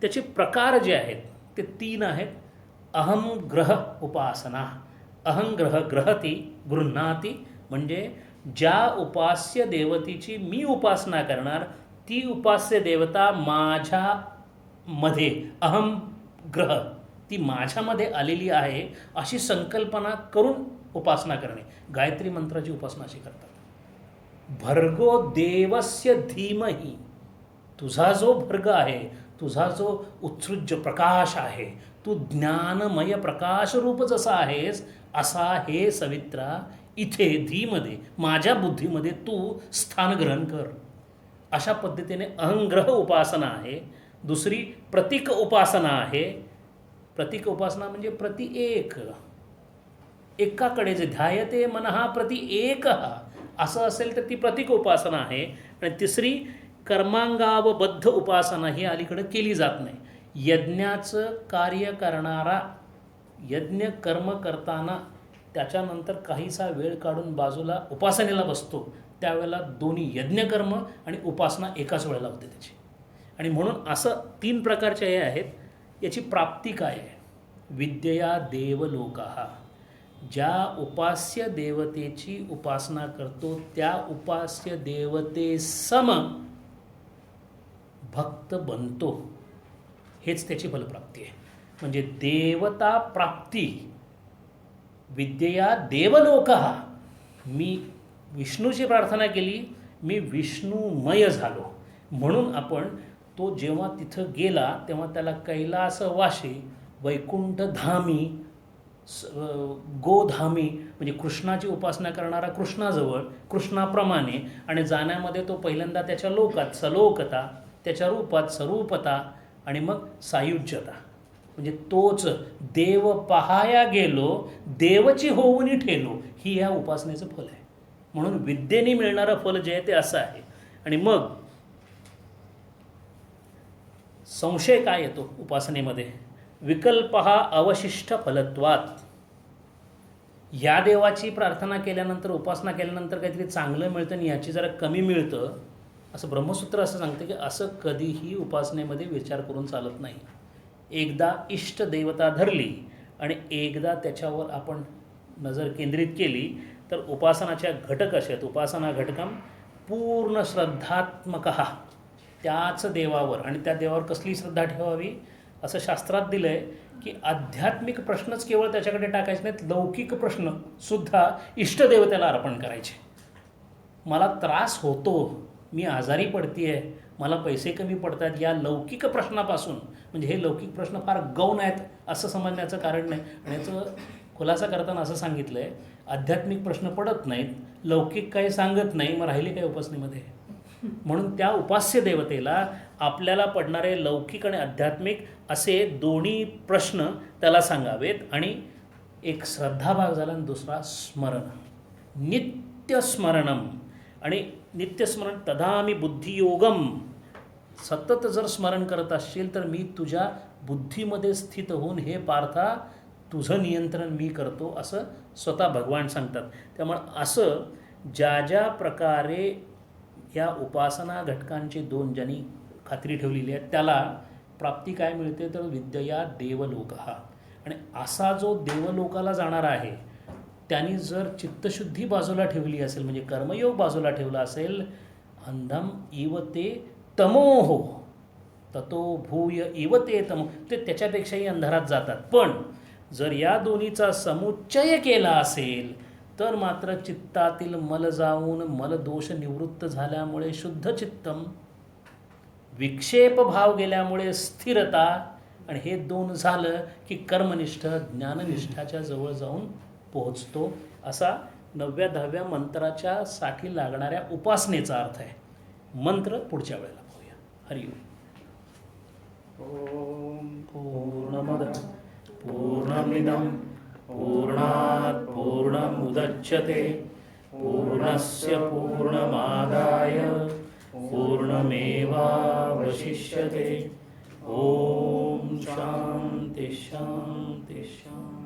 त्याचे प्रकार जे आहेत ते 3 आहेत. अहम ग्रह उपासना. अहंग्रह ग्रहती गृह्णाती, म्हणजे ज्या उपास्य देवतेची मी उपासना करणार ती उपास्य देवता माझ्यामध्ये, अहम ग्रह, ती माझ्यामध्ये आलेली आहे अशी संकल्पना करून उपासना करणे. गायत्री मंत्राची उपासना अशी करतात. भर्गो देवस्य धीमहि, तुझा जो भर्ग आहे, तुझा जो उत्सृज प्रकाश आहे, तू ज्ञानमय प्रकाशरूप जसा आहेस असा हे सवित्रा इथे धीमध्ये, माझ्या बुद्धीमध्ये तू स्थान ग्रहण कर. अशा पद्धतीने अहंग्रह उपासना आहे. दुसरी प्रतीक उपासना आहे. प्रतीक उपासना म्हणजे प्रति एक, एकाकडे जे ध्यायते मनहा प्रति एक असं असेल तर ती प्रतीक उपासना आहे. आणि तिसरी कर्मांगावबद्ध उपासना ही अलीकडे केली जात नाही. यज्ञाचं कार्य करणारा, यज्ञ कर्म करताना त्याच्यानंतर काहीसा वेळ काढून बाजूला उपासनेला बसतो, त्यावेळेला दोन्ही यज्ञकर्म आणि उपासना एकाच वेळेला होते त्याची. आणि म्हणून असं 3 प्रकारचे हे आहेत. याची प्राप्ती काय आहे? विद्यया देवलोकाः, ज्या उपास्य देवतेची उपासना करतो त्या उपास्य देवते सम भक्त बनतो, हेच त्याची फलप्राप्ती आहे. म्हणजे देवता प्राप्ती. विद्यया देवलोकः, मी विष्णूची प्रार्थना केली, मी विष्णुमय झालो. म्हणून आपण तो जेव्हा तिथं गेला तेव्हा त्याला कैलासवासी, वैकुंठधामी, गोधामी, म्हणजे कृष्णाची उपासना करणारा कृष्णाजवळ, कृष्णाप्रमाणे, आणि जाण्यामध्ये तो पहिल्यांदा त्याच्या लोकात सलोकता, त्याच्या रूपात स्वरूपता, आणि मग सायुज्यता. म्हणजे तोच देव पहाया गेलो, देवची होऊनी ठेलो, ही या उपासनेचं फल आहे. म्हणून विद्येने मिळणारं फल जे आहे ते असं आहे. आणि मग संशय काय येतो उपासनेमध्ये? विकल्पः अवशिष्ट फलत्वात. या देवाची प्रार्थना केल्यानंतर, उपासना केल्यानंतर काहीतरी चांगलं मिळतं आणि याची जरा कमी मिळतं, असं ब्रह्मसूत्र असं सांगतं की असं कधीही उपासनेमध्ये विचार करून चालत नाही. एकदा इष्ट देवता धरली आणि एकदा त्याच्यावर आपण नजर केंद्रित केली तर उपासनाच्या घटक असे आहेत. उपासना घटकम पूर्ण श्रद्धात्मकः, त्याच देवावर. आणि त्या देवावर कसली श्रद्धा ठेवावी असं शास्त्रात दिलं आहे की आध्यात्मिक प्रश्नच केवळ त्याच्याकडे टाकायचे नाहीत, लौकिक प्रश्नसुद्धा इष्टदेवतेला अर्पण करायचे. मला त्रास होतो, मी आजारी पडते आहे, मला पैसे कमी पडतात, या लौकिक प्रश्नापासून, म्हणजे हे लौकिक प्रश्न फार गौण आहेत असं समजण्याचं कारण नाही. आणि याचं खुलासा करताना असं सांगितलं आहे, आध्यात्मिक प्रश्न पडत नाहीत, लौकिक काही सांगत नाही, मग राहिले काय उपासनेमध्ये? म्हणून त्या उपास्य देवतेला आपल्याला पडणारे लौकिक आणि आध्यात्मिक असे दोन्ही प्रश्न त्याला सांगावेत. आणि एक श्रद्धाभाग झाला आणि दुसरा स्मरण, नित्यस्मरणम. आणि नित्यस्मरण तदामी बुद्धियोगम, सतत जर स्मरण करत असशील तर मी तुझ्या बुद्धीमध्ये स्थित होऊन हे पार्था तुझं नियंत्रण मी करतो, असं स्वतः भगवान सांगतात. त्यामुळे असं ज्या ज्या प्रकारे या उपासना घटकांची 2 ज्यांनी खात्री ठेवलेली आहे त्याला प्राप्ती काय मिळते तर विद्यया देवलोकः. आणि असा जो देवलोकाला जाणारा आहे त्यांनी जर चित्तशुद्धी बाजूला ठेवली असेल, म्हणजे कर्मयोग बाजूला ठेवला असेल, अंधम इव ते तमोहो, ततो भूय इव ते तम, ते त्याच्यापेक्षाही अंधारात जातात. पण जर या दोन्हीचा समुच्चय केला असेल तर मात्र चित्तातील मल जाऊन मलदोष निवृत्त झाल्यामुळे शुद्ध चित्तम, विक्षेप भाव गेल्यामुळे स्थिरता, आणि हे दोन झालं की कर्मनिष्ठ ज्ञाननिष्ठाच्या जवळ जाऊन पोहोचतो. असा 9व्या 10व्या मंत्राच्या साठी लागणाऱ्या उपासनेचा अर्थ आहे. मंत्र पुढच्या वेळेला पाहूया. हरिओम. ओम पूर्णमद पूर्णमिदं पूर्णात् पूर्णमुदच्यते पूर्णस्य पूर्णमादाय पूर्णमेवावशिष्यते. ओम शांति शांति शांति.